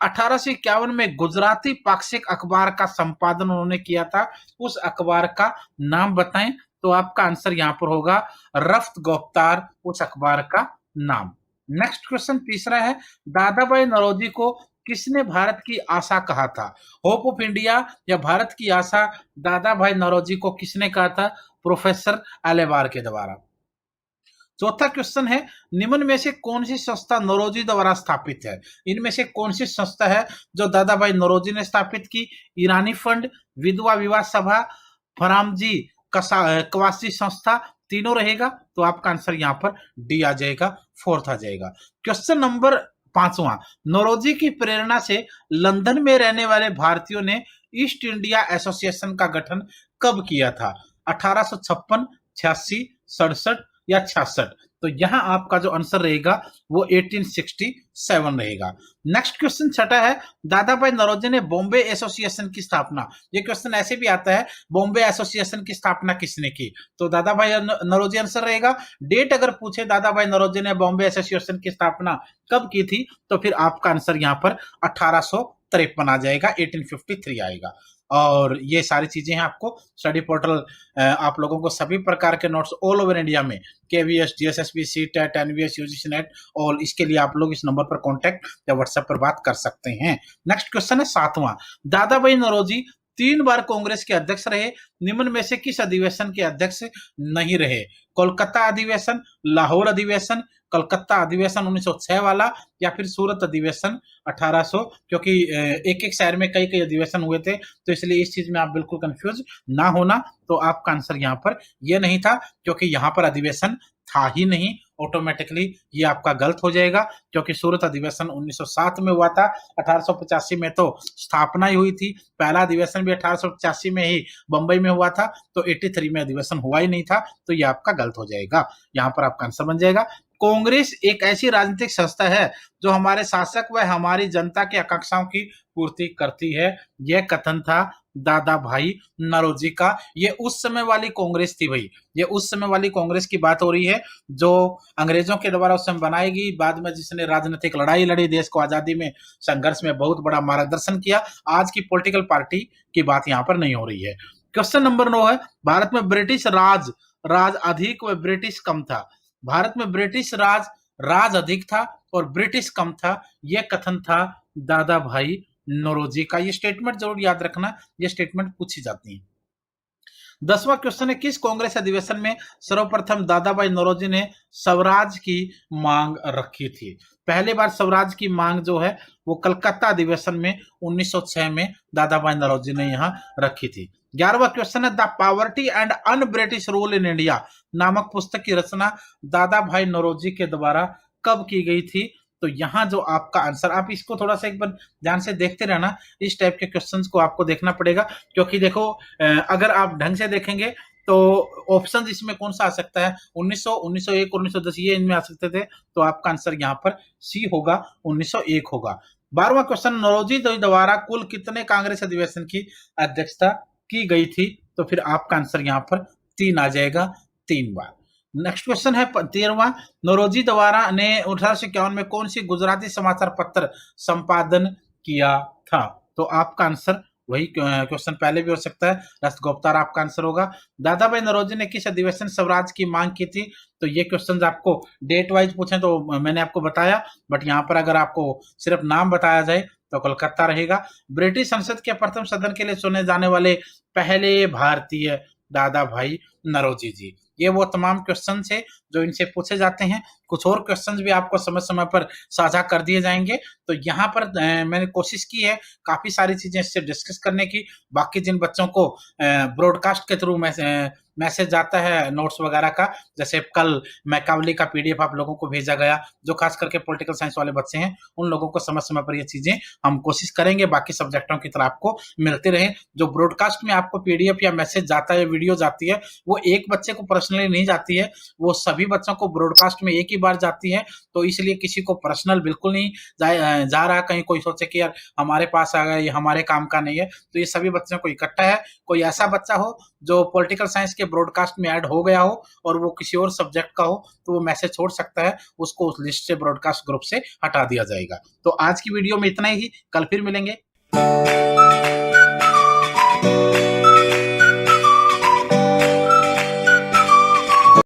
[SPEAKER 1] 1851 में गुजराती पाक्षिक अखबार का संपादन उन्होंने किया था, उस अखबार का नाम बताएं। तो आपका आंसर यहाँ पर होगा रफ्त गुफ्तार, उस अखबार का नाम। नेक्स्ट क्वेश्चन तीसरा है, दादा भाई नौरोजी को किसने भारत की आशा कहा था? होप ऑफ इंडिया या भारत की आशा, दादा भाई नौरोजी को किसने कहा था? प्रोफेसर एलेबार के द्वारा। चौथा क्वेश्चन है, निम्न में से कौन सी संस्था नौरोजी द्वारा स्थापित है? इनमें से कौन सी संस्था है जो दादा भाई नौरोजी ने स्थापित की? ईरानी फंड, विधवा विवाह सभा, फरामजी कवासी संस्था, तीनों रहेगा। तो आपका आंसर यहाँ पर डी आ जाएगा, फोर्थ आ जाएगा। क्वेश्चन नंबर 5वां, नौरोजी की प्रेरणा से लंदन में रहने वाले भारतीयों ने ईस्ट इंडिया एसोसिएशन का गठन कब किया था? 1856, 86, 67 या 66? तो यहां आपका जो आंसर रहेगा वो 1867 रहेगा। नेक्स्ट क्वेश्चन छठा है, दादा भाई नौरोजी ने बॉम्बे एसोसिएशन की स्थापना, ये क्वेश्चन ऐसे भी आता है, बॉम्बे एसोसिएशन की स्थापना किसने की? तो दादा भाई नौरोजी आंसर रहेगा। डेट अगर पूछे दादा भाई नौरोजी ने बॉम्बे एसोसिएशन की स्थापना कब की थी, तो फिर आपका आंसर यहाँ पर 1853 आ जाएगा, 1853 आएगा। और ये सारी चीजें हैं आपको स्टडी पोर्टल आप लोगों को सभी प्रकार के नोट्स ऑल ओवर इंडिया में, KVS, GSSB, CTET, NVS, UGC NET, और इसके लिए आप लोग इस नंबर पर कांटेक्ट या व्हाट्सएप पर बात कर सकते हैं। नेक्स्ट क्वेश्चन है 7वां, दादा भाई नौरोजी 3 बार कांग्रेस के अध्यक्ष रहे, निम्न में से किस अधिवेशन के अध्यक्ष नहीं रहे? कोलकाता अधिवेशन, लाहौर अधिवेशन, कलकत्ता अधिवेशन 1906 वाला, या फिर सूरत अधिवेशन 1800, क्योंकि एक एक शहर में कई कई अधिवेशन हुए थे, तो इसलिए इस चीज में आप बिल्कुल कंफ्यूज ना होना। तो आपका आंसर यहाँ पर ये नहीं था, क्योंकि यहाँ पर अधिवेशन था ही नहीं, ऑटोमेटिकली ये आपका गलत हो जाएगा, क्योंकि सूरत अधिवेशन 1907 में हुआ था। 1885 में तो स्थापना ही हुई थी, पहला अधिवेशन भी 1885 में ही बंबई में हुआ था, तो 83 में अधिवेशन हुआ ही नहीं था, तो ये आपका गलत हो जाएगा। यहाँ पर आपका आंसर बन जाएगा, कांग्रेस एक ऐसी राजनीतिक संस्था है जो हमारे शासक व हमारी जनता की आकांक्षाओं की पूर्ति करती है। यह कथन था दादा भाई नौरोजी का। ये उस समय वाली कांग्रेस थी भाई, ये उस समय वाली कांग्रेस की बात हो रही है जो अंग्रेजों के द्वारा उस समय बनाई गई, बाद में जिसने राजनीतिक लड़ाई लड़ी, देश को आजादी में संघर्ष में बहुत बड़ा मार्गदर्शन किया। आज की पॉलिटिकल पार्टी की बात यहाँ पर नहीं हो रही है। क्वेश्चन नंबर 9 है, भारत में ब्रिटिश राज राज अधिक व ब्रिटिश कम था। भारत में ब्रिटिश राज राज अधिक था और ब्रिटिश कम था, यह कथन था दादा भाई नौरोजी का। ये स्टेटमेंट जरूर याद रखना, ये स्टेटमेंट पूछी जाती है। 10वां क्वेश्चन है, किस कांग्रेस अधिवेशन में सर्वप्रथम दादा भाई नौरोजी ने स्वराज की मांग रखी थी? पहली बार स्वराज की मांग जो है वो कलकत्ता अधिवेशन में 1906 में दादा भाई नौरोजी ने यहां रखी थी। 11वां क्वेश्चन है, the poverty and un British rule in India नामक पुस्तक की रचना दादा भाई नौरोजी के द्वारा कब की गई थी? तो यहाँ जो आपका आंसर, आप इसको थोड़ा सा एक बार ध्यान से देखते रहना, इस टाइप के क्वेश्चंस को आपको देखना पड़ेगा, क्योंकि देखो अगर आप ढंग से देखेंगे तो ऑप्शन इसमें कौन सा आ सकता है, 1900, 1901, 1910 ये इनमें आ सकते थे, तो आपका आंसर यहाँ पर सी होगा, 1901 होगा। 12वां क्वेश्चन, नौरोजी द्वारा कुल कितने कांग्रेस अधिवेशन की अध्यक्षता की गई थी? तो फिर आपका आंसर यहाँ पर 3 आ जाएगा, 3 बार। नेक्स्ट क्वेश्चन है 13वां, नौरोजी द्वारा ने 1851 में कौन सी गुजराती समाचार पत्र संपादन किया था? तो आपका आंसर वही क्वेश्चन पहले भी हो सकता है, राष्ट्रगोप्तार आपका आंसर होगा। दादा भाई नौरोजी ने किस अधिवेशन स्वराज की मांग की थी? तो ये क्वेश्चन आपको डेट वाइज पूछे तो मैंने आपको बताया, बट यहाँ पर अगर आपको सिर्फ नाम बताया जाए तो कलकत्ता रहेगा। ब्रिटिश संसद के प्रथम सदन के लिए चुने जाने वाले पहले भारतीय दादा भाई नौरोजी जी। ये वो तमाम क्वेश्चन थे जो इनसे पूछे जाते हैं। कुछ और क्वेश्चंस भी आपको समय समय पर साझा कर दिए जाएंगे। तो यहाँ पर मैंने कोशिश की है काफी सारी चीजें इससे डिस्कस करने की। बाकी जिन बच्चों को ब्रॉडकास्ट के थ्रू मैसेज आता है नोट्स वगैरह का, जैसे कल मैकावली का पीडीएफ आप लोगों को भेजा गया, जो खास करके पॉलिटिकल साइंस वाले बच्चे हैं, उन लोगों को समय समय पर ये चीजें हम कोशिश करेंगे बाकी सब्जेक्टों की तरह आपको मिलते रहे। जो ब्रॉडकास्ट में आपको पीडीएफ या मैसेज जाता है, वीडियो जाती है, वो एक बच्चे को पर्सनली नहीं जाती है, वो सभी बच्चों को ब्रॉडकास्ट में एक ही बार जाती है। तो इसलिए किसी को पर्सनल बिल्कुल नहीं जा रहा, कहीं कोई सोचे कि यार हमारे पास आ गया, ये हमारे काम का नहीं है। तो ये सभी बच्चों को इकट्ठा है। कोई ऐसा बच्चा हो जो पॉलिटिकल साइंस के ब्रॉडकास्ट में ऐड हो गया हो और वो किसी और सब्जेक्ट का हो, तो वो मैसेज छोड़ सकता है, उसको उस लिस्ट से ब्रॉडकास्ट ग्रुप से हटा दिया जाएगा। तो आज की वीडियो में इतना ही, कल फिर मिलेंगे।